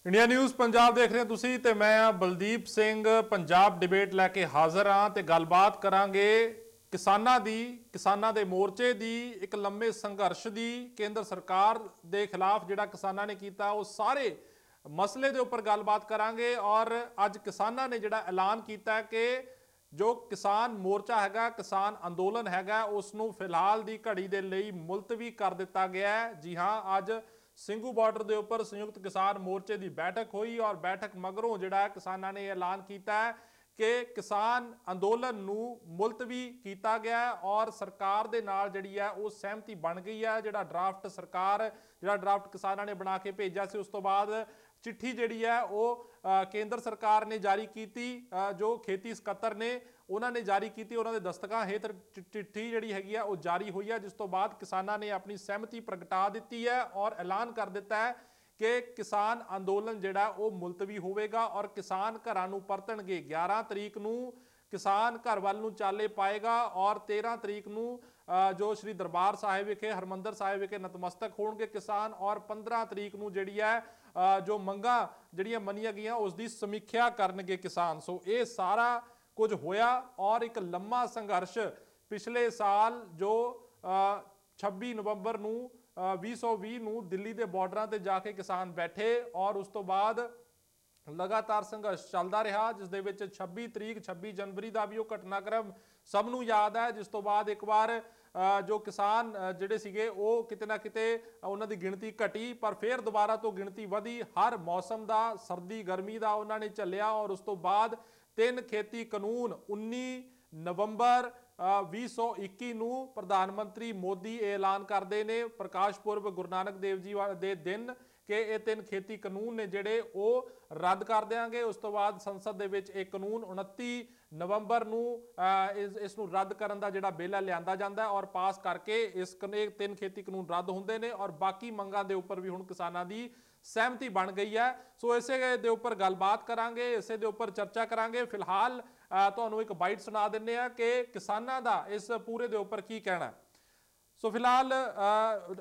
India news Punjab ਦੇਖ ਰਹੇ ਹੋ ਤੁਸੀਂ ਤੇ ਮੈਂ ਆ ਬਲਦੀਪ ਸਿੰਘ। ਪੰਜਾਬ ਡਿਬੇਟ ਲੈ ਕੇ ਹਾਜ਼ਰ ਹਾਂ ਤੇ ਗੱਲਬਾਤ ਕਰਾਂਗੇ ਕਿਸਾਨਾਂ ਦੇ ਮੋਰਚੇ ਦੀ, ਇੱਕ ਲੰਮੇ ਸੰਘਰਸ਼ ਦੀ। ਕੇਂਦਰ ਸਰਕਾਰ ਦੇ ਖਿਲਾਫ ਜਿਹੜਾ ਕਿਸਾਨਾਂ ਨੇ ਕੀਤਾ ਉਹ ਸਾਰੇ ਮਸਲੇ ਦੇ ਉੱਪਰ ਗੱਲਬਾਤ ਕਰਾਂਗੇ। ਔਰ ਅੱਜ ਕਿਸਾਨਾਂ ਨੇ ਜਿਹੜਾ ਐਲਾਨ ਕੀਤਾ ਕਿ ਜੋ ਕਿਸਾਨ ਮੋਰਚਾ ਹੈਗਾ, ਕਿਸਾਨ ਅੰਦੋਲਨ ਹੈਗਾ, ਉਸ ਨੂੰ ਫਿਲਹਾਲ ਦੀ ਘੜੀ ਦੇ ਲਈ ਮੁਲਤਵੀ ਕਰ ਦਿੱਤਾ ਗਿਆ ਹੈ। ਜੀ ਹਾਂ, ਅੱਜ ਸਿੰਘੂ ਬਾਰਡਰ ਦੇ ਉੱਪਰ ਸੰਯੁਕਤ ਕਿਸਾਨ ਮੋਰਚੇ ਦੀ ਬੈਠਕ ਹੋਈ ਔਰ ਬੈਠਕ ਮਗਰੋਂ ਜਿਹੜਾ ਕਿਸਾਨਾਂ ਨੇ ਐਲਾਨ ਕੀਤਾ ਹੈ ਕਿ ਕਿਸਾਨ ਅੰਦੋਲਨ ਨੂੰ ਮੁਲਤਵੀ ਕੀਤਾ ਗਿਆ ਔਰ ਸਰਕਾਰ ਦੇ ਨਾਲ ਜਿਹੜੀ ਹੈ ਉਹ ਸਹਿਮਤੀ ਬਣ ਗਈ ਹੈ। ਜਿਹੜਾ ਡਰਾਫਟ ਕਿਸਾਨਾਂ ਨੇ ਬਣਾ ਕੇ ਭੇਜਿਆ ਸੀ, ਉਸ ਤੋਂ ਬਾਅਦ चिट्ठी जी है वो केंद्र सरकार ने जारी की, जो खेती ਸਕੱਤਰ ने उन्होंने जारी की, उन्होंने दस्तखत हेठ चिट्ठी जी है वो जारी हुई है, जिस तो बाद किसानों ने अपनी सहमति प्रगटा दी है और ऐलान कर दिता है कि किसान अंदोलन जिहड़ा वो मुलतवी होवेगा और किसान घरां नूं परतणगे। 11 तरीक नूं किसान घर वाल नूं चाले पाएगा और 13 तरीक नूं जो श्री दरबार साहिब विखे, हरमंदर साहिब विखे नतमस्तक होणगे किसान और 15 तरीक नूं जिहड़ी है जो मंगां जिहड़ियां मनीआं गईआं उस दी समीक्षा करनगे किसान। सो ये सारा कुछ होया और एक लंबा संघर्ष पिछले साल जो 26 नवंबर नूं 2020 नूं दिल्ली के बॉर्डर से जाके किसान बैठे और उस तो बाद लगातार संघर्ष चलता रहा, जिस दे विच 26 तरीक 26 जनवरी का भी वो घटनाक्रम सबनों याद है। जिस तो बाद एक बार जो किसान जिहड़े सीगे वो किते ना किते उन्हां दी गिणती घटी, पर फिर दोबारा तो गिणती वधी। हर मौसम का, सर्दी गर्मी का उन्होंने झल्लिया और उस तो बाद 3 खेती कानून 19 नवंबर 2021 नूं प्रधानमंत्री मोदी ऐलान करते हैं प्रकाश पुरब गुरु नानक देव जी के दिन कि ये 3 खेती कानून ने जिहड़े वो रद्द कर देंगे। उस तो बाद संसद दे विच एक कानून 29 नवंबर नूं इस नूं रद्द करन दा जिहड़ा बिल लिआंदा जांदा है और पास करके इस 3 खेती कानून रद्द होंदे ने और बाकी मंगां दे उपर भी हुण किसानां दी सहमति बन गई है। सो इसे दे उपर गलबात करांगे, इसे दे उपर चर्चा करांगे। फिलहाल तुहानूं एक बाइट सुना दिंदे आ कि किसानां दा इस पूरे दे उपर की कहना है। सो फिलहाल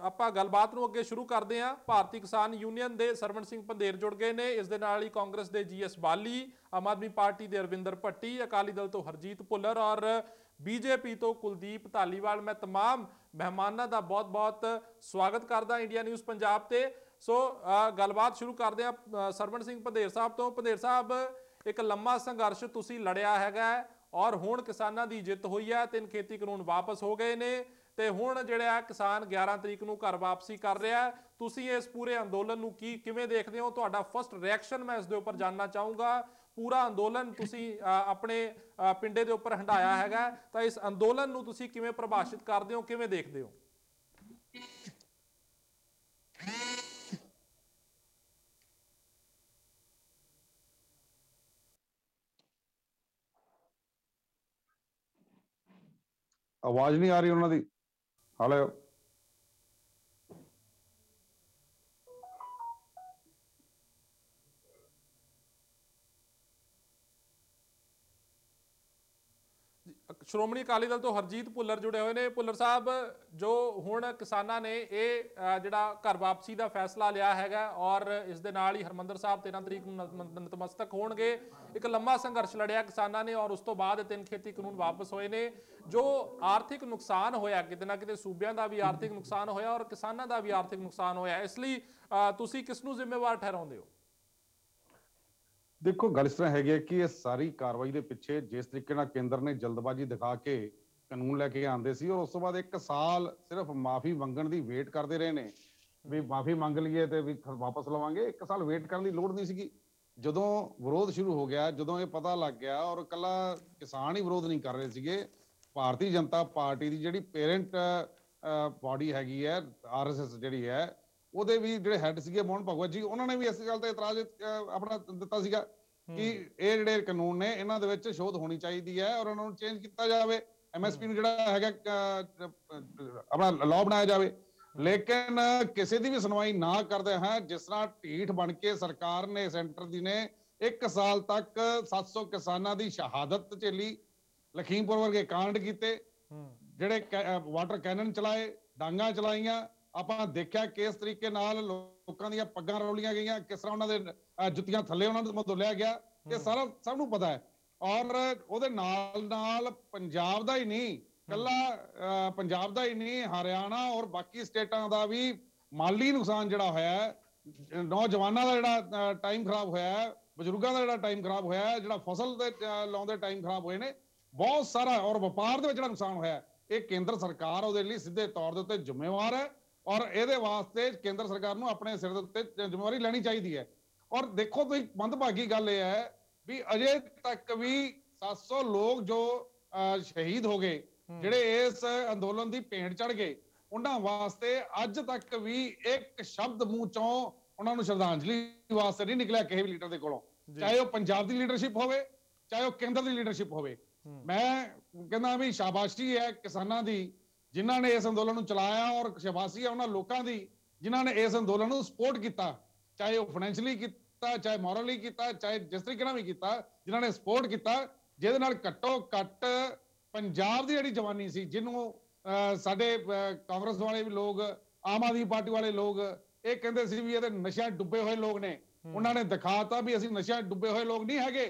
आपां गलबात नूं अगे शुरू करते हैं। भारतीय किसान यूनियन के सरवण सिंह पंधेर जुड़ गए हैं, इस दे नाल ही कांग्रेस के GS बाली, आम आदमी पार्टी के अरविंदर भट्टी, अकाली दल तो हरजीत भुल्लर और BJP तो कुलदीप धालीवाल। मैं तमाम मेहमानों का बहुत बहुत स्वागत करदा इंडिया न्यूज़ पंजाब ते। सो गलबात शुरू करते हैं सरवण सिंह पंधेर साहब तो। पंधेर साहब, एक लंबा संघर्ष तुसीं लड़िया हैगा और हुण किसानां दी जिੱਤ होई है, 3 खेती कानून वापस हो गए ने ते हुण जिहड़ा किसान 11 तरीक नूं घर वापसी कर रहा है। तुसीं इस पूरे अंदोलन नूं किवें देखदे हो? तुहाडा फर्स्ट रिएक्शन मैं इस दे उपर जानना चाहूँगा। पूरा अंदोलन तुसीं अपने पिंडे दे उपर हंडाया हैगा, तां इस अंदोलन नूं तुसीं किवें प्रभाषित करदे हो, किवें देखदे हो? आवाज नहीं आ रही उन्होंने दी। हेलो श्रोमणी अकाली दल तो हरजीत भुल्लर जुड़े हुए हैं। भुल्लर साहब, जो हुण किसानां ने ये जिहड़ा घर वापसी का फैसला लिया हैगा और इस दे नाल ही हरमंदर साहब 13 तरीक नूं नतमस्तक होणगे, एक लंबा संघर्ष लड़िया किसानां ने और उस तो बाद 3 खेती कानून वापस होए ने। जो आर्थिक नुकसान होया, किते ना किते सूबियां दा भी आर्थिक नुकसान होया और किसानां दा भी आर्थिक नुकसान होया, इसलिए तुसीं किस नूं जिम्मेवार ठहराउंदे हो? देखो, गल इस तरह है कि ये सारी कार्रवाई के पिछे जिस तरीके नाल केंद्र ने जल्दबाजी दिखा के कानून लैके आंदे सी और उस तो बाद 1 साल सिर्फ माफी मंगण की वेट करते रहे ने भी माफी मंग लीए तो भी वापस लवांगे। 1 साल वेट करने की लोड़ नहीं सी। जदों विरोध शुरू हो गया, जदों ये पता लग गया और कला किसान ही विरोध नहीं कर रहे सीगे, भारतीय जनता पार्टी की जिहड़ी पेरेंट बॉडी हैगी है RSS जिहड़ी है, ਉਹਦੇ ਵੀ ਜਿਹੜੇ ਹੈੱਡ ਸੀਗੇ ਮੋਹਨ ਭਗਵਤ ਜੀ, ਉਹਨਾਂ ਨੇ ਵੀ ਇਸ ਗੱਲ ਤੇ ਇਤਰਾਜ਼ ਆਪਣਾ ਦਿੱਤਾ ਸੀਗਾ ਕਿ ਇਹ ਜਿਹੜੇ ਕਾਨੂੰਨ ਨੇ ਇਹਨਾਂ ਦੇ ਵਿੱਚ ਸ਼ੋਧ ਹੋਣੀ ਚਾਹੀਦੀ ਹੈ ਔਰ ਉਹਨਾਂ ਨੂੰ ਚੇਂਜ ਕੀਤਾ ਜਾਵੇ, MSP ਨੂੰ ਜਿਹੜਾ ਹੈਗਾ ਆਪਣਾ ਲਾਅ ਬਣਾਇਆ ਜਾਵੇ। ਲੇਕਿਨ ਕਿਸੇ ਦੀ ਵੀ ਸੁਣਵਾਈ ਨਾ ਕਰਦੇ ਹਾਂ, ਜਿਸ ਤਰ੍ਹਾਂ ਢੀਠ ਬਣ ਕੇ ਸਰਕਾਰ ਨੇ ਸੈਂਟਰ ਦੀ ਨੇ 1 ਸਾਲ ਤੱਕ 700 ਕਿਸਾਨਾਂ ਦੀ ਸ਼ਹਾਦਤ ਝੇਲੀ, ਲਖੀਮਪੁਰ ਵਰਗੇ ਕਾਂਡ ਕੀਤੇ, ਜਿਹੜੇ ਵਾਟਰ ਕੈਨਨ ਚਲਾਏ, ਡਾਂਗਾ ਚਲਾਈਆਂ, ਆਪਾਂ ਦੇਖਿਆ ਕਿਸ ਤਰੀਕੇ ਨਾਲ ਲੋਕਾਂ ਦੀਆਂ ਪੱਗਾਂ ਰੌਲੀਆਂ ਗਈਆਂ, ਕਿਸ ਤਰ੍ਹਾਂ ਉਹਨਾਂ ਦੇ ਜੁੱਤੀਆਂ ਥੱਲੇ ਉਹਨਾਂ ਨੂੰ ਧੁਲਿਆ ਗਿਆ, ਇਹ ਸਾਰਾ ਸਭ ਨੂੰ ਪਤਾ ਹੈ। ਔਰ ਉਹਦੇ ਨਾਲ ਨਾਲ ਪੰਜਾਬ ਦਾ ਹੀ ਨਹੀਂ, ਕੱਲਾ ਪੰਜਾਬ ਦਾ ਹੀ ਨਹੀਂ, ਹਰਿਆਣਾ ਔਰ ਬਾਕੀ ਸਟੇਟਾਂ ਦਾ ਵੀ ਮਾਲੀ ਨੁਕਸਾਨ ਜਿਹੜਾ ਹੋਇਆ ਹੈ, ਨੌਜਵਾਨਾਂ ਦਾ ਜਿਹੜਾ ਟਾਈਮ ਖਰਾਬ ਹੋਇਆ ਹੈ, ਬਜ਼ੁਰਗਾਂ ਦਾ ਜਿਹੜਾ ਟਾਈਮ ਖਰਾਬ ਹੋਇਆ ਹੈ, ਜਿਹੜਾ ਫਸਲ ਦੇ ਲਾਉਂਦੇ ਟਾਈਮ ਖਰਾਬ ਹੋਏ ਨੇ, ਬਹੁਤ ਸਾਰਾ, ਔਰ ਵਪਾਰ ਦੇ ਵਿੱਚ ਜਿਹੜਾ ਨੁਕਸਾਨ ਹੋਇਆ, ਇਹ ਕੇਂਦਰ ਸਰਕਾਰ ਉਹਦੇ ਲਈ ਸਿੱਧੇ ਤੌਰ ਦੇ ਉੱਤੇ ਜ਼ਿੰਮੇਵਾਰ ਹੈ। ਔਰ ਇਹਦੇ ਵਾਸਤੇ ਕੇਂਦਰ ਸਰਕਾਰ ਨੂੰ ਆਪਣੇ ਸਿਰ ਦੇ ਉੱਤੇ ਜ਼ਿੰਮੇਵਾਰੀ ਲੈਣੀ ਚਾਹੀਦੀ ਹੈ। ਔਰ ਦੇਖੋ ਤੁਸੀਂ, ਮੰਦਭਾਗੀ ਗੱਲ ਇਹ ਹੈ ਵੀ ਅਜੇ ਤੱਕ ਵੀ 700 ਲੋਕ ਜੋ ਸ਼ਹੀਦ ਹੋ ਗਏ, ਜਿਹੜੇ ਇਸ ਅੰਦੋਲਨ ਦੀ ਭੇਂਟ ਚੜ ਗਏ, ਉਹਨਾਂ ਵਾਸਤੇ ਅੱਜ ਤੱਕ ਵੀ ਇੱਕ ਸ਼ਬਦ ਮੂੰਹ ਚੋਂ ਉਹਨਾਂ ਨੂੰ ਸ਼ਰਧਾਂਜਲੀ ਵਾਸਤੇ ਨਹੀਂ ਨਿਕਲਿਆ ਕਿਸੇ ਵੀ ਲੀਡਰ ਦੇ ਕੋਲੋਂ, ਚਾਹੇ ਉਹ ਪੰਜਾਬ ਦੀ ਲੀਡਰਸ਼ਿਪ ਹੋਵੇ, ਚਾਹੇ ਉਹ ਕੇਂਦਰ ਦੀ ਲੀਡਰਸ਼ਿਪ ਹੋਵੇ। ਮੈਂ ਕਹਿੰਦਾ ਵੀ ਸ਼ਾਬਾਸ਼ੀ ਹੈ ਕਿਸਾਨਾਂ ਦੀ, ਜਿਨ੍ਹਾਂ ਨੇ ਇਸ ਅੰਦੋਲਨ ਨੂੰ ਚਲਾਇਆ, ਔਰ ਸ਼ਾਬਾਸ਼ੀ ਹੈ ਉਹਨਾਂ ਲੋਕਾਂ ਦੀ ਜਿਨ੍ਹਾਂ ਨੇ ਇਸ ਅੰਦੋਲਨ ਨੂੰ ਸਪੋਰਟ ਕੀਤਾ, ਚਾਹੇ ਉਹ ਫਾਈਨੈਂਸ਼ੀਅਲੀ ਕੀਤਾ, ਚਾਹੇ ਮੋਰਲੀ ਕੀਤਾ, ਚਾਹੇ ਜਿਸ ਤਰੀਕੇ ਨਾਲ ਵੀ ਕੀਤਾ, ਜਿਨ੍ਹਾਂ ਨੇ ਸਪੋਰਟ ਕੀਤਾ, ਜਿਹਦੇ ਨਾਲ ਘੱਟੋ ਘੱਟ ਪੰਜਾਬ ਦੀ ਜਿਹੜੀ ਜਵਾਨੀ ਸੀ, ਜਿਹਨੂੰ ਸਾਡੇ ਕਾਂਗਰਸ ਵਾਲੇ ਵੀ ਲੋਕ, ਆਮ ਆਦਮੀ ਪਾਰਟੀ ਵਾਲੇ ਲੋਕ ਇਹ ਕਹਿੰਦੇ ਸੀ ਵੀ ਇਹਦੇ ਨਸ਼ਿਆਂ ਡੁੱਬੇ ਹੋਏ ਲੋਕ ਨੇ, ਉਹਨਾਂ ਨੇ ਦਿਖਾਤਾ ਵੀ ਅਸੀਂ ਨਸ਼ਿਆਂ ਡੁੱਬੇ ਹੋਏ ਲੋਕ ਨਹੀਂ ਹੈਗੇ।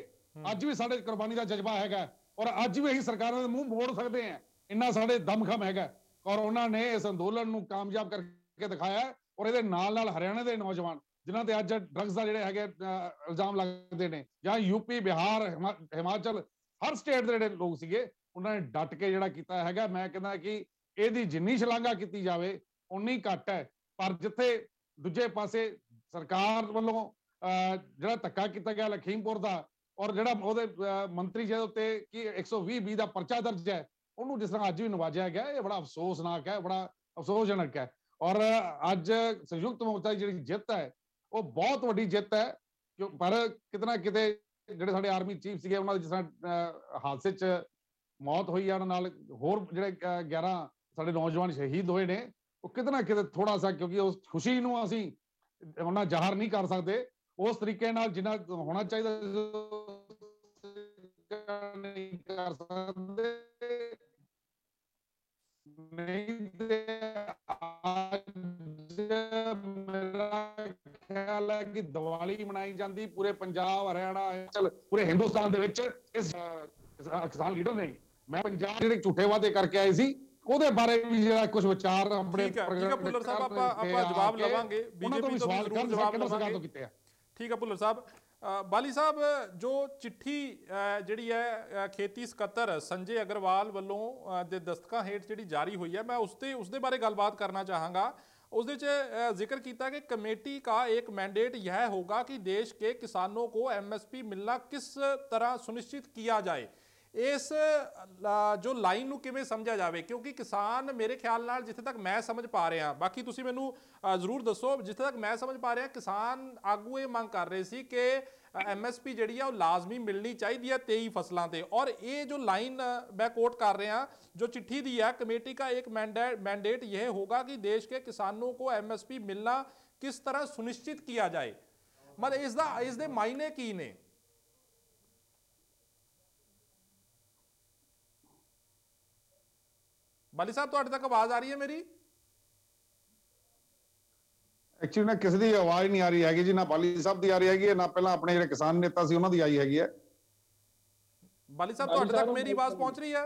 ਅੱਜ ਵੀ ਸਾਡੇ ਕੁਰਬਾਨੀ ਦਾ ਜਜ਼ਬਾ ਹੈਗਾ, ਔਰ ਅੱਜ ਵੀ ਅਸੀਂ ਸਰਕਾਰਾਂ ਦੇ ਮੂੰਹ ਮੋੜ ਸਕਦੇ ਹਾਂ, ਇੰਨਾ ਸਾਡੇ ਦਮਖਮ ਹੈਗਾ। ਔਰ ਉਹਨਾਂ ਨੇ ਇਸ ਅੰਦੋਲਨ ਨੂੰ ਕਾਮਯਾਬ ਕਰਕੇ ਦਿਖਾਇਆ। ਔਰ ਇਹਦੇ ਨਾਲ ਨਾਲ ਹਰਿਆਣਾ ਦੇ ਨੌਜਵਾਨ ਜਿਨ੍ਹਾਂ ਤੇ ਅੱਜ ਡਰੱਗਸ ਦਾ ਜਿਹੜੇ ਹੈਗੇ ਇਲਜ਼ਾਮ ਲੱਗਦੇ ਨੇ, ਜਾਂ ਯੂਪੀ, ਬਿਹਾਰ, ਹਿਮਾਚਲ, ਹਰ ਸਟੇਟ ਦੇ ਜਿਹੜੇ ਲੋਕ ਸੀਗੇ, ਉਹਨਾਂ ਨੇ ਡਟ ਕੇ ਜਿਹੜਾ ਕੀਤਾ ਹੈਗਾ। ਮੈਂ ਕਹਿੰਦਾ ਕਿ ਇਹਦੀ ਜਿੰਨੀ ਸ਼ਲਾਘਾ ਕੀਤੀ ਜਾਵੇ ਉਨੀ ਘੱਟ ਹੈ। ਪਰ ਜਿੱਥੇ ਦੂਜੇ ਪਾਸੇ ਸਰਕਾਰ ਵੱਲੋਂ ਜਿਹੜਾ ਧੱਕਾ ਕੀਤਾ ਗਿਆ ਲਖੀਮਪੁਰ ਦਾ, ਔਰ ਜਿਹੜਾ ਉਹਦੇ ਮੰਤਰੀ ਜਿਹਦੇ ਉੱਤੇ ਕਿ 120(b) ਦਾ ਪਰਚਾ ਦਰਜ ਹੈ, ਉਹਨੂੰ ਜਿਸ ਤਰ੍ਹਾਂ ਅੱਜ ਵੀ ਨਵਾਜਿਆ ਗਿਆ, ਇਹ ਬੜਾ ਅਫਸੋਸਨਾਕ ਹੈ, ਬੜਾ ਅਫਸੋਸਜਨਕ ਹੈ। ਔਰ ਅੱਜ ਸੰਯੁਕਤ ਮੋਰਚਾ ਦੀ ਜਿਹੜੀ ਜਿੱਤ ਹੈ, ਉਹ ਬਹੁਤ ਵੱਡੀ ਜਿੱਤ ਹੈ। ਪਰ ਕਿਤੇ ਨਾ ਕਿਤੇ ਜਿਹੜੇ ਸਾਡੇ ਆਰਮੀ ਚੀਫ ਸੀਗੇ, ਉਹਨਾਂ ਦੀ ਜਿਸ ਤਰ੍ਹਾਂ ਹਾਦਸੇ 'ਚ ਮੌਤ ਹੋਈ ਆ, ਉਹਨਾਂ ਨਾਲ ਹੋਰ ਜਿਹੜੇ 11 ਸਾਡੇ ਨੌਜਵਾਨ ਸ਼ਹੀਦ ਹੋਏ ਨੇ, ਉਹ ਕਿਤੇ ਨਾ ਕਿਤੇ ਥੋੜਾ ਸਾ, ਕਿਉਂਕਿ ਉਸ ਖੁਸ਼ੀ ਨੂੰ ਅਸੀਂ ਉਹਨਾਂ ਜ਼ਾਹਰ ਨਹੀਂ ਕਰ ਸਕਦੇ ਉਸ ਤਰੀਕੇ ਨਾਲ ਜਿੰਨਾ ਹੋਣਾ ਚਾਹੀਦਾ, ਨਹੀਂ ਕਰ ਸਕਦੇ। ਨਹੀਂ ਤੇ ਅੱਜ ਮੇਰਾ ਖਿਆਲ ਹੈ ਕਿ ਦੀਵਾਲੀ ਮਨਾਈ ਜਾਂਦੀ ਪੂਰੇ ਪੰਜਾਬ, ਹਰਿਆਣਾ, ਹਿਮਾਚਲ, ਪੂਰੇ ਹਿੰਦੁਸਤਾਨ ਦੇ ਵਿੱਚ ਇਸ ਕਿਸਾਨ ਲੀਡਰ ਨੇ। ਮੈਂ ਪੰਜਾਬ ਜਿਹੜੇ ਝੂਠੇ ਵਾਅਦੇ ਕਰਕੇ ਆਏ ਸੀ, ਉਹਦੇ ਬਾਰੇ ਵੀ ਜਿਹੜਾ ਕੁਝ ਵਿਚਾਰ ਆਪਣੇ ਠੀਕ ਹੈ ਭੁੱਲਰ ਸਾਹਿਬ, ਆਪਾਂ ਜਵਾਬ ਲਵਾਂਗੇ, ਬੀਜੇਪੀ ਤੋਂ ਵੀ ਜ਼ਰੂਰ ਜਵਾਬ ਲਵਾਂਗੇ। ਠੀਕ ਹੈ ਭੁੱਲਰ ਸਾਹਿਬ। ਬਾਲੀ ਸਾਹਿਬ, ਜੋ ਚਿੱਠੀ ਜਿਹੜੀ ਹੈ ਖੇਤੀ ਸਕੱਤਰ ਸੰਜੇ ਅਗਰਵਾਲ ਵੱਲੋਂ ਦੇ ਦਸਤਕਾਂ ਹੇਠ ਜਿਹੜੀ ਜਾਰੀ ਹੋਈ ਹੈ, ਮੈਂ ਉਸਦੇ ਬਾਰੇ ਗੱਲਬਾਤ ਕਰਨਾ ਚਾਹਾਂਗਾ। उसदे जिक्र किया कि कमेटी का एक मैंडेट यह होगा कि देश के किसानों को MSP मिलना किस तरह सुनिश्चित किया जाए। इस जो लाइन ਨੂੰ ਕਿਵੇਂ ਸਮਝਿਆ ਜਾਵੇ, ਕਿਉਂਕਿ ਕਿਸਾਨ ਮੇਰੇ ਖਿਆਲ ਨਾਲ ਜਿੱਥੇ ਤੱਕ ਮੈਂ ਸਮਝ ਪਾ ਰਿਹਾ, ਬਾਕੀ ਤੁਸੀਂ ਮੈਨੂੰ ਜ਼ਰੂਰ ਦੱਸੋ, ਜਿੱਥੇ ਤੱਕ ਮੈਂ ਸਮਝ ਪਾ ਰਿਹਾ ਕਿਸਾਨ ਆਗੂ ਇਹ ਮੰਗ ਕਰ ਰਹੇ ਸੀ ਕਿ MSP ਜਿਹੜੀ ਆ ਉਹ ਲਾਜ਼ਮੀ ਮਿਲਣੀ ਚਾਹੀਦੀ ਹੈ 23 ਫਸਲਾਂ ਤੇ। ਔਰ ਇਹ ਜੋ ਲਾइन मैं कोट कर रहा जो चिट्ठी दी है, कमेटी का एक मैंडेट यह होगा कि देश के किसानों को MSP मिलना किस तरह सुनिश्चित किया जाए। मतलब इसके मायने की ने? बाली साहब तुहाडे तक आवाज आ रही है मेरी? एक्चुअली ना किसी की आवाज नहीं आ रही हैगी जी, ना बाली साहब की आ रही हैगी, ना पहला अपने जो किसान नेता सी उन्हां दी आई हैगी है। बाली साहब तुहाडे तक मेरी आवाज पहुंच रही है?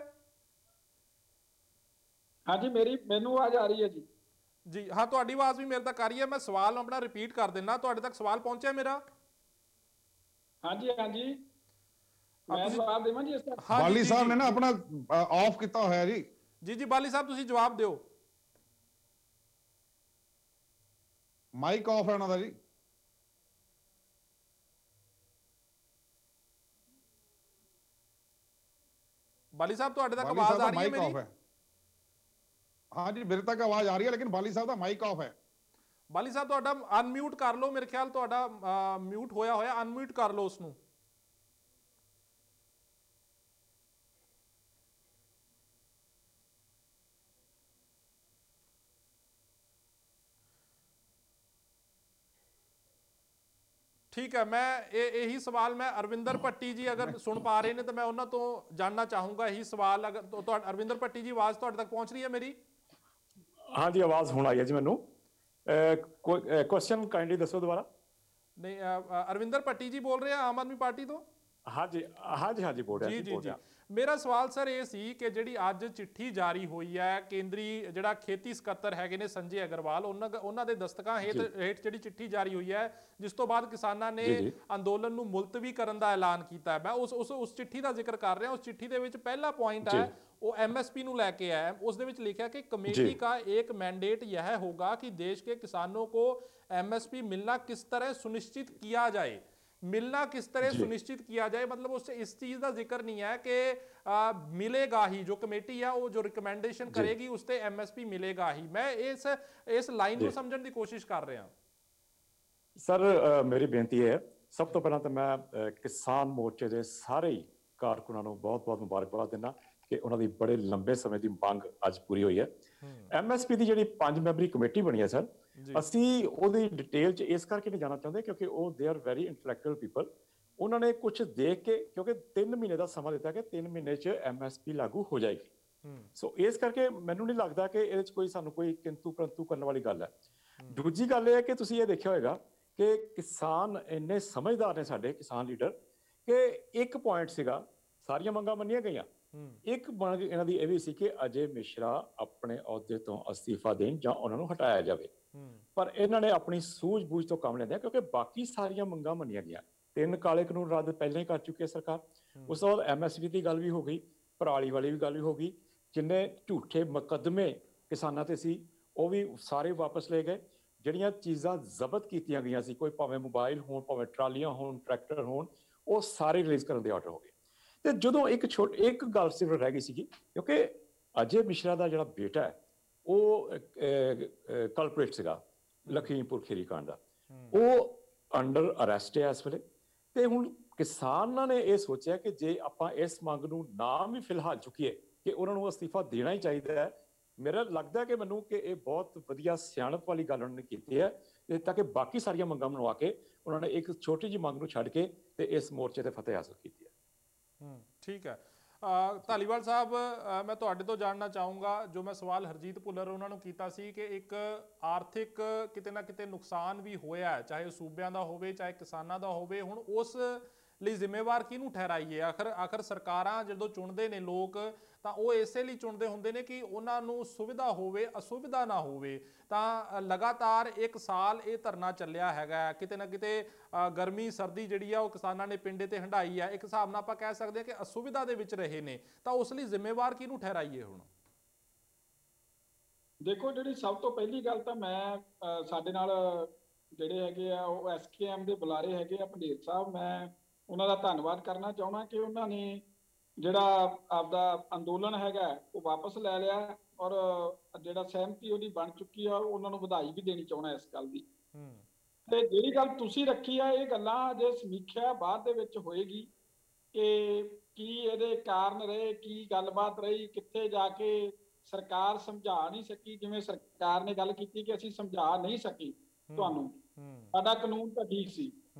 हाँ जी, मैनू आवाज आ रही है जी। जी हाँ, तुहाडी आवाज भी मेरे तक आ रही है। मैं सवाल अपना रिपीट कर देना, तुहाडे तक सवाल पहुंचा मेरा? हाँ जी हाँ जी, मैं जवाब देवां जी इसका। हाँ बाली जी, साहब जी, ने ना अपना ऑफ किया होया जी। जी जी बाली साहब तुसी जवाब दिओ। माइक ऑफ है उन्हां दा जी। बाली साहब तुहाडे तक बाली आवाज साहब आ दा रही है माइक मेरी? ऑफ है। हाँ जी, मेरे तक आवाज आ रही है, लेकिन बाली साहब दा माइक ऑफ है। बाली साहब तुहाडा अनम्यूट कर लो, मेरे ख्याल तुहाडा म्यूट होया होया, अनम्यूट कर लो उसनू। ठीक है, मैं यही सवाल मैं अरविंदर भट्टी जी अगर सुन पा रहे हैं तो मैं उन्होंने तो जानना चाहूंगा यही सवाल। अगर तो अरविंदर भट्टी जी आवाज तुहाडे तक पहुंच रही है मेरी? ਹਾਂਜੀ, ਆਵਾਜ਼ ਹੁਣ ਆਈ ਹੈ ਜੀ ਮੈਨੂੰ। ਕੋਈ ਕੁਐਸਚਨ ਕਾਈਂਡਲੀ ਦੱਸੋ ਦੁਬਾਰਾ। ਨਹੀਂ, ਅਰਵਿੰਦਰ ਭੱਟੀ ਜੀ ਬੋਲ ਰਹੇ ਆ ਆਮ ਆਦਮੀ ਪਾਰਟੀ ਤੋਂ। ਹਾਂਜੀ ਹਾਂਜੀ ਹਾਂਜੀ, ਬੋਲ ਰਿਹਾ ਜੀ ਜੀ, ਜੀ ਬੋਲ ਜੀ, ਰਿਹਾ। ਮੇਰਾ ਸਵਾਲ ਸਰ ਇਹ ਸੀ ਕਿ ਜਿਹੜੀ ਅੱਜ ਚਿੱਠੀ ਜਾਰੀ ਹੋਈ ਹੈ, ਕੇਂਦਰੀ ਜਿਹੜਾ ਖੇਤੀ ਸਕੱਤਰ ਹੈਗੇ ਨੇ ਸੰਜੇ ਅਗਰਵਾਲ, ਉਹਨਾਂ ਦੇ ਦਸਤਕਾਂ ਹੇਠ ਜੀ ਜਿਹੜੀ ਚਿੱਠੀ ਜਾਰੀ ਹੋਈ ਹੈ, ਜਿਸ ਤੋਂ ਬਾਅਦ ਕਿਸਾਨਾਂ ਨੇ ਜੀ ਜੀ ਅੰਦੋਲਨ ਨੂੰ ਮੁਲਤਵੀ ਕਰਨ ਦਾ ਐਲਾਨ ਕੀਤਾ ਹੈ। ਮੈਂ ਉਸ ਚਿੱਠੀ ਦਾ ਜ਼ਿਕਰ ਕਰ ਰਿਹਾ। ਉਸ ਚਿੱਠੀ ਦੇ ਵਿੱਚ ਪਹਿਲਾ ਪੁਆਇੰਟ ਜੀ ਹੈ वो एमएसपी ਨੂੰ ਲੈ ਕੇ ਆਇਆ। ਉਸ ਦੇ ਵਿੱਚ ਲਿਖਿਆ कि कमेटी जी का एक मैंडेट यह होगा कि देश के किसानों को एमएसपी मिलना किस तरह सुनिश्चित किया जाए। मिलना किस तरह जी सुनिश्चित किया जाए, मतलब उससे इस चीज़ का जिक्र नहीं है कि मिलेगा ही, जो कमेटी है वो जो रिकमेंडेशन जी करेगी उससे एमएसपी मिलेगा ही। मैं इस लाइन जी को समझने की कोशिश कर रहा। ਸਰ, ਮੇਰੀ ਬੇਨਤੀ ਹੈ, ਸਭ ਤੋਂ ਪਹਿਲਾਂ ਤਾਂ ਮੈਂ ਕਿਸਾਨ ਮੋਰਚੇ ਦੇ ਸਾਰੇ ਹੀ ਕਾਰਕੁਨਾਂ ਨੂੰ ਬਹੁਤ ਬਹੁਤ ਮੁਬਾਰਕਬਾਦ ਦਿੰਦਾ ਕਿ ਉਹਨਾਂ ਦੀ ਬੜੇ ਲੰਬੇ ਸਮੇਂ ਦੀ ਮੰਗ ਅੱਜ ਪੂਰੀ ਹੋਈ ਹੈ। ਐਮਐਸਪੀ ਦੀ ਜਿਹੜੀ 5 ਮੈਂਬਰੀ ਕਮੇਟੀ ਬਣੀ ਹੈ ਸਰ, ਅਸੀਂ ਉਹਦੀ ਡਿਟੇਲ 'ਚ ਇਸ ਕਰਕੇ ਨਹੀਂ ਜਾਣਾ ਚਾਹੁੰਦੇ ਕਿਉਂਕਿ ਉਹ they are very intellectual people. ਉਹਨਾਂ ਨੇ ਕੁਝ ਦੇਖ ਕੇ, ਕਿਉਂਕਿ 3 ਮਹੀਨੇ ਦਾ ਸਮਾਂ ਦਿੱਤਾ ਕਿ 3 ਮਹੀਨੇ 'ਚ ਐਮਐਸਪੀ ਲਾਗੂ ਹੋ ਜਾਏਗੀ। ਸੋ ਇਸ ਕਰਕੇ ਮੈਨੂੰ ਨਹੀਂ ਲੱਗਦਾ ਕਿ ਇਹਦੇ 'ਚ ਕੋਈ ਸਾਨੂੰ ਕੋਈ ਕਿੰਤੂ ਪਰੰਤੂ ਕਰਨ ਵਾਲੀ ਗੱਲ ਹੈ। ਦੂਜੀ ਗੱਲ ਇਹ ਹੈ ਕਿ ਤੁਸੀਂ ਇਹ ਦੇਖਿਆ ਹੋਏਗਾ ਕਿ ਕਿਸਾਨ ਇੰਨੇ ਸਮਝਦਾਰ ਨੇ ਸਾਡੇ ਕਿਸਾਨ ਲੀਡਰ ਕਿ ਇੱਕ ਪੁਆਇੰਟ ਸੀਗਾ, ਸਾਰੀਆਂ ਮੰਗਾਂ ਮੰਨੀਆਂ ਗਈਆਂ, ਇੱਕ ਮੰਗ ਇਹਨਾਂ ਦੀ ਇਹ ਵੀ ਸੀ ਕਿ ਅਜੇ ਮਿਸ਼ਰਾ ਆਪਣੇ ਅਹੁਦੇ ਤੋਂ ਅਸਤੀਫਾ ਦੇਣ ਜਾਂ ਉਹਨਾਂ ਨੂੰ ਹਟਾਇਆ ਜਾਵੇ। ਪਰ ਇਹਨਾਂ ਨੇ ਆਪਣੀ ਸੂਝ-ਬੂਝ ਤੋਂ ਕੰਮ ਲੈਂਦੇ ਕਿਉਂਕਿ ਬਾਕੀ ਸਾਰੀਆਂ ਮੰਗਾਂ ਮੰਨੀਆਂ ਗਈਆਂ। 3 ਕਾਲੇ ਕਾਨੂੰਨ ਰੱਦ ਪਹਿਲਾਂ ਹੀ ਕਰ ਚੁੱਕੀ ਹੈ ਸਰਕਾਰ। ਉਸ ਤੋਂ ਬਾਅਦ ਐਮਐਸਪੀ ਦੀ ਗੱਲ ਵੀ ਹੋ ਗਈ, ਪਰਾਲੀ ਵਾਲੀ ਵੀ ਗੱਲ ਵੀ ਹੋ ਗਈ, ਜਿੰਨੇ ਝੂਠੇ ਮੁਕੱਦਮੇ ਕਿਸਾਨਾਂ ਤੇ ਸੀ ਉਹ ਵੀ ਸਾਰੇ ਵਾਪਸ ਲਏ ਗਏ। ਜਿਹੜੀਆਂ ਚੀਜ਼ਾਂ ਜ਼ਬਤ ਕੀਤੀਆਂ ਗਈਆਂ ਸੀ, ਕੋਈ ਭਾਵੇਂ ਮੋਬਾਈਲ ਹੋਣ, ਭਾਵੇਂ ਟਰਾਲੀਆਂ ਹੋਣ, ਟਰੈਕਟਰ ਹੋਣ, ਉਹ ਸਾਰੇ ਰਿਲੀਜ਼ ਕਰਨ ਦੇ ਆਰਡਰ ਹੋ ਗਏ। ਤੇ ਜਦੋਂ ਇੱਕ ਗੱਲ ਸਿਰਫ ਰਹਿ ਗਈ ਸੀਗੀ, ਕਿਉਂਕਿ ਅਜੇ ਮਿਸ਼ਰਾ ਦਾ ਜਿਹੜਾ ਬੇਟਾ ਹੈ ਉਹ ਕਲਪਰੇਟ ਸੀਗਾ ਲਖੀਮਪੁਰ ਖੀਰੀ ਕਾਂਡ ਦਾ, ਉਹ ਅੰਡਰ ਅਰੈਸਟ ਹੈ ਇਸ ਵੇਲੇ। ਤੇ ਹੁਣ ਕਿਸਾਨਾਂ ਨੇ ਇਹ ਸੋਚਿਆ ਕਿ ਜੇ ਆਪਾਂ ਇਸ ਮੰਗ ਨੂੰ ਨਾ ਵੀ ਫਿਲਹਾਲ ਚੁੱਕੀਏ ਕਿ ਉਹਨਾਂ ਨੂੰ ਅਸਤੀਫਾ ਦੇਣਾ ਹੀ ਚਾਹੀਦਾ ਹੈ, ਮੇਰਾ ਲੱਗਦਾ ਕਿ ਮੈਨੂੰ ਕਿ ਇਹ ਬਹੁਤ ਵਧੀਆ ਸਿਆਣਪ ਵਾਲੀ ਗੱਲ ਉਹਨਾਂ ਨੇ ਕੀਤੀ ਹੈ ਤਾਂ ਕਿ ਬਾਕੀ ਸਾਰੀਆਂ ਮੰਗਾਂ ਮਨਵਾ ਕੇ ਉਹਨਾਂ ਨੇ ਇੱਕ ਛੋਟੀ ਜਿਹੀ ਮੰਗ ਨੂੰ ਛੱਡ ਕੇ ਤੇ ਇਸ ਮੋਰਚੇ ਤੇ ਫਤਿਹ ਹਾਸਲ ਕੀਤੀ ਹੈ। ਠੀਕ ਹੈ। ਧਾਲੀਵਾਲ ਸਾਹਿਬ, ਮੈਂ ਤੁਹਾਡੇ ਤੋਂ ਜਾਣਨਾ ਚਾਹੂੰਗਾ, ਜੋ ਮੈਂ ਸਵਾਲ ਹਰਜੀਤ ਭੁੱਲਰ ਉਹਨਾਂ ਨੂੰ ਕੀਤਾ ਸੀ ਕਿ ਇੱਕ ਆਰਥਿਕ ਕਿਤੇ ਨਾ ਕਿਤੇ ਨੁਕਸਾਨ ਵੀ ਹੋਇਆ, ਚਾਹੇ ਸੂਬਿਆਂ ਦਾ ਹੋਵੇ ਚਾਹੇ ਕਿਸਾਨਾਂ ਦਾ ਹੋਵੇ, ਹੁਣ ਉਸ ਲਈ ਜ਼ਿੰਮੇਵਾਰ ਕਿਹਨੂੰ ਠਹਿਰਾਈਏ? ਆਖਰ ਸਰਕਾਰਾਂ ਜਦੋਂ ਚੁਣਦੇ ਨੇ ਲੋਕ ਤਾਂ ਉਹ ਇਸੇ ਲਈ ਚੁਣਦੇ ਹੁੰਦੇ ਨੇ ਕਿ ਉਹਨਾਂ ਨੂੰ ਸੁਵਿਧਾ ਹੋਵੇ, ਅਸੁਵਿਧਾ ਨਾ ਹੋਵੇ। ਤਾਂ ਲਗਾਤਾਰ 1 ਸਾਲ ਇਹ ਧਰਨਾ ਚੱਲਿਆ ਹੈਗਾ, ਕਿਤੇ ਨਾ ਕਿਤੇ ਗਰਮੀ ਸਰਦੀ ਜਿਹੜੀ ਆ ਉਹ ਕਿਸਾਨਾਂ ਨੇ ਪਿੰਡੇ ਤੇ ਹੰਢਾਈ ਆ। ਇੱਕ ਹਿਸਾਬ ਨਾਲ ਆਪਾਂ ਕਹਿ ਸਕਦੇ ਹਾਂ ਕਿ ਅਸੁਵਿਧਾ ਦੇ ਵਿੱਚ ਰਹੇ ਨੇ, ਤਾਂ ਉਸ ਲਈ ਜ਼ਿੰਮੇਵਾਰ ਕਿਹਨੂੰ ਠਹਿਰਾਈਏ ਹੁਣ? ਦੇਖੋ, ਜਿਹੜੀ ਸਭ ਤੋਂ ਪਹਿਲੀ ਗੱਲ ਤਾਂ ਮੈਂ ਸਾਡੇ ਨਾਲ ਜਿਹੜੇ ਹੈਗੇ ਆ ਉਹ ਐਸਕੇਐਮ ਦੇ ਬੁਲਾਰੇ ਹੈਗੇ ਆ ਪੰਡੇਰ ਸਾਹਿਬ, ਮੈਂ ਉਹਨਾਂ ਦਾ ਧੰਨਵਾਦ ਕਰਨਾ ਚਾਹੁੰਦਾ ਕਿ ਉਹਨਾਂ ਨੇ ਜਿਹੜਾ ਆਪਦਾ ਅੰਦੋਲਨ ਹੈਗਾ ਉਹ ਵਾਪਸ ਲੈ ਲਿਆ ਔਰ ਜਿਹੜਾ ਸਹਿਮਤੀ ਉਹਦੀ ਬਣ ਚੁੱਕੀ ਆ ਉਹਨਾਂ ਨੂੰ ਵਧਾਈ ਵੀ ਦੇਣੀ ਚਾਹੁੰਦਾ ਇਸ ਗੱਲ ਦੀ। ਤੇ ਜਿਹੜੀ ਗੱਲ ਤੁਸੀਂ ਰੱਖੀ ਆ, ਇਹ ਗੱਲਾਂ ਅਜੇ ਸਮੀਖਿਆ ਬਾਅਦ ਦੇ ਵਿੱਚ ਹੋਏਗੀ ਕਿ ਕੀ ਇਹਦੇ ਕਾਰਨ ਰਹੇ, ਕੀ ਗੱਲਬਾਤ ਰਹੀ, ਕਿੱਥੇ ਜਾ ਕੇ ਸਰਕਾਰ ਸਮਝਾ ਨਹੀਂ ਸਕੀ। ਜਿਵੇਂ ਸਰਕਾਰ ਨੇ ਗੱਲ ਕੀਤੀ ਕਿ ਅਸੀਂ ਸਮਝਾ ਨਹੀਂ ਸਕੀ ਤੁਹਾਨੂੰ, ਸਾਡਾ ਕਾਨੂੰਨ ਤਾਂ ਠੀਕ ਸੀ।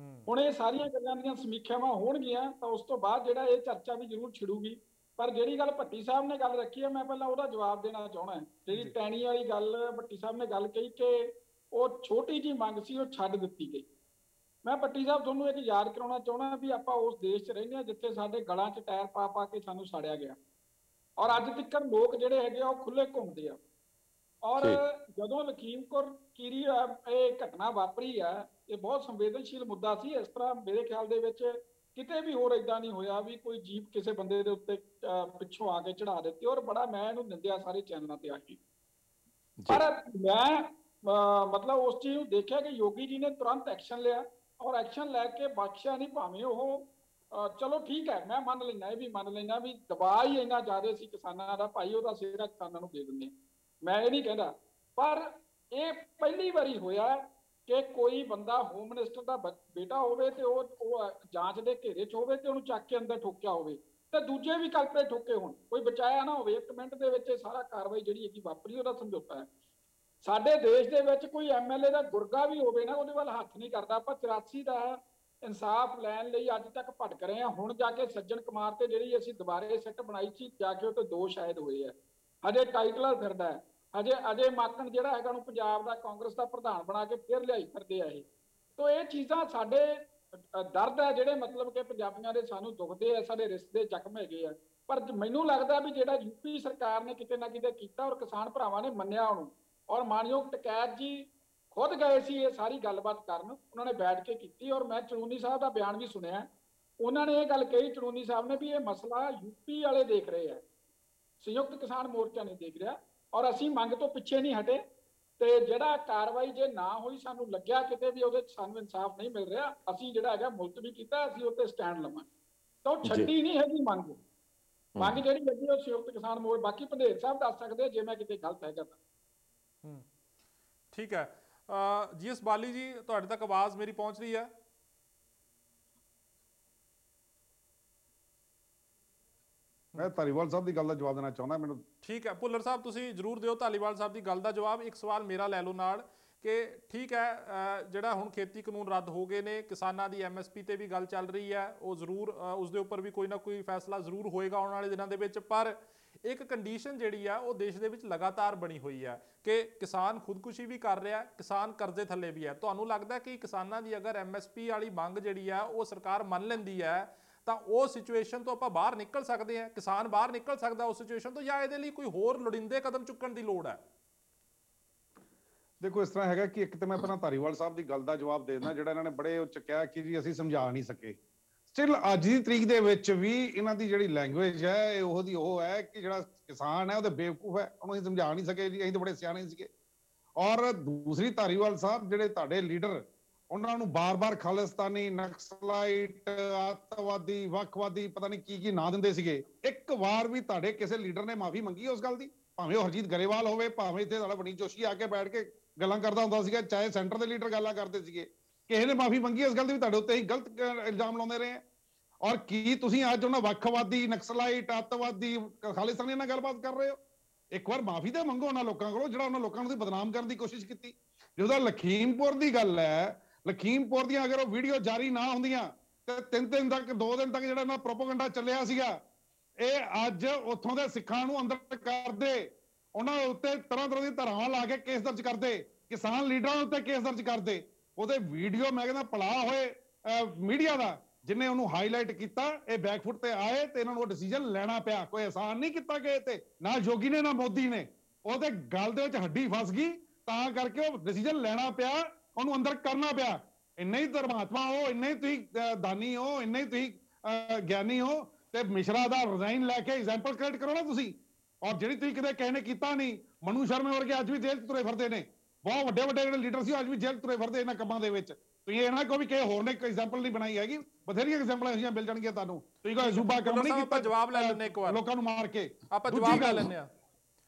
ਹੁਣ ਇਹ ਸਾਰੀਆਂ ਗੱਲਾਂ ਦੀਆਂ ਸਮੀਖਿਆਵਾਂ ਹੋਣਗੀਆਂ ਤਾਂ ਉਸ ਤੋਂ ਬਾਅਦ ਜਿਹੜਾ ਇਹ ਚਰਚਾ ਵੀ ਜ਼ਰੂਰ ਛਿੜੂਗੀ। ਪਰ ਜਿਹੜੀ ਗੱਲ ਭੱਟੀ ਸਾਹਿਬ ਨੇ ਗੱਲ ਰੱਖੀ ਹੈ, ਮੈਂ ਪਹਿਲਾਂ ਉਹਦਾ ਜਵਾਬ ਦੇਣਾ ਚਾਹੁੰਦਾ। ਜਿਹੜੀ ਟੈਣੀ ਵਾਲੀ ਗੱਲ ਭੱਟੀ ਸਾਹਿਬ ਨੇ ਗੱਲ ਕਹੀ ਕਿ ਉਹ ਛੋਟੀ ਜਿਹੀ ਮੰਗ ਸੀ, ਉਹ ਛੱਡ ਦਿੱਤੀ ਗਈ। ਮੈਂ ਭੱਟੀ ਸਾਹਿਬ ਤੁਹਾਨੂੰ ਇੱਕ ਯਾਦ ਕਰਾਉਣਾ ਚਾਹੁੰਦਾ ਵੀ ਆਪਾਂ ਉਸ ਦੇਸ਼ 'ਚ ਰਹਿੰਦੇ ਹਾਂ ਜਿੱਥੇ ਸਾਡੇ ਗਲਾਂ 'ਚ ਟਾਇਰ ਪਾ ਪਾ ਕੇ ਸਾਨੂੰ ਸਾੜਿਆ ਗਿਆ ਔਰ ਅੱਜ ਤੱਕ ਲੋਕ ਜਿਹੜੇ ਹੈਗੇ ਆ ਉਹ ਖੁੱਲੇ ਘੁੰਮਦੇ ਆ। ਔਰ ਜਦੋਂ ਲਖੀਮਪੁਰ ਖੀਰੀ ਇਹ ਘਟਨਾ ਵਾਪਰੀ ਆ, ਇਹ ਬਹੁਤ ਸੰਵੇਦਨਸ਼ੀਲ ਮੁੱਦਾ ਸੀ। ਇਸ ਤਰ੍ਹਾਂ ਮੇਰੇ ਖਿਆਲ ਦੇ ਵਿੱਚ ਕਿਤੇ ਵੀ ਹੋਰ ਏਦਾਂ ਨਹੀਂ ਹੋਇਆ ਵੀ ਕੋਈ ਜੀਪ ਕਿਸੇ ਬੰਦੇ ਦੇ ਉੱਤੇ ਪਿੱਛੋਂ ਆ ਕੇ ਚੜਾ ਦਿੱਤੀ। ਔਰ ਬੜਾ ਮੈਂ ਇਹਨੂੰ ਨਿੰਦਿਆ ਸਾਰੇ ਚੈਨਲਾਂ ਤੇ ਆ ਕੇ। ਪਰ ਮੈਂ ਮਤਲਬ ਉਸ ਚੀਜ਼ ਨੂੰ ਦੇਖਿਆ ਕਿ ਯੋਗੀ ਜੀ ਨੇ ਤੁਰੰਤ ਐਕਸ਼ਨ ਲਿਆ ਔਰ ਐਕਸ਼ਨ ਲੈ ਕੇ ਬਖਸ਼ਿਆ ਨਹੀਂ। ਭਾਵੇਂ ਉਹ ਚਲੋ ਠੀਕ ਹੈ, ਮੈਂ ਮੰਨ ਲੈਂਦਾ, ਇਹ ਵੀ ਮੰਨ ਲੈਂਦਾ ਵੀ ਦਬਾਅ ਹੀ ਇੰਨਾ ਜ਼ਿਆਦਾ ਸੀ ਕਿਸਾਨਾਂ ਦਾ, ਭਾਈ ਉਹਦਾ ਸਿਹਰਾ ਕਿਸਾਨਾਂ ਨੂੰ ਦੇ ਦਿੰਦੇ, ਮੈਂ ਇਹ ਨਹੀਂ ਕਹਿੰਦਾ। ਪਰ ਇਹ ਪਹਿਲੀ ਵਾਰੀ ਹੋਇਆ ਕਿ ਕੋਈ ਬੰਦਾ ਹੋਮ ਮਿਨਿਸਟਰ ਦਾ ਬੇਟਾ ਹੋਵੇ ਤੇ ਉਹ ਜਾਂਚ ਦੇ ਘੇਰੇ 'ਚ ਹੋਵੇ ਤੇ ਉਹਨੂੰ ਚੱਕ ਕੇ ਅੰਦਰ ਠੋਕਿਆ ਹੋਵੇ ਤੇ ਦੂਜੇ ਵੀ ਕਲਪਰੇ ਠੋਕੇ ਹੋਣ, ਕੋਈ ਬਚਾਇਆ ਨਾ ਹੋਵੇ। 1 ਮਿੰਟ ਦੇ ਵਿੱਚ ਇਹ ਸਾਰਾ ਕਾਰਵਾਈ ਜਿਹੜੀ ਹੈਗੀ ਵਾਪਰੀ, ਉਹਦਾ ਸਮਝੌਤਾ ਹੈ। ਸਾਡੇ ਦੇਸ਼ ਦੇ ਵਿੱਚ ਕੋਈ ਐਮਐਲਏ ਦਾ ਗੁਰਗਾ ਵੀ ਹੋਵੇ ਨਾ, ਉਹਦੇ ਵੱਲ ਹੱਥ ਨਹੀਂ ਕਰਦਾ। ਆਪਾਂ 84 ਦਾ ਇਨਸਾਫ ਲੈਣ ਲਈ ਅੱਜ ਤੱਕ ਭਟਕ ਰਹੇ ਹਾਂ। ਹੁਣ ਜਾ ਕੇ ਸੱਜਣ ਕੁਮਾਰ ਤੇ ਜਿਹੜੀ ਅਸੀਂ ਦੁਬਾਰੇ ਸਿੱਟ ਬਣਾਈ ਸੀ, ਜਾ ਕੇ ਉਹ ਤੇ 2 ਸ਼ਾਇਦ ਹੋਏ ਆ, ਹਜੇ ਟਾਈਟਲ ਫਿਰਦਾ ਹੈ। ਅਜੇ ਅਜੇ ਮਾਕਨ ਜਿਹੜਾ ਹੈਗਾ ਉਹਨੂੰ ਪੰਜਾਬ ਦਾ ਕਾਂਗਰਸ ਦਾ ਪ੍ਰਧਾਨ ਬਣਾ ਕੇ ਫਿਰ ਲਿਆਈ ਫਿਰਦੇ ਆ ਇਹ। ਤੋ ਇਹ ਚੀਜ਼ਾਂ ਸਾਡੇ ਦਰਦ ਹੈ ਜਿਹੜੇ ਮਤਲਬ ਕਿ ਪੰਜਾਬੀਆਂ ਦੇ ਸਾਨੂੰ ਦੁਖਦੇ ਆ, ਸਾਡੇ ਰਿਸ਼ਤੇ ਜ਼ਖਮ ਹੈਗੇ ਆ। ਪਰ ਮੈਨੂੰ ਲੱਗਦਾ ਵੀ ਜਿਹੜਾ ਯੂਪੀ ਸਰਕਾਰ ਨੇ ਕਿਤੇ ਨਾ ਕਿਤੇ ਕੀਤਾ ਔਰ ਕਿਸਾਨ ਭਰਾਵਾਂ ਨੇ ਮੰਨਿਆ ਉਹਨੂੰ, ਔਰ ਮਾਨਯੋਗ ਟਕੈਤ ਜੀ ਖੁਦ ਗਏ ਸੀ ਇਹ ਸਾਰੀ ਗੱਲਬਾਤ ਕਰਨ, ਉਹਨਾਂ ਨੇ ਬੈਠ ਕੇ ਕੀਤੀ। ਔਰ ਮੈਂ ਚੜੂਨੀ ਸਾਹਿਬ ਦਾ ਬਿਆਨ ਵੀ ਸੁਣਿਆ, ਉਹਨਾਂ ਨੇ ਇਹ ਗੱਲ ਕਹੀ ਚੜੂਨੀ ਸਾਹਿਬ ਨੇ ਵੀ ਇਹ ਮਸਲਾ ਯੂਪੀ ਵਾਲੇ ਦੇਖ ਰਹੇ ਆ, ਸੰਯੁਕਤ ਕਿਸਾਨ ਮੋਰਚਾ ਨਹੀਂ ਦੇਖ ਰਿਹਾ, ਔਰ ਅਸੀਂ ਮੰਗ ਤੋਂ ਪਿੱਛੇ ਨਹੀਂ ਹਟੇ। ਤੇ ਜਿਹੜਾ ਕਾਰਵਾਈ ਜੇ ਨਾ ਹੋਈ, ਸਾਨੂੰ ਲੱਗਿਆ ਕਿਤੇ ਵੀ ਉਹਦੇ ਸਾਨੂੰ ਇਨਸਾਫ ਨਹੀਂ ਮਿਲ ਰਿਹਾ, ਅਸੀਂ ਜਿਹੜਾ ਹੈਗਾ ਮੁਲਤਵੀ ਕੀਤਾ, ਅਸੀਂ ਉੱਤੇ ਸਟੈਂਡ ਲਵਾਂਗੇ। ਤਾਂ ਉਹ ਛੱਡੀ ਨਹੀਂ ਹੈਗੀ ਮੰਗ, ਮੰਗ ਜਿਹੜੀ ਹੈਗੀ ਉਹ ਸੰਯੁਕਤ ਕਿਸਾਨ ਮੋਰਚਾ, ਬਾਕੀ ਪੰਧੇਰ ਸਾਹਿਬ ਦੱਸ ਸਕਦੇ ਜੇ ਮੈਂ ਕਿਤੇ ਗਲਤ ਹੈਗਾ ਤਾਂ। ਠੀਕ ਹੈ ਜੀਐਸ ਬਾਲੀ ਜੀ, ਤੁਹਾਡੇ ਤੱਕ ਆਵਾਜ਼ ਮੇਰੀ ਪਹੁੰਚ ਰਹੀ ਹੈ? ਮੈਂ ਧਾਲੀਵਾਲ ਸਾਹਿਬ ਦੀ ਗੱਲ ਦਾ ਜਵਾਬ ਦੇਣਾ ਚਾਹੁੰਦਾ ਮੈਨੂੰ। ਠੀਕ ਹੈ ਭੁੱਲਰ ਸਾਹਿਬ, ਤੁਸੀਂ ਜ਼ਰੂਰ ਦਿਓ ਧਾਲੀਵਾਲ ਸਾਹਿਬ ਦੀ ਗੱਲ ਦਾ ਜਵਾਬ। ਇੱਕ ਸਵਾਲ ਮੇਰਾ ਲੈ ਲਓ ਨਾਲ ਕਿ ਠੀਕ ਹੈ ਜਿਹੜਾ ਹੁਣ ਖੇਤੀ ਕਾਨੂੰਨ ਰੱਦ ਹੋ ਗਏ ਨੇ, ਕਿਸਾਨਾਂ ਦੀ ਐਮਐਸਪੀ ਤੇ ਵੀ ਗੱਲ ਚੱਲ ਰਹੀ ਹੈ, ਉਹ ਜ਼ਰੂਰ ਉਸ ਦੇ ਉੱਪਰ ਵੀ ਕੋਈ ਨਾ ਕੋਈ ਫੈਸਲਾ ਜ਼ਰੂਰ ਹੋਏਗਾ ਆਉਣ ਵਾਲੇ ਦਿਨਾਂ ਦੇ ਵਿੱਚ। ਪਰ ਇੱਕ ਕੰਡੀਸ਼ਨ ਜਿਹੜੀ ਆ ਉਹ ਦੇਸ਼ ਦੇ ਵਿੱਚ ਲਗਾਤਾਰ ਬਣੀ ਹੋਈ ਹੈ ਕਿ ਕਿਸਾਨ ਖੁਦਕੁਸ਼ੀ ਵੀ ਕਰ ਰਿਹਾ, ਕਿਸਾਨ ਕਰਜ਼ੇ ਥੱਲੇ ਵੀ ਹੈ। ਤੁਹਾਨੂੰ ਲੱਗਦਾ ਕਿ ਕਿਸਾਨਾਂ ਦੀ ਅਗਰ ਐਮਐਸਪੀ ਵਾਲੀ ਮੰਗ ਜਿਹੜੀ ਆ ਉਹ ਸਰਕਾਰ ਮੰਨ ਲੈਂਦੀ ਹੈ ਤਾਂ ਉਹ ਸਿਚੁਏਸ਼ਨ ਤੋਂ ਆਪਾਂ ਬਾਹਰ ਨਿਕਲ ਸਕਦੇ ਹਾਂ, ਕਿਸਾਨ ਬਾਹਰ ਨਿਕਲ ਸਕਦਾ ਉਸ ਸਿਚੁਏਸ਼ਨ ਤੋਂ, ਜਾਂ ਇਹਦੇ ਲਈ ਕੋਈ ਹੋਰ ਲੋੜੀਂਦੇ ਕਦਮ ਚੁੱਕਣ ਦੀ ਲੋੜ ਹੈ? ਦੇਖੋ ਇਸ ਤਰ੍ਹਾਂ ਹੈਗਾ ਕਿ ਇੱਕ ਤਾਂ ਮੈਂ ਪਹਿਲਾਂ ਧਾਲੀਵਾਲ ਸਾਹਿਬ ਦੀ ਗੱਲ ਦਾ ਜਵਾਬ ਦੇ ਦਿੰਦਾ, ਜਿਹੜਾ ਇਹਨਾਂ ਨੇ ਬੜੇ ਉੱਚ ਕਿਹਾ ਕਿ ਜੀ ਅਸੀਂ ਸਮਝਾ ਨਹੀਂ ਸਕੇ। ਸਟਿਲ ਅੱਜ ਦੀ ਤਰੀਕ ਦੇ ਵਿੱਚ ਵੀ ਇਹਨਾਂ ਦੀ ਜਿਹੜੀ ਲੈਂਗੁਏਜ ਹੈ ਇਹ ਉਹਦੀ ਉਹ ਹੈ ਕਿ ਜਿਹੜਾ ਕਿਸਾਨ ਹੈ ਉਹਦੇ ਬੇਵਕੂਫ ਹੈ, ਉਹਨੂੰ ਅਸੀਂ ਸਮਝਾ ਨਹੀਂ ਸਕੇ ਜੀ, ਅਸੀਂ ਤਾਂ ਬੜੇ ਸਿਆਣੇ ਸੀਗੇ। ਔਰ ਦੂਸਰੀ ਧਾਲੀਵਾਲ ਸਾਹਿਬ ਜਿਹੜੇ ਤੁਹਾਡੇ ਲੀਡਰ, ਉਹਨਾਂ ਨੂੰ ਬਾਰ-ਬਾਰ ਖਾਲਿਸਤਾਨੀ, ਨਕਸਲਾਈਟ, ਅੱਤਵਾਦੀ, ਵੱਖਵਾਦੀ, ਪਤਾ ਨਹੀਂ ਕੀ ਨਾਂ ਦਿੰਦੇ ਸੀਗੇ। ਇੱਕ ਵਾਰ ਵੀ ਤੁਹਾਡੇ ਕਿਸੇ ਲੀਡਰ ਨੇ ਮਾਫੀ ਮੰਗੀ ਉਸ ਗੱਲ ਦੀ? ਭਾਵੇਂ ਉਹ ਹਰਜੀਤ ਗਰੇਵਾਲ ਹੋਵੇ, ਭਾਵੇਂ ਇੱਥੇ ਤੁਹਾਡਾ ਵਨੀਤ ਜੋਸ਼ੀ ਆ ਕੇ ਬੈਠ ਕੇ ਗੱਲਾਂ ਕਰਦਾ ਹੁੰਦਾ ਸੀਗਾ, ਚਾਹੇ ਸੈਂਟਰ ਦੇ ਲੀਡਰ ਗੱਲਾਂ ਕਰਦੇ ਸੀਗੇ, ਕਿਸੇ ਨੇ ਮਾਫੀ ਮੰਗੀ ਇਸ ਗੱਲ ਦੀ ਵੀ ਤੁਹਾਡੇ ਉੱਤੇ ਹੀ ਗਲਤ ਇਲਜ਼ਾਮ ਲਾਉਂਦੇ ਰਹੇ? ਔਰ ਕੀ ਤੁਸੀਂ ਅੱਜ ਉਹਨਾਂ ਵੱਖਵਾਦੀ, ਨਕਸਲਾਈਟ, ਅੱਤਵਾਦੀ, ਖਾਲਿਸਤਾਨੀ ਨਾਲ ਗੱਲਬਾਤ ਕਰ ਰਹੇ ਹੋ? ਇੱਕ ਵਾਰ ਮਾਫੀ ਤਾਂ ਮੰਗੋ ਉਹਨਾਂ ਲੋਕਾਂ ਕੋਲੋਂ ਜਿਹੜਾ ਉਹਨਾਂ ਲੋਕਾਂ ਨੂੰ ਤੁਸੀਂ ਬਦਨਾਮ ਕਰਨ ਦੀ ਕੋਸ਼ਿਸ਼ ਕੀਤੀ। ਜਦੋਂ ਲਖੀਮਪੁਰ ਦੀ ਗੱਲ ਹੈ, ਲਖੀਮਪੁਰ ਦੀਆਂ ਅਗਰ ਉਹ ਵੀਡੀਓ ਜਾਰੀ ਨਾ ਹੁੰਦੀਆਂ ਤੇ 3 ਦਿਨ ਤੱਕ 2 ਦਿਨ ਤੱਕ ਜਿਹੜਾ ਉਹਨਾਂ ਪ੍ਰੋਪੇਗੈਂਡਾ ਚੱਲਿਆ ਸੀਗਾ, ਇਹ ਅੱਜ ਉੱਥੋਂ ਦੇ ਸਿੱਖਾਂ ਨੂੰ ਅੰਦਰ ਕਰਦੇ, ਉਹਨਾਂ ਉੱਤੇ ਤਰ੍ਹਾਂ ਤਰ੍ਹਾਂ ਦੀ ਧਾਰਾਵਾਂ ਲਾ ਕੇ ਕੇਸ ਦਰਜ ਕਰਦੇ, ਕਿਸਾਨ ਲੀਡਰਾਂ ਉੱਤੇ ਕੇਸ ਦਰਜ ਕਰਦੇ। ਉਹਦੇ ਵੀਡੀਓ ਮੈਂ ਕਹਿੰਦਾ ਭਲਾ ਹੋਏ ਮੀਡੀਆ ਦਾ ਜਿਨੇ ਉਹਨੂੰ ਹਾਈਲਾਈਟ ਕੀਤਾ। ਇਹ ਬੈਕਫੁੱਟ ਤੇ ਆਏ ਤੇ ਇਹਨਾਂ ਨੂੰ ਉਹ ਡਿਸੀਜਨ ਲੈਣਾ ਪਿਆ, ਕੋਈ ਆਸਾਨ ਨਹੀਂ ਕੀਤਾ ਗਏ ਤੇ ਨਾ ਯੋਗੀ ਨੇ ਨਾ ਮੋਦੀ ਨੇ, ਉਹਦੇ ਗੱਲ ਦੇ ਵਿੱਚ ਹੱਡੀ ਫਸ ਗਈ, ਤਾਂ ਕਰਕੇ ਉਹ ਡਿਸੀਜਨ ਲੈਣਾ ਪਿਆ, ਉਹਨੂੰ ਅੰਦਰ ਕਰਨਾ ਪਿਆ। ਇੰਨੇ ਹੀ ਧਰਮਾਤਮਾ ਹੋ, ਇੰਨੇ ਹੀ ਤੁਸੀਂ ਦਾਨੀ ਹੋ, ਇੰਨੇ ਹੀ ਤੁਸੀਂ ਗਿਆਨੀ ਹੋ, ਤੇ ਮਿਸ਼ਰਾ ਦਾ ਰਿਜ਼ਾਈਨ ਲੈ ਕੇ ਐਗਜ਼ਾਮਪਲ ਕ੍ਰੀਏਟ ਕਰੋ ਨਾ ਤੁਸੀਂ। ਔਰ ਜਿਹੜੀ ਤੁਸੀਂ ਕਿਤੇ ਕਿਸੇ ਨੇ ਕੀਤਾ ਨਹੀਂ, ਮਨੂ ਸ਼ਰਮੇ ਵਰਗੇ ਅੱਜ ਵੀ ਜੇਲ੍ਹ 'ਚ ਤੁਰੇ ਫਿਰਦੇ ਨੇ, ਬਹੁਤ ਵੱਡੇ ਵੱਡੇ ਜਿਹੜੇ ਲੀਡਰ ਸੀ ਅੱਜ ਵੀ ਜੇਲ੍ਹ 'ਚ ਤੁਰੇ ਫਿਰਦੇ ਇਹਨਾਂ ਕੰਮਾਂ ਦੇ ਵਿੱਚ। ਤੁਸੀਂ ਇਹਨਾਂ ਕੋਈ ਵੀ ਕਿਸੇ ਹੋਰ ਨੇ ਐਗਜ਼ਾਮਪਲ ਨਹੀਂ ਬਣਾਈ ਹੈਗੀ, ਬਥੇਰੀਆਂ ਐਗਜ਼ਾਮਪਲਾਂ ਇਹੋ ਜਿਹੀਆਂ ਮਿਲ ਜਾਣਗੀਆਂ ਤੁਹਾਨੂੰ। ਤੁਸੀਂ ਕੋਈ ਅਜੂਬਾ ਕੰਮ ਨਹੀਂ ਕੀਤਾ ਜਵਾਬ ਲੈ ਲੈਣੇ ਇੱਕ ਵਾਰ, ਲੋਕਾਂ ਨੂੰ ਮਾਰ ਕੇ। ਆਪਾਂ ਜਵਾਬ ਲੈ ਲੈਣੇ ਆ।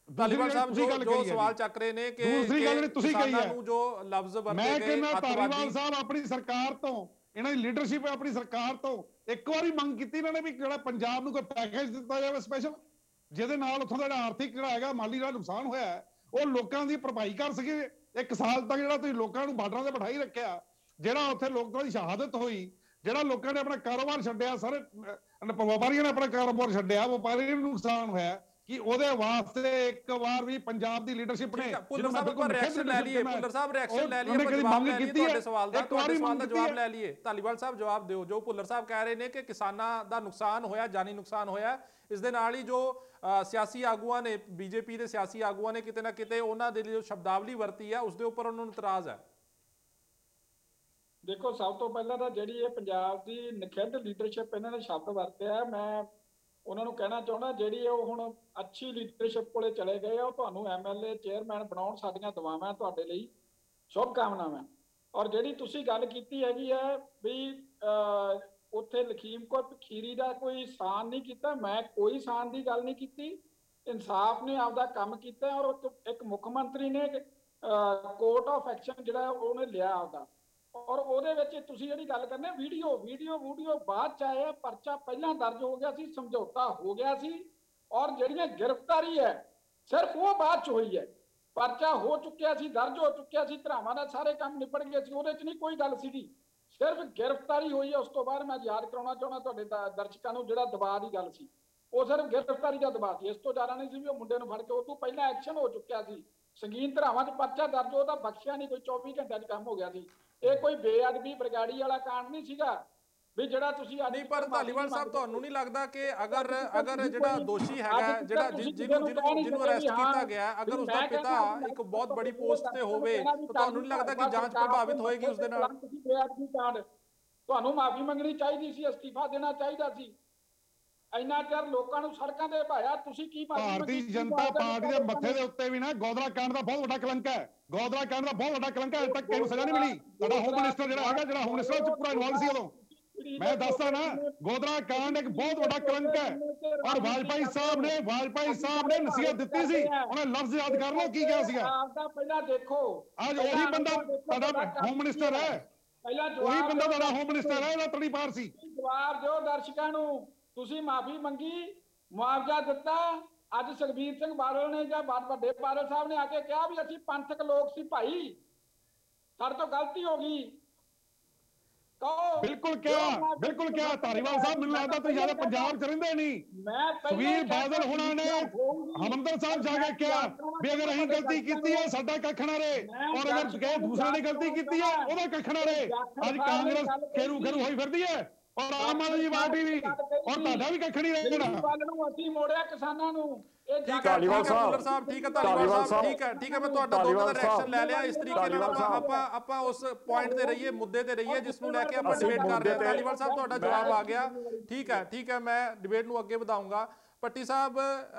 ਧਾਲੀਵਾਲ ਸਾਹਿਬ ਜੋ ਸਵਾਲ ਚੱਕ ਰਹੇ ਨੇ ਕਿ ਦੂਸਰੀ ਗੱਲ ਤੁਸੀਂ ਕਹੀ ਹੈ, ਨੂੰ ਜੋ ਲਫ਼ਜ਼ ਵਰਤੇ ਗਏ, ਮੈਂ ਕਹਿੰਦਾ ਧਾਲੀਵਾਲ ਸਾਹਿਬ ਆਪਣੀ ਸਰਕਾਰ ਤੋਂ, ਇਹਨਾਂ ਦੀ ਲੀਡਰਸ਼ਿਪ ਹੈ ਆਪਣੀ ਸਰਕਾਰ ਤੋਂ, ਇੱਕ ਵਾਰੀ ਮੰਗ ਕੀਤੀ ਇਹਨਾਂ ਨੇ ਵੀ ਜਿਹੜਾ ਪੰਜਾਬ ਨੂੰ ਕੋਈ ਪੈਕੇਜ ਦਿੱਤਾ ਜਾਵੇ ਸਪੈਸ਼ਲ, ਜਿਹਦੇ ਨਾਲ ਉੱਥੋਂ ਦਾ ਜਿਹੜਾ ਆਰਥਿਕ ਜਿਹੜਾ ਹੈਗਾ ਮਾਲੀ ਦਾ ਨੁਕਸਾਨ ਹੋਇਆ ਉਹ ਲੋਕਾਂ ਦੀ ਭਰਪਾਈ ਕਰ ਸਕੇ। 1 ਸਾਲ ਤੱਕ ਜਿਹੜਾ ਤੁਸੀਂ ਲੋਕਾਂ ਨੂੰ ਬਾਰਡਰਾਂ ਤੇ ਬਿਠਾਈ ਰੱਖਿਆ, ਜਿਹੜਾ ਉੱਥੇ ਲੋਕਾਂ ਦੀ ਸ਼ਹਾਦਤ ਹੋਈ, ਜਿਹੜਾ ਲੋਕਾਂ ਨੇ ਆਪਣਾ ਕਾਰੋਬਾਰ ਛੱਡਿਆ, ਸਾਰੇ ਵਪਾਰੀਆਂ ਨੇ ਆਪਣਾ ਕਾਰੋਬਾਰ ਛੱਡਿਆ, ਵਪਾਰੀਆਂ ਨੂੰ ਨੁਕਸਾਨ ਹੋਇਆ, ਕਿ ਉਹਦੇ ਵਾਸਤੇ ਇੱਕ ਵਾਰ ਵੀ ਪੰਜਾਬ ਦੀ ਲੀਡਰਸ਼ਿਪ ਨੇ ਭੁੱਲਰ ਸਾਹਿਬ ਕੋਲ ਰਿਐਕਸ਼ਨ ਲੈ ਲਈਏ, ਭੁੱਲਰ ਸਾਹਿਬ ਰਿਐਕਸ਼ਨ ਲੈ ਲਈਏ, ਜਵਾਬ ਲੈ ਲਈਏ ਤੁਹਾਡੇ ਸਵਾਲ ਦਾ, ਤੁਹਾਡੇ ਸਵਾਲ ਦਾ ਜਵਾਬ ਲੈ ਲਈਏ। ਧਾਲੀਵਾਲ ਸਾਹਿਬ ਜਵਾਬ ਦਿਓ, ਜੋ ਭੁੱਲਰ ਸਾਹਿਬ ਕਹਿ ਰਹੇ ਨੇ ਕਿ ਕਿਸਾਨਾਂ ਦਾ ਨੁਕਸਾਨ ਹੋਇਆ, ਜਾਨੀ ਨੁਕਸਾਨ ਹੋਇਆ, ਇਸ ਦੇ ਨਾਲ ਹੀ ਜੋ ਸਿਆਸੀ ਆਗੂਆਂ ਨੇ, ਬੀਜੇਪੀ ਦੇ ਸਿਆਸੀ ਆਗੂਆਂ ਨੇ ਕਿਤੇ ਨਾ ਕਿਤੇ ਉਹਨਾਂ ਦੇ ਲਈ ਜੋ ਸ਼ਬਦਾਵਲੀ ਵਰਤੀ ਹੈ ਉਸ ਦੇ ਉੱਪਰ ਉਹਨਾਂ ਨੂੰ ਇਤਰਾਜ਼ ਹੈ। ਦੇਖੋ ਸਭ ਤੋਂ ਪਹਿਲਾਂ ਤਾਂ ਜਿਹੜੀ ਇਹ ਪੰਜਾਬ ਦੀ ਨਖਿੱਧ ਲੀਡਰਸ਼ਿਪ ਇਹਨਾਂ ਨੇ ਸ਼ਬਦ ਵਰਤਿਆ, ਮੈਂ ਉਹਨਾਂ ਨੂੰ ਕਹਿਣਾ ਚਾਹੁੰਦਾ ਜਿਹੜੀ ਉਹ ਹੁਣ ਅੱਛੀ ਲੀਡਰਸ਼ਿਪ ਕੋਲੇ ਚਲੇ ਗਏ ਆ, ਉਹ ਤੁਹਾਨੂੰ ਐਮਐਲਏ ਚੇਅਰਮੈਨ ਬਣਾਉਣ ਸਾਡੀਆਂ ਦੁਆਵਾਂ ਤੁਹਾਡੇ ਲਈ, ਸ਼ੁਭ ਕਾਮਨਾਵਾਂ। ਔਰ ਜਿਹੜੀ ਤੁਸੀਂ ਗੱਲ ਕੀਤੀ ਹੈਗੀ ਹੈ ਵੀ ਉੱਥੇ ਲਖੀਮਪੁਰ ਖੀਰੀ ਦਾ ਕੋਈ ਸਾਨ ਨਹੀਂ ਕੀਤਾ, ਮੈਂ ਕੋਈ ਸਾਨ ਦੀ ਗੱਲ ਨਹੀਂ ਕੀਤੀ। ਇਨਸਾਫ ਨੇ ਆਪਦਾ ਕੰਮ ਕੀਤਾ ਔਰ ਇੱਕ ਮੁੱਖ ਮੰਤਰੀ ਨੇ ਕੋਰਟ ਆਫ ਐਕਸ਼ਨ ਜਿਹੜਾ ਉਹਨੇ ਲਿਆ ਆਪਦਾ, ਔਰ ਉਹਦੇ ਵਿੱਚ ਤੁਸੀਂ ਜਿਹੜੀ ਗੱਲ ਕਰਨੇ ਵੀਡੀਓ ਬਾਅਦ ਚ ਆਇਆ, ਪਰਚਾ ਪਹਿਲਾਂ ਦਰਜ ਹੋ ਗਿਆ ਸੀ, ਸਮਝੌਤਾ ਹੋ ਗਿਆ ਸੀ, ਔਰ ਜਿਹੜੀਆਂ ਗ੍ਰਿਫਤਾਰੀ ਹੈ ਸਿਰਫ ਉਹ ਬਾਅਦ ਚ ਹੋਈ ਹੈ। ਪਰਚਾ ਹੋ ਚੁੱਕਿਆ ਸੀ, ਦਰਜ ਹੋ ਚੁੱਕਿਆ ਸੀ, ਧਰਾਵਾਂ ਦਾ ਸਾਰੇ ਕੰਮ ਨਿਪਟ ਗਏ ਸੀ, ਉਹਦੇ ਚ ਨਹੀਂ ਕੋਈ ਗੱਲ ਸੀਗੀ, ਸਿਰਫ ਗ੍ਰਿਫਤਾਰੀ ਹੋਈ ਹੈ। ਉਸ ਤੋਂ ਬਾਅਦ ਮੈਂ ਯਾਦ ਕਰਾਉਣਾ ਚਾਹੁੰਦਾ ਤੁਹਾਡੇ ਦਰਸ਼ਕਾਂ ਨੂੰ ਜਿਹੜਾ ਦਬਾਅ ਦੀ ਗੱਲ ਸੀ, ਉਹ ਸਿਰਫ ਗ੍ਰਿਫਤਾਰੀ ਦਾ ਦਬਾਅ ਸੀ, ਇਸ ਤੋਂ ਜ਼ਿਆਦਾ ਨਹੀਂ ਸੀ ਵੀ ਉਹ ਮੁੰਡੇ ਨੂੰ ਫੜ ਕੇ, ਉਹ ਤੋਂ ਪਹਿਲਾਂ ਐਕਸ਼ਨ ਹੋ ਚੁੱਕਿਆ ਸੀ, ਸੰਗੀਨ ਧਾਰਾਵਾਂ 'ਚ ਪਰਚਾ ਦਰਜ, ਉਹਦਾ ਬਖਸ਼ਿਆ ਨਹੀਂ, ਕੋਈ 24 ਘੰਟਿਆਂ 'ਚ ਕੰਮ ਹੋ ਗਿਆ ਸੀ। ਇਹ ਕੋਈ ਬੇਅਦਬੀ ਬਰਗਾੜੀ ਵਾਲਾ ਕਾਂਡ ਨਹੀਂ ਸੀਗਾ ਵੀ ਜਿਹੜਾ ਤੁਸੀਂ ਅੱਜ ਨਹੀਂ, ਪਰ ਧਾਲੀਵਾਲ ਸਾਹਿਬ ਤੁਹਾਨੂੰ ਨਹੀਂ ਲੱਗਦਾ ਕਿ ਅਗਰ ਜਿਹੜਾ ਦੋਸ਼ੀ ਹੈਗਾ, ਜਿਹੜਾ ਜਿਹਨੂੰ ਅਰੈਸਟ ਕੀਤਾ ਗਿਆ, ਅਗਰ ਉਸਦਾ ਪਿਤਾ ਇੱਕ ਬਹੁਤ ਬੜੀ ਪੋਸਟ ਤੇ ਹੋਵੇ ਤਾਂ ਤੁਹਾਨੂੰ ਨਹੀਂ ਲੱਗਦਾ ਕਿ ਜਾਂਚ ਪ੍ਰਭਾਵਿਤ ਹੋਏਗੀ ਉਸਦੇ ਨਾਲ? ਤੁਹਾਨੂੰ ਮਾਫੀ ਮੰਗਣੀ ਚਾਹੀਦੀ ਸੀ, ਅਸਤੀਫਾ ਦੇਣਾ ਚਾਹੀਦਾ ਸੀ। ਇੰਨਾ ਚਿਰ ਲੋਕਾਂ ਨੂੰ ਸੜਕਾਂ ਤੇ ਭਾਇਆ, ਤੁਸੀਂ ਕੀ ਭਾਰਤੀ ਜਨਤਾ ਪਾਰਟੀ ਦੇ ਮੱਥੇ ਦੇ ਉੱਤੇ ਵੀ ਨਾ ਗੋਦਰਾ ਕਾਂਡ ਦਾ ਬਹੁਤ ਵੱਡਾ ਕਲੰਕ ਹੈ। ਗੋਦਰਾ ਕਾਂਡ ਦਾ ਬਹੁਤ ਵੱਡਾ ਕਲੰਕ ਹੈ। ਅਜੇ ਤੱਕ ਕਿਸੇ ਨੂੰ ਸਜ਼ਾ ਨਹੀਂ ਮਿਲੀ। ਤੁਹਾਡਾ ਹੋਮ ਮਿਨਿਸਟਰ ਜਿਹੜਾ ਹੈਗਾ, ਜਿਹੜਾ ਹੋਮ ਮਿਨਿਸਟਰ ਚ ਪੂਰਾ ਇਨਵੋਲਵ ਸੀ ਉਦੋਂ, ਮੈਂ ਦੱਸਦਾ ਨਾ, ਗੋਦਰਾ ਕਾਂਡ ਇੱਕ ਬਹੁਤ ਵੱਡਾ ਕਲੰਕ ਹੈ। ਔਰ ਵਾਜਪਾਈ ਸਾਹਿਬ ਨੇ ਨਸੀਹਤ ਦਿੱਤੀ ਸੀ, ਉਹਨੇ ਲਫ਼ਜ਼ ਯਾਦ ਕਰ ਲਓ ਕੀ ਕਿਹਾ ਸੀਗਾ। ਆਪਦਾ ਪਹਿਲਾਂ ਦੇਖੋ, ਅੱਜ ਉਹੀ ਬੰਦਾ ਤੁਹਾਡਾ ਹੋਮ ਮਿਨਿਸਟਰ ਹੈ, ਉਹੀ ਬੰਦਾ ਤੁਹਾਡਾ ਹੋਮ ਮਿਨਿਸਟਰ ਹੈ, ਉਹਦਾ ਤੜੀ ਪਾਰ ਸੀ। ਜਵਾਬ ਦਿਓ ਦਰਸ਼ਕਾਂ ਨੂੰ। ਤੁਸੀਂ ਮਾਫੀ ਮੰਗੀ, ਮੁਆਵਜ਼ਾ ਦਿੱਤਾ। ਅੱਜ ਸੁਖਬੀਰ ਸਿੰਘ ਬਾਦਲ ਨੇ ਜਾਂ ਵੱਡੇ ਬਾਦਲ ਸਾਹਿਬ ਨੇ ਆ ਕੇ ਕਿਹਾ ਵੀ ਅਸੀਂ ਪੰਥਕ ਲੋਕ ਸੀ ਭਾਈ, ਸਾਡੇ ਤੋਂ ਗਲਤੀ ਹੋ ਗਈ। ਬਿਲਕੁਲ ਕਿਹਾ ਧਾਰੀਵਾਲ ਸਾਹਿਬ, ਮੈਨੂੰ ਲੱਗਦਾ ਤੁਸੀਂ ਜ਼ਿਆਦਾ ਪੰਜਾਬ 'ਚ ਰਹਿੰਦੇ ਨਹੀਂ। ਸੁਖਬੀਰ ਬਾਦਲ ਹੁਣਾਂ ਨੇ ਹਰਿਮੰਦਰ ਸਾਹਿਬ ਜਾ ਕੇ ਕਿਹਾ ਵੀ ਅਗਰ ਅਸੀਂ ਗਲਤੀ ਕੀਤੀ ਹੈ ਸਾਡਾ ਕੱਖ ਨਾ ਰਹੇ, ਔਰ ਅਗਰ ਕਿਸੇ ਦੂਸਰੇ ਨੇ ਗਲਤੀ ਕੀਤੀ ਹੈ ਉਹਦਾ ਕੱਖ ਨਾ ਰਹੇ। ਅੱਜ ਕਾਂਗਰਸ ਖੇਰੂ ਹੋਈ ਫਿਰਦੀ ਹੈ, ਔਰ ਆਮ ਆਦਮੀ ਪਾਰਟੀ ਵੀ, ਔਰ ਤੁਹਾਡਾ ਵੀ ਕੱਖ ਨਹੀਂ ਰਹਿਣਾ। ਅਸੀਂ ਮੋੜਿਆ ਕਿਸਾਨਾਂ ਨੂੰ। ਧਾਲੀਵਾਲ ਸਾਹਿਬ ਠੀਕ ਹੈ, ਧਾਲੀਵਾਲ ਸਾਹਿਬ ਠੀਕ ਹੈ, ਮੈਂ ਤੁਹਾਡਾ ਦੋਨਾਂ ਦਾ ਰਿਐਕਸ਼ਨ ਲੈ ਲਿਆ। ਇਸ ਤਰੀਕੇ ਨਾਲ ਆਪਾਂ ਉਸ ਪੁਆਇੰਟ ਤੇ ਰਹੀਏ, ਮੁੱਦੇ ਤੇ ਰਹੀਏ ਜਿਸ ਨੂੰ ਲੈ ਕੇ ਆਪਾਂ ਡਿਬੇਟ ਕਰ ਰਹੇ ਹਾਂ। ਧਾਲੀਵਾਲ ਸਾਹਿਬ ਤੁਹਾਡਾ ਜਵਾਬ ਆ ਗਿਆ, ਠੀਕ ਹੈ, ਮੈਂ ਡਿਬੇਟ ਨੂੰ ਅੱਗੇ ਵਧਾਉਂਗਾ। ਪੱਟੀ ਸਾਹਿਬ,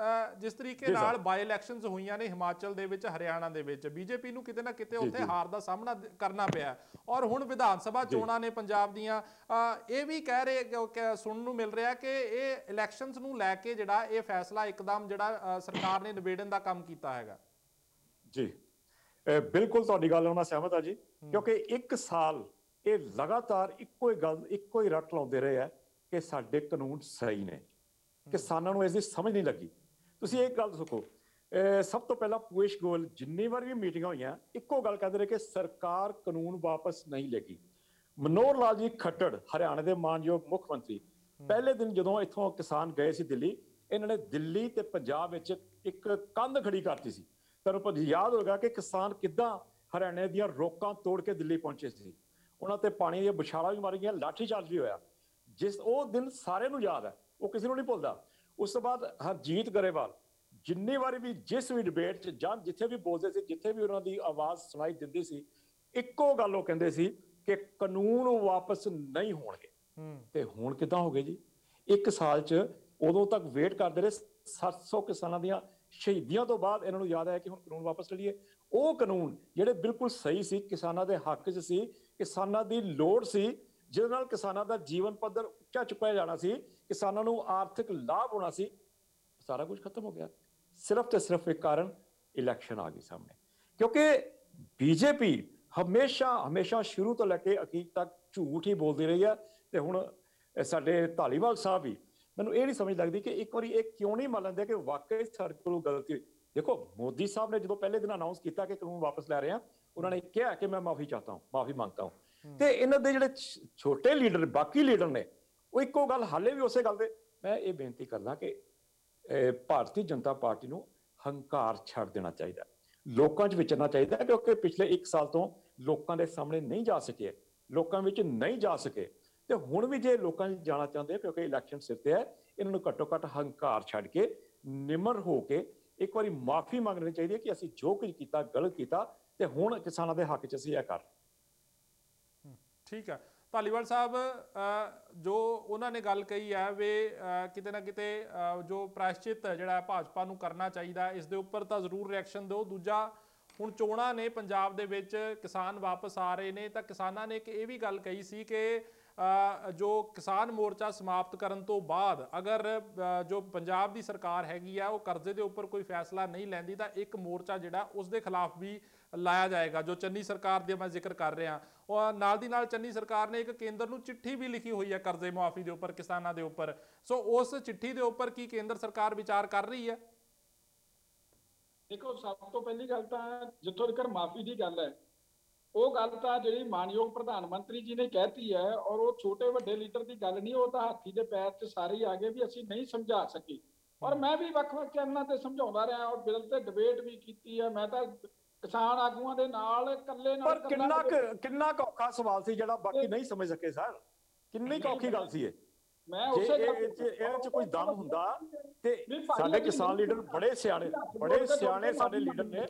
ਜਿਸ ਤਰੀਕੇ ਨਾਲ ਬਾਈ ਇਲੈਕਸ਼ਨਸ ਹੋਈਆਂ ਨੇ ਹਿਮਾਚਲ ਦੇ ਵਿੱਚ, ਹਰਿਆਣਾ ਦੇ ਵਿੱਚ, ਬੀਜੇਪੀ ਨੂੰ ਕਿਤੇ ਨਾ ਕਿਤੇ ਉੱਥੇ ਹਾਰ ਦਾ ਸਾਹਮਣਾ ਕਰਨਾ ਪਿਆ, ਔਰ ਹੁਣ ਵਿਧਾਨ ਸਭਾ ਚੋਣਾਂ ਨੇ ਪੰਜਾਬ ਦੀਆਂ। ਇਹ ਵੀ ਕਹਿ ਰਹੇ, ਸੁਣਨ ਨੂੰ ਮਿਲ ਰਿਹਾ ਕਿ ਇਹ ਇਲੈਕਸ਼ਨਸ ਨੂੰ ਲੈ ਕੇ ਜਿਹੜਾ ਇਹ ਫੈਸਲਾ ਇੱਕਦਮ ਜਿਹੜਾ ਸਰਕਾਰ ਨੇ ਨਿਬੇੜਨ ਦਾ ਕੰਮ ਕੀਤਾ ਹੈਗਾ। ਜੀ ਬਿਲਕੁਲ ਤੁਹਾਡੀ ਗੱਲ ਨਾਲ ਮੈਂ ਸਹਿਮਤ ਹਾਂ ਜੀ, ਕਿਉਂਕਿ 1 ਸਾਲ ਇਹ ਲਗਾਤਾਰ ਇੱਕੋ ਹੀ ਰੱਟ ਲਾਉਂਦੇ ਰਹੇ ਆ ਕਿ ਸਾਡੇ ਕਾਨੂੰਨ ਸਹੀ ਨੇ। ਕਿਸਾਨਾਂ ਨੂੰ ਇਸ ਦੀ ਸਮਝ ਨਹੀਂ ਲੱਗੀ। ਤੁਸੀਂ ਇੱਕ ਗੱਲ ਦੇਖੋ, ਸਭ ਤੋਂ ਪਹਿਲਾਂ ਪੂਸ਼ ਗੋਇਲ ਜਿੰਨੀ ਵਾਰ ਵੀ ਮੀਟਿੰਗਾਂ ਹੋਈਆਂ ਇੱਕੋ ਗੱਲ ਕਹਿੰਦੇ ਰਹੇ ਕਿ ਸਰਕਾਰ ਕਾਨੂੰਨ ਵਾਪਸ ਨਹੀਂ ਲੇਗੀ। ਮਨੋਹਰ ਲਾਲ ਜੀ ਖੱਟੜ, ਹਰਿਆਣਾ ਦੇ ਮਾਨਯੋਗ ਮੁੱਖ ਮੰਤਰੀ, ਪਹਿਲੇ ਦਿਨ ਜਦੋਂ ਇੱਥੋਂ ਕਿਸਾਨ ਗਏ ਸੀ ਦਿੱਲੀ, ਇਹਨਾਂ ਨੇ ਦਿੱਲੀ ਤੇ ਪੰਜਾਬ ਵਿੱਚ ਇੱਕ ਕੰਧ ਖੜੀ ਕਰਤੀ ਸੀ। ਤੁਹਾਨੂੰ ਯਾਦ ਹੋਵੇਗਾ ਕਿ ਕਿਸਾਨ ਕਿੱਦਾਂ ਹਰਿਆਣੇ ਦੀਆਂ ਰੋਕਾਂ ਤੋੜ ਕੇ ਦਿੱਲੀ ਪਹੁੰਚੇ ਸੀ। ਉਹਨਾਂ ਤੇ ਪਾਣੀ ਦੀਆਂ ਬੁਛਾੜਾਂ ਵੀ ਮਾਰੀਆਂ, ਲਾਠੀ ਚਾਰਜ ਵੀ ਹੋਇਆ। ਉਹ ਦਿਨ ਸਾਰਿਆਂ ਨੂੰ ਯਾਦ ਹੈ, ਉਹ ਕਿਸੇ ਨੂੰ ਨਹੀਂ ਭੁੱਲਦਾ। ਉਸ ਤੋਂ ਬਾਅਦ ਹਰਜੀਤ ਗਰੇਵਾਲ ਜਿੰਨੀ ਵਾਰੀ ਵੀ ਜਿਸ ਵੀ ਡਿਬੇਟ 'ਚ ਜਾਂ ਜਿੱਥੇ ਵੀ ਬੋਲਦੇ ਸੀ, ਜਿੱਥੇ ਵੀ ਉਹਨਾਂ ਦੀ ਆਵਾਜ਼ ਸੁਣਾਈ ਦਿੰਦੀ ਸੀ, ਇੱਕੋ ਗੱਲ ਉਹ ਕਹਿੰਦੇ ਸੀ ਕਿ ਕਾਨੂੰਨ ਵਾਪਸ ਨਹੀਂ ਹੋਣਗੇ। ਤੇ ਹੁਣ ਕਿੱਦਾਂ ਹੋ ਗਏ ਜੀ? 1 ਸਾਲ 'ਚ ਉਦੋਂ ਤੱਕ ਵੇਟ ਕਰਦੇ ਰਹੇ, 700 ਕਿਸਾਨਾਂ ਦੀਆਂ ਸ਼ਹੀਦੀਆਂ ਤੋਂ ਬਾਅਦ ਇਹਨਾਂ ਨੂੰ ਯਾਦ ਆਇਆ ਕਿ ਹੁਣ ਕਾਨੂੰਨ ਵਾਪਸ ਲੈ ਲਈਏ। ਉਹ ਕਾਨੂੰਨ ਜਿਹੜੇ ਬਿਲਕੁਲ ਸਹੀ ਸੀ, ਕਿਸਾਨਾਂ ਦੇ ਹੱਕ 'ਚ ਸੀ, ਕਿਸਾਨਾਂ ਦੀ ਲੋੜ ਸੀ, ਜਿਹਦੇ ਨਾਲ ਕਿਸਾਨਾਂ ਦਾ ਜੀਵਨ ਪੱਧਰ ਉੱਚਾ ਚੁੱਕਿਆ ਜਾਣਾ ਸੀ, ਕਿਸਾਨਾਂ ਨੂੰ ਆਰਥਿਕ ਲਾਭ ਹੋਣਾ ਸੀ, ਸਾਰਾ ਕੁਝ ਖਤਮ ਹੋ ਗਿਆ। ਸਿਰਫ ਤੇ ਸਿਰਫ ਇੱਕ ਕਾਰਨ, ਇਲੈਕਸ਼ਨ ਆ ਗਈ ਸਾਹਮਣੇ। ਕਿਉਂਕਿ ਬੀਜੇਪੀ ਹਮੇਸ਼ਾ ਸ਼ੁਰੂ ਤੋਂ ਲੈ ਕੇ ਅਖੀਰ ਤੱਕ ਝੂਠ ਹੀ ਬੋਲਦੀ ਰਹੀ ਹੈ। ਤੇ ਹੁਣ ਸਾਡੇ ਧਾਲੀਵਾਲ ਸਾਹਿਬ ਵੀ, ਮੈਨੂੰ ਇਹ ਨਹੀਂ ਸਮਝ ਲੱਗਦੀ ਕਿ ਇੱਕ ਵਾਰੀ ਇਹ ਕਿਉਂ ਨਹੀਂ ਮੰਨ ਲੈਂਦੇ ਕਿ ਵਾਕਈ ਸਾਡੇ ਕੋਲੋਂ ਗਲਤੀ। ਦੇਖੋ, ਮੋਦੀ ਸਾਹਿਬ ਨੇ ਜਦੋਂ ਪਹਿਲੇ ਦਿਨ ਅਨਾਉਂਸ ਕੀਤਾ ਕਿ ਕਾਨੂੰਨ ਵਾਪਸ ਲੈ ਰਹੇ ਹਾਂ, ਉਹਨਾਂ ਨੇ ਕਿਹਾ ਕਿ ਮੈਂ ਮਾਫੀ ਮੰਗਤਾ ਹੂੰ। ਤੇ ਇਹਨਾਂ ਦੇ ਜਿਹੜੇ ਛੋਟੇ ਲੀਡਰ, ਬਾਕੀ ਲੀਡਰ ਨੇ, ਉਹ ਇੱਕੋ ਗੱਲ ਹਾਲੇ ਵੀ ਉਸੇ ਗੱਲ ਦੇ। ਮੈਂ ਇਹ ਬੇਨਤੀ ਕਰਦਾ ਕਿ ਭਾਰਤੀ ਜਨਤਾ ਪਾਰਟੀ ਨੂੰ ਹੰਕਾਰ ਛੱਡ ਦੇਣਾ ਚਾਹੀਦਾ, ਲੋਕਾਂ 'ਚ ਵਿਚਰਨਾ ਚਾਹੀਦਾ, ਕਿਉਂਕਿ ਪਿਛਲੇ 1 ਸਾਲ ਤੋਂ ਲੋਕਾਂ ਦੇ ਸਾਹਮਣੇ ਨਹੀਂ ਜਾ ਸਕੇ, ਲੋਕਾਂ ਵਿੱਚ ਨਹੀਂ ਜਾ ਸਕੇ। ਤੇ ਹੁਣ ਵੀ ਜੇ ਲੋਕਾਂ 'ਚ ਜਾਣਾ ਚਾਹੁੰਦੇ, ਕਿਉਂਕਿ ਇਲੈਕਸ਼ਨ ਸਿਰ ਤੇ ਹੈ, ਇਹਨਾਂ ਨੂੰ ਘੱਟੋ ਘੱਟ ਹੰਕਾਰ ਛੱਡ ਕੇ ਨਿਮਰ ਹੋ ਕੇ ਇੱਕ ਵਾਰੀ ਮਾਫੀ ਮੰਗਣੀ ਚਾਹੀਦੀ ਹੈ ਕਿ ਅਸੀਂ ਜੋ ਕੁਝ ਕੀਤਾ ਗਲਤ ਕੀਤਾ, ਤੇ ਹੁਣ ਕਿਸਾਨਾਂ ਦੇ ਹੱਕ 'ਚ ਅਸੀਂ ਇਹ ਕਰ। ਠੀਕ ਹੈ ਧਾਲੀਵਾਲ ਸਾਹਿਬ, ਜੋ ਉਹਨਾਂ ਨੇ ਗੱਲ ਕਹੀ ਹੈ ਵੀ ਕਿਤੇ ਨਾ ਕਿਤੇ ਜੋ ਪ੍ਰਾਇਸ਼ਚਿਤ ਜਿਹੜਾ ਭਾਜਪਾ ਨੂੰ ਕਰਨਾ ਚਾਹੀਦਾ, ਇਸ ਦੇ ਉੱਪਰ ਤਾਂ ਜ਼ਰੂਰ ਰਿਐਕਸ਼ਨ ਦਿਓ। ਦੂਜਾ, ਹੁਣ ਚੋਣਾਂ ਨੇ ਪੰਜਾਬ ਦੇ ਵਿੱਚ, ਕਿਸਾਨ ਵਾਪਸ ਆ ਰਹੇ ਨੇ, ਤਾਂ ਕਿਸਾਨਾਂ ਨੇ ਇੱਕ ਇਹ ਵੀ ਗੱਲ ਕਹੀ ਸੀ ਕਿ ਜੋ ਕਿਸਾਨ ਮੋਰਚਾ ਸਮਾਪਤ ਕਰਨ ਤੋਂ ਬਾਅਦ ਅਗਰ ਜੋ ਪੰਜਾਬ ਦੀ ਸਰਕਾਰ ਹੈਗੀ ਆ ਉਹ ਕਰਜ਼ੇ ਦੇ ਉੱਪਰ ਕੋਈ ਫੈਸਲਾ ਨਹੀਂ ਲੈਂਦੀ, ਤਾਂ ਇੱਕ ਮੋਰਚਾ ਜਿਹੜਾ ਉਸ ਦੇ ਖਿਲਾਫ ਵੀ ਲਾਇਆ ਜਾਏਗਾ। ਜੋ ਚੰਨੀ ਸਰਕਾਰ ਦੇ ਮੈਂ ਜ਼ਿਕਰ ਕਰ ਰਿਹਾ, ਉਹ ਨਾਲ ਦੀ ਨਾਲ ਚੰਨੀ ਸਰਕਾਰ ਨੇ ਇੱਕ ਕੇਂਦਰ ਨੂੰ ਚਿੱਠੀ ਵੀ ਲਿਖੀ ਹੋਈ ਹੈ ਕਰਜ਼ੇ ਮੁਆਫੀ ਦੇ ਉੱਪਰ, ਕਿਸਾਨਾਂ ਦੇ ਉੱਪਰ। ਸੋ ਉਸ ਚਿੱਠੀ ਦੇ ਉੱਪਰ ਕੀ ਕੇਂਦਰ ਸਰਕਾਰ ਵਿਚਾਰ ਕਰ ਰਹੀ ਹੈ? ਦੇਖੋ, ਸਭ ਤੋਂ ਪਹਿਲੀ ਗੱਲ ਤਾਂ ਜਿੱਥੋਂ ਤੱਕ ਮਾਫੀ ਦੀ ਗੱਲ ਹੈ, ਉਹ ਗੱਲ ਤਾਂ ਜਿਹੜੀ ਮਾਨਯੋਗ ਪ੍ਰਧਾਨ ਮੰਤਰੀ ਜੀ ਨੇ ਕਹਿਤੀ ਹੈ, ਔਰ ਉਹ ਛੋਟੇ ਵੱਡੇ ਲੀਡਰ ਦੀ ਗੱਲ ਨਹੀਂ, ਉਹ ਤਾਂ ਹਾਥੀ ਦੇ ਪੈਰ 'ਚ ਸਾਰੇ ਹੀ ਆ ਗਏ ਵੀ ਅਸੀਂ ਨਹੀਂ ਸਮਝਾ ਸਕੇ। ਔਰ ਮੈਂ ਵੀ ਵੱਖ-ਵੱਖ ਚੈਨਲਾਂ ਤੇ ਸਮਝਾਉਂਦਾ ਰਿਹਾ, ਔਰ ਬਿੱਲ ਤੇ ਡਿਬੇਟ ਵੀ ਕੀਤੀ ਹੈ। ਮੈਂ ਤਾਂ ਕਿਸਾਨ ਆਗੂਆਂ ਦੇ ਨਾਲ ਇਕੱਲੇ ਨਾਲ ਪਰ ਕਿੰਨਾ ਕੁ ਔਖਾ ਸਵਾਲ ਸੀ ਜਿਹੜਾ ਬਾਕੀ ਨਹੀਂ ਸਮਝ ਸਕੇ ਸਰ? ਕਿੰਨੀ ਕੁ ਔਖੀ ਗੱਲ ਸੀ ਇਹ? ਮੈਂ ਜੇ ਉਸੇ ਇਹ ਚ ਕੋਈ ਦਮ ਹੁੰਦਾ ਤੇ ਸਾਡੇ ਕਿਸਾਨ ਲੀਡਰ ਬੜੇ ਸਿਆਣੇ ਸਾਡੇ ਲੀਡਰ ਨੇ,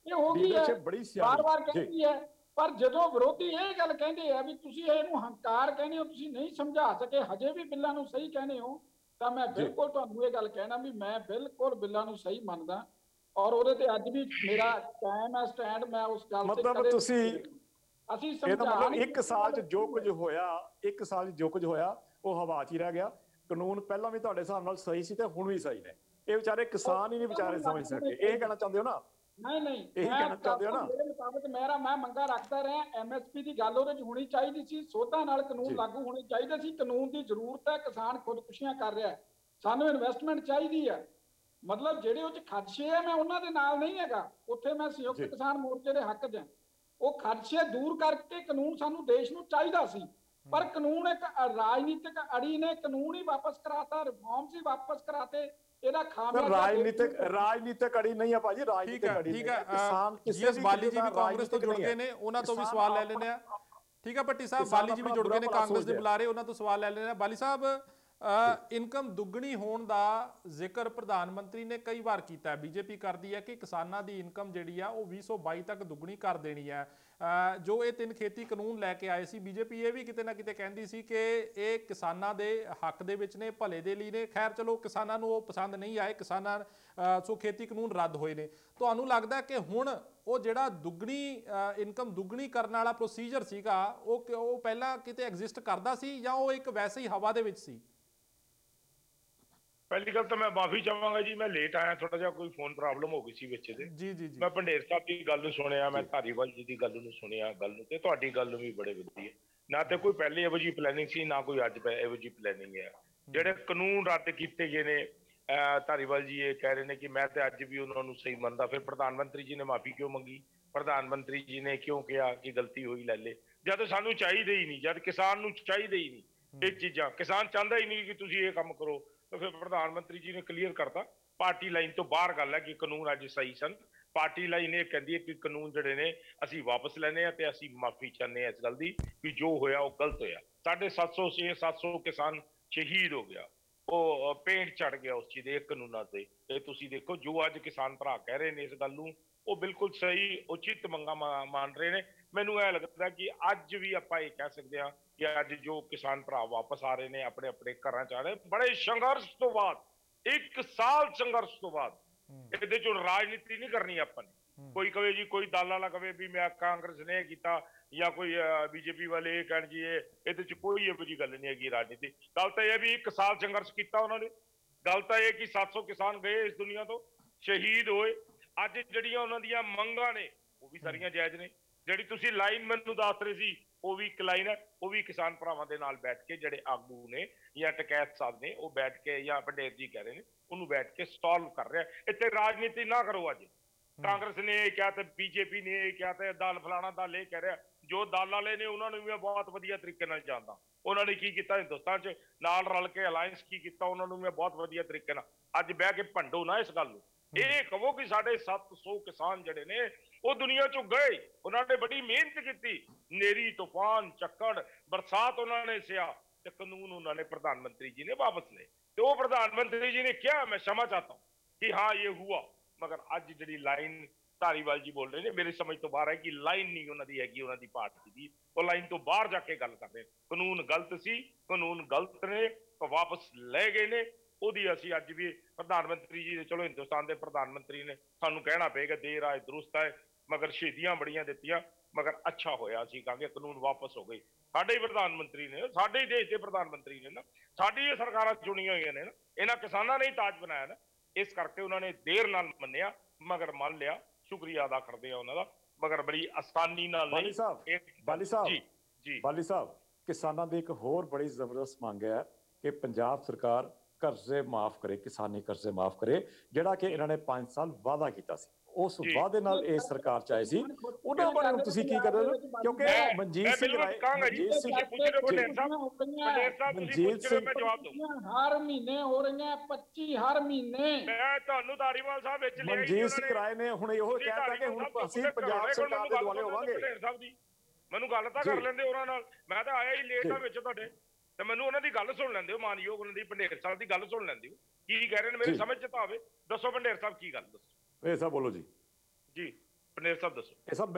ਇਹ ਹੋ ਗਈ ਹੈ, ਲੀਡਰਸ਼ਿਪ ਬੜੀ ਸਿਆਣੀ ਬਾਰ-ਬਾਰ ਕਹਿੰਦੀ ਹੈ। ਪਰ ਜਦੋਂ ਵਿਰੋਧੀ ਇਹ ਗੱਲ ਕਹਿੰਦੇ ਆ ਵੀ ਤੁਸੀਂ ਇਹਨੂੰ ਹੰਕਾਰ ਕਹਿੰਦੇ ਹੋ, ਤੁਸੀਂ ਨਹੀਂ ਸਮਝਾ ਸਕੇ, ਹਜੇ ਵੀ ਬਿੱਲਾਂ ਨੂੰ ਸਹੀ ਕਹਿੰਦੇ ਹੋ, ਤਾਂ ਮੈਂ ਬਿਲਕੁਲ ਤੁਹਾਨੂੰ ਇਹ ਗੱਲ ਕਹਿਣਾ ਵੀ ਮੈਂ ਬਿਲਕੁਲ ਬਿੱਲਾਂ ਨੂੰ ਸਹੀ ਮੰਨਦਾ, ਔਰ ਉਹਦੇ ਤੇ ਅੱਜ ਵੀ ਮੇਰਾ ਕਾਇਮ ਹੈ ਸਟੈਂਡ। ਮੈਂ ਉਸ ਗੱਲ ਤੇ ਮਤਲਬ ਤੁਸੀਂ ਅਸੀਂ ਇਹਦਾ ਮਤਲਬ ਇੱਕ ਸਾਲ 'ਚ ਜੋ ਕੁਝ ਹੋਇਆ ਉਹ ਹਵਾ 'ਚ ਹੀ ਰਹਿ ਗਿਆ। ਕਾਨੂੰਨ ਪਹਿਲਾਂ ਵੀ ਤੁਹਾਡੇ ਹਿਸਾਬ ਨਾਲ ਸਹੀ ਸੀ ਤੇ ਹੁਣ ਵੀ ਸਹੀ ਨੇ। ਇਹ ਵਿਚਾਰੇ ਕਿਸਾਨ ਹੀ ਨਹੀਂ ਵਿਚਾਰੇ ਸਮਝ ਸਕੇ। ਇਹ ਕਹਿਣਾ ਚਾਹੁੰਦੇ ਹੋ ਨਾ? ਨਹੀਂ, ਇਹ ਕਹਿਣਾ ਚਾਹੁੰਦੇ ਹੋ ਨਾ? ਮੇਰੇ ਮੁਤਾਬਕ ਮੈਂ ਮੰਗਾ ਰੱਖਦਾ ਰਿਹਾ, ਐਮਐਸਪੀ ਦੀ ਗੱਲ ਉਹਦੇ 'ਚ ਹੋਣੀ ਚਾਹੀਦੀ ਸੀ, ਸੋਧਾਂ ਨਾਲ ਕਾਨੂੰਨ ਲਾਗੂ ਹੋਣੇ ਚਾਹੀਦੇ ਸੀ। ਕਾਨੂੰਨ ਦੀ ਜ਼ਰੂਰਤ ਹੈ, ਕਿਸਾਨ ਖੁਦਕੁਸ਼ੀਆਂ ਕਰ ਰਿਹਾ, ਸਾਨੂੰ ਇਨਵੈਸਟਮੈਂਟ ਚਾਹੀਦੀ ਹੈ। ਮਤਲਬ ਜਿਹੜੇ ਉਹ 'ਚ ਖਦਸ਼ੇ ਹੈ, ਮੈਂ ਉਹਨਾਂ ਦੇ ਨਾਲ ਨਹੀਂ ਹੈਗਾ, ਉੱਥੇ ਮੈਂ ਸੰਯੁਕਤ ਕਿਸਾਨ ਮੋਰਚੇ ਦੇ ਹੱਕ 'ਚ ਹਾਂ। ਉਹ ਖਦਸ਼ੇ ਦੂਰ ਕਰਕੇ ਕਾਨੂੰਨ ਸਾਨੂੰ ਦੇਸ਼ ਨੂੰ ਚਾਹੀਦਾ ਸੀ, ਪਰ ਕਾਨੂੰਨ ਇੱਕ ਰਾਜਨੀਤਿਕ ਅੜੀ ਨੇ ਕਾਨੂੰਨ ਹੀ ਵਾਪਸ ਕਰਾਤਾ, ਰਿਫਾਰਮਸ ਹੀ ਵਾਪਸ ਕਰਾਤੇ। ਇਹਦਾ ਖਾਮਿਆਜ਼ਾ ਰਾਜਨੀਤਿਕ ਅੜੀ ਨਹੀਂ ਆ ਭਾਜੀ, ਰਾਜਨੀਤਿਕ ਅੜੀ ਠੀਕ ਹੈ। ਜੀਐਸ ਬਾਲੀ ਜੀ ਵੀ ਕਾਂਗਰਸ ਤੋਂ ਜੁੜ ਗਏ ਨੇ, ਉਹਨਾਂ ਤੋਂ ਵੀ ਸਵਾਲ ਲੈ ਲੈਂਦੇ ਆ। ਠੀਕ ਹੈ ਭੱਟੀ ਸਾਹਿਬ, ਬਾਲੀ ਜੀ ਵੀ ਜੁੜ ਗਏ ਨੇ ਕਾਂਗਰਸ ਦੇ ਬੁਲਾਰੇ, ਉਹਨਾਂ ਤੋਂ ਸਵਾਲ ਲੈ ਲੈਂਦੇ ਆ। ਬਾਲੀ ਸਾਹਿਬ, ਇਨਕਮ ਦੁੱਗਣੀ ਹੋਣ ਦਾ ਜ਼ਿਕਰ ਪ੍ਰਧਾਨ ਮੰਤਰੀ ਨੇ ਕਈ ਵਾਰ ਕੀਤਾ। ਬੀਜੇਪੀ ਕਰਦੀ ਹੈ ਕਿ ਕਿਸਾਨਾਂ ਦੀ ਇਨਕਮ ਜਿਹੜੀ ਆ ਉਹ 2022 ਤੱਕ ਦੁੱਗਣੀ ਕਰ ਦੇਣੀ ਹੈ। ਜੋ ਇਹ 3 ਖੇਤੀ ਕਾਨੂੰਨ ਲੈ ਕੇ ਆਏ ਸੀ, ਬੀਜੇਪੀ ਇਹ ਵੀ ਕਿਤੇ ਨਾ ਕਿਤੇ ਕਹਿੰਦੀ ਸੀ ਕਿ ਇਹ ਕਿਸਾਨਾਂ ਦੇ ਹੱਕ ਦੇ ਵਿੱਚ ਨੇ, ਭਲੇ ਦੇ ਲਈ ਨੇ। ਖੈਰ ਚਲੋ, ਕਿਸਾਨਾਂ ਨੂੰ ਉਹ ਪਸੰਦ ਨਹੀਂ ਆਏ, ਸੋ ਖੇਤੀ ਕਾਨੂੰਨ ਰੱਦ ਹੋਏ ਨੇ। ਤੁਹਾਨੂੰ ਲੱਗਦਾ ਕਿ ਹੁਣ ਉਹ ਜਿਹੜਾ ਇਨਕਮ ਦੁੱਗਣੀ ਕਰਨ ਵਾਲਾ ਪ੍ਰੋਸੀਜਰ ਸੀਗਾ, ਉਹ ਪਹਿਲਾਂ ਕਿਤੇ ਐਗਜ਼ਿਸਟ ਕਰਦਾ ਸੀ ਜਾਂ ਉਹ ਇੱਕ ਵੈਸੇ ਹੀ ਹਵਾ ਦੇ ਵਿੱਚ ਸੀ? ਪਹਿਲੀ ਗੱਲ ਤਾਂ ਮੈਂ ਮਾਫੀ ਚਾਹਾਂਗਾ ਜੀ, ਮੈਂ ਲੇਟ ਆਇਆ, ਥੋੜਾ ਜਿਹਾ ਕੋਈ ਫੋਨ ਪ੍ਰੋਬਲਮ ਹੋ ਗਈ ਸੀ ਵਿੱਚ ਦੇ। ਜੀ ਮੈਂ ਭੰਡੇਰ ਸਾਹਿਬ ਦੀ ਗੱਲ ਨੂੰ ਸੁਣਿਆ, ਮੈਂ ਧਾਰੀਵਾਲ ਜੀ ਦੀ ਗੱਲ ਨੂੰ ਸੁਣਿਆ, ਗੱਲ ਨੂੰ, ਤੇ ਤੁਹਾਡੀ ਗੱਲ ਨੂੰ ਵੀ ਬੜੇ ਵਧੀਆ। ਨਾ ਤੇ ਕੋਈ ਪਹਿਲੇ ਇਹੋ ਜਿਹੀ ਪਲੈਨਿੰਗ ਸੀ, ਨਾ ਕੋਈ ਅੱਜ ਇਹੋ ਜਿਹੀ ਪਲੈਨਿੰਗ ਹੈ। ਜਿਹੜੇ ਕਾਨੂੰਨ ਰੱਦ ਕੀਤੇ ਗਏ ਨੇ, ਧਾਰੀਵਾਲ ਜੀ ਇਹ ਕਹਿ ਰਹੇ ਨੇ ਕਿ ਮੈਂ ਤੇ ਅੱਜ ਵੀ ਉਹਨਾਂ ਨੂੰ ਸਹੀ ਮੰਨਦਾ। ਫਿਰ ਪ੍ਰਧਾਨ ਮੰਤਰੀ ਜੀ ਨੇ ਮਾਫੀ ਕਿਉਂ ਮੰਗੀ? ਪ੍ਰਧਾਨ ਮੰਤਰੀ ਜੀ ਨੇ ਕਿਉਂ ਕਿਹਾ ਕਿ ਗਲਤੀ ਹੋਈ ਲੈ ਲੈ, ਜਦ ਸਾਨੂੰ ਚਾਹੀਦੇ ਹੀ ਨਹੀਂ, ਜਦ ਕਿਸਾਨ ਨੂੰ ਚਾਹੀਦੇ ਹੀ ਨਹੀਂ ਇਹ ਚੀਜ਼ਾਂ, ਕਿਸਾਨ ਚਾਹੁੰਦਾ ਹੀ ਨਹੀਂ ਕਿ ਤੁਸੀਂ ਇਹ ਕੰਮ ਕਰੋ। ਤਾਂ ਫਿਰ ਪ੍ਰਧਾਨ ਮੰਤਰੀ ਜੀ ਨੇ ਕਲੀਅਰ ਕਰਤਾ, ਪਾਰਟੀ ਲਾਈਨ ਤੋਂ ਬਾਹਰ ਗੱਲ ਹੈ ਕਿ ਕਾਨੂੰਨ ਅੱਜ ਸਹੀ ਸਨ। ਪਾਰਟੀ ਲਾਈਨ ਇਹ ਕਹਿੰਦੀ ਹੈ ਕਿ ਕਾਨੂੰਨ ਜਿਹੜੇ ਨੇ ਅਸੀਂ ਵਾਪਸ ਲੈਣੇ ਆ, ਤੇ ਅਸੀਂ ਮਾਫੀ ਚਾਹੁੰਦੇ ਹਾਂ ਇਸ ਗੱਲ ਦੀ ਕਿ ਜੋ ਹੋਇਆ ਉਹ ਗਲਤ ਹੋਇਆ। 750 ਕਿਸਾਨ ਸ਼ਹੀਦ ਹੋ ਗਿਆ, ਉਹ ਪੇਂਟ ਚੜ ਗਿਆ ਉਸ ਚੀਜ਼ ਦੇ ਕਾਨੂੰਨਾਂ ਤੇ। ਇਹ ਤੁਸੀਂ ਦੇਖੋ, ਜੋ ਅੱਜ ਕਿਸਾਨ ਭਰਾ ਕਹਿ ਰਹੇ ਨੇ ਇਸ ਗੱਲ ਨੂੰ, ਉਹ ਬਿਲਕੁਲ ਸਹੀ ਉਚਿਤ ਮੰਗਾਂ ਮੰਨ ਰਹੇ ਨੇ। ਮੈਨੂੰ ਇਹ ਲੱਗਦਾ ਕਿ ਅੱਜ ਵੀ ਆਪਾਂ ਇਹ ਕਹਿ ਸਕਦੇ ਹਾਂ ਕਿ ਅੱਜ ਜੋ ਕਿਸਾਨ ਭਰਾ ਵਾਪਸ ਆ ਰਹੇ ਨੇ, ਆਪਣੇ ਆਪਣੇ ਘਰਾਂ ਚ ਆ ਰਹੇ, ਬੜੇ ਸੰਘਰਸ਼ ਤੋਂ ਬਾਅਦ, 1 ਸਾਲ ਸੰਘਰਸ਼ ਤੋਂ ਬਾਅਦ। ਇਹਦੇ ਚ ਰਾਜਨੀਤੀ ਨਹੀਂ ਕਰਨੀ ਆਪਾਂ ਨੇ। ਕੋਈ ਕਵੇ ਜੀ, ਕੋਈ ਦਾਲਾਂ ਵਾਲਾ ਕਵੇ ਵੀ ਮੈਂ ਕਾਂਗਰਸ ਨੇ ਇਹ ਕੀਤਾ, ਜਾਂ ਕੋਈ ਬੀਜੇਪੀ ਵਾਲੇ ਇਹ ਕਹਿਣ ਜੀ ਇਹਦੇ ਚ ਕੋਈ ਇਹੋ ਜਿਹੀ ਗੱਲ ਨਹੀਂ ਹੈਗੀ ਰਾਜਨੀਤੀ। ਗੱਲ ਤਾਂ ਇਹ ਵੀ 1 ਸਾਲ ਸੰਘਰਸ਼ ਕੀਤਾ ਉਹਨਾਂ ਨੇ। ਗੱਲ ਤਾਂ ਇਹ ਕਿ 700 ਕਿਸਾਨ ਗਏ ਇਸ ਦੁਨੀਆ ਤੋਂ, ਸ਼ਹੀਦ ਹੋਏ। ਅੱਜ ਜਿਹੜੀਆਂ ਉਹਨਾਂ ਦੀਆਂ ਮੰਗਾਂ ਨੇ ਉਹ ਵੀ ਸਾਰੀਆਂ ਜਾਇਜ਼ ਨੇ। ਜਿਹੜੀ ਤੁਸੀਂ ਲਾਈਨ ਮੈਨੂੰ ਦੱਸ ਰਹੇ ਸੀ, ਉਹ ਵੀ ਇੱਕ ਲਾਈਨ ਹੈ, ਉਹ ਵੀ ਕਿਸਾਨ ਭਰਾਵਾਂ ਦੇ ਨਾਲ ਬੈਠ ਕੇ ਜਿਹੜੇ ਆਗੂ ਨੇ ਜਾਂ ਟਕੈਤ ਸਾਹਿਬ ਨੇ, ਉਹ ਬੈਠ ਕੇ, ਜਾਂ ਪੰਡੇਰ ਜੀ ਕਹਿ ਰਹੇ ਨੇ, ਉਹਨੂੰ ਬੈਠ ਕੇ ਸਟਾਲ ਕਰ ਰਿਹਾ। ਇੱਥੇ ਰਾਜਨੀਤੀ ਨਾ ਕਰੋ। ਅੱਜ ਕਾਂਗਰਸ ਨੇ ਇਹ ਕਿਹਾ ਤੇ ਬੀਜੇਪੀ ਨੇ ਇਹ ਕਿਹਾ ਤੇ ਦਲ ਫਲਾਣਾ ਦਲ ਇਹ ਕਹਿ ਰਿਹਾ। ਜੋ ਦਲ ਵਾਲੇ ਨੇ ਉਹਨਾਂ ਨੂੰ ਵੀ ਬਹੁਤ ਵਧੀਆ ਤਰੀਕੇ ਨਾਲ ਜਾਣਦਾ। ਉਹਨਾਂ ਨੇ ਕੀ ਕੀਤਾ ਹਿੰਦੁਸਤਾਨ 'ਚ, ਨਾਲ ਰਲ ਕੇ ਅਲਾਇੰਸ ਕੀ ਕੀਤਾ, ਉਹਨਾਂ ਨੂੰ ਮੈਂ ਬਹੁਤ ਵਧੀਆ ਤਰੀਕੇ ਨਾਲ। ਅੱਜ ਬਹਿ ਕੇ ਭੰਡੋ ਨਾ ਇਸ ਗੱਲ ਨੂੰ। ਇਹ ਕਹੋ ਕਿ ਸਾਡੇ 700 ਕਿਸਾਨ ਜਿਹੜੇ ਨੇ ਉਹ ਦੁਨੀਆ ਚੋਂ ਗਏ, ਉਹਨਾਂ ਨੇ ਬੜੀ ਮਿਹਨਤ ਕੀਤੀ, ਨੇਰੀ ਤੂਫਾਨ ਝੱਖੜ ਬਰਸਾਤ ਉਹਨਾਂ ਨੇ ਸਿਆ, ਤੇ ਕਾਨੂੰਨ ਉਹਨਾਂ ਨੇ ਪ੍ਰਧਾਨ ਮੰਤਰੀ ਜੀ ਨੇ ਵਾਪਸ ਲਏ। ਤੇ ਉਹ ਪ੍ਰਧਾਨ ਮੰਤਰੀ ਜੀ ਨੇ ਕਿਹਾ ਮੈਂ क्षमा चाहता हूं कि हाँ ये हुआ। मगर ਅੱਜ ਜਿਹੜੀ ਲਾਈਨ ਧਾਰੀਵਾਲ ਜੀ ਬੋਲ ਰਹੇ ਨੇ, ਮੇਰੀ ਸਮਝ ਤੋਂ ਬਾਹਰ ਹੈ ਕਿ ਲਾਈਨ ਨਹੀਂ ਉਹਨਾਂ ਦੀ ਹੈਗੀ, ਉਹਨਾਂ ਦੀ ਪਾਰਟੀ ਦੀ। ਉਹ ਲਾਈਨ ਤੋਂ ਬਾਹਰ ਜਾ ਕੇ ਗੱਲ ਕਰਦੇ। ਕਾਨੂੰਨ ਗਲਤ ਸੀ, ਕਾਨੂੰਨ ਗਲਤ ਨੇ, ਵਾਪਸ ਲੈ ਗਏ ਨੇ। ਉਹਦੀ ਅਸੀਂ ਅੱਜ ਵੀ ਪ੍ਰਧਾਨ ਮੰਤਰੀ ਜੀ, ਚਲੋ ਹਿੰਦੁਸਤਾਨ ਦੇ ਪ੍ਰਧਾਨ ਮੰਤਰੀ ਨੇ, ਸਾਨੂੰ ਕਹਿਣਾ ਪਏਗਾ ਦੇਰ ਆਏ ਦਰੁਸਤ ਹੈ, ਮਗਰ ਸ਼ਹੀਦੀਆਂ ਬੜੀਆਂ ਦਿੱਤੀਆਂ, ਮਗਰ ਅੱਛਾ ਹੋਇਆ ਅਸੀਂ ਕਹਾਂਗੇ ਕਾਨੂੰਨ ਵਾਪਸ ਹੋ ਗਏ। ਸਾਡੇ ਹੀ ਪ੍ਰਧਾਨ ਮੰਤਰੀ ਨੇ, ਸਾਡੇ ਹੀ ਦੇਸ਼ ਦੇ ਪ੍ਰਧਾਨ ਮੰਤਰੀ ਨੇ ਨਾ, ਸਾਡੀ ਇਹ ਸਰਕਾਰਾਂ ਚੁਣੀਆਂ ਹੋਈਆਂ ਨੇ ਨਾ, ਇਹਨਾਂ ਕਿਸਾਨਾਂ ਨੇ ਹੀ ਤਾਜ ਬਣਾਇਆ ਨਾ। ਇਸ ਕਰਕੇ ਉਹਨਾਂ ਨੇ ਦੇਰ ਨਾਲ ਮੰਨਿਆ, ਮਗਰ ਮੰਨ ਲਿਆ। ਸ਼ੁਕਰੀਆ ਅਦਾ ਕਰਦੇ ਆ ਉਹਨਾਂ ਦਾ, ਮਗਰ ਬੜੀ ਆਸਾਨੀ ਨਾਲ ਨਹੀਂ। ਬਾਲੀ ਸਾਹਿਬ, ਕਿਸਾਨਾਂ ਦੀ ਇੱਕ ਹੋਰ ਬੜੀ ਜ਼ਬਰਦਸਤ ਮੰਗ ਹੈ ਕਿ ਪੰਜਾਬ ਸਰਕਾਰ ਕਰਜ਼ੇ ਮਾਫ ਕਰੇ, ਕਿਸਾਨੀ ਕਰਜ਼ੇ ਮਾਫ ਕਰੇ, ਜਿਹੜਾ ਕਿ ਇਹਨਾਂ ਨੇ 5 ਸਾਲ ਵਾਅਦਾ ਕੀਤਾ ਸੀ। ਉਸ ਜੀ। ਵਾਅਦੇ ਨਾਲ ਇਸ ਸਰਕਾਰ ਚ ਆਏ ਸੀ, ਉਹਨਾਂ ਬਾਰੇ ਹੁਣ ਤੁਸੀਂ ਕੀ ਕਰ ਰਹੇ ਹੋ? ਕਿਉਂਕਿ ਮਨਜੀਤ ਸਿੰਘ ਰਾਏ, ਮਨਜੀਤ ਸਿੰਘ ਤੁਸੀਂ ਪੁੱਛ ਰਹੇ ਹੋ ਪੰਡੇਰ ਸਾਹਿਬ, ਪੰਡੇਰ ਸਾਹਿਬ ਤੁਸੀਂ ਪੁੱਛ ਰਹੇ ਹੋ, ਮੈਂ ਜਵਾਬ ਦਊਂ। ਹਰ ਮਹੀਨੇ ਹੋ ਰਹੀਆਂ 25 ਹਰ ਮਹੀਨੇ। ਮੈਂ ਤੁਹਾਨੂੰ ਧਾਰੀਵਾਲ ਸਾਹਿਬ ਵਿੱਚ ਲਿਆ ਮਨਜੀਤ ਸਿੰਘ ਰਾਏ ਨੇ ਹੁਣ ਇਹੋ ਕਹਿਤਾ ਕਿ ਹੁਣ ਅਸੀਂ ਪੰਜਾਬ ਸਰਕਾਰ ਦੇ ਦੁਆਲੇ ਹੋਵਾਂਗੇ। ਪੰਡੇਰ ਸਾਹਿਬ ਦੀ ਮੈਨੂੰ ਗੱਲ ਤਾਂ ਕਰ ਲੈਂਦੇ ਉਹਨਾਂ ਨਾਲ, ਮੈਂ ਤਾਂ ਆਇਆ ਹੀ ਲੇਟ ਆ ਵਿੱਚ ਤੁਹਾਡੇ, ਤੇ ਮੈਨੂੰ ਉਹਨਾਂ ਦੀ ਗੱਲ ਸੁਣ ਲੈਂਦੇ ਹੋ, ਮਾਨਯੋਗ ਉਹਨਾਂ ਦੀ ਪੰਡੇਰ ਸਾਹਿਬ ਦੀ ਗੱਲ ਸੁਣ ਲੈਂਦੇ ਹੋ, ਕੀ ਕਹਿ ਰਹੇ ਨੇ ਮੇਰੀ ਸਮਝ ਚ ਤਾਂ ਆਵੇ। ਦੱਸੋ ਪੰਡੇਰ ਸਾਹਿਬ ਕੀ ਗੱਲ ਦੱਸੋ। ਇਹ ਸਭ ਬੋਲੋ ਜੀ। ਜੀ ਪੰਡੇਰ ਸਾਹਿਬ ਦੱਸੋ। ਇਹ ਸਭ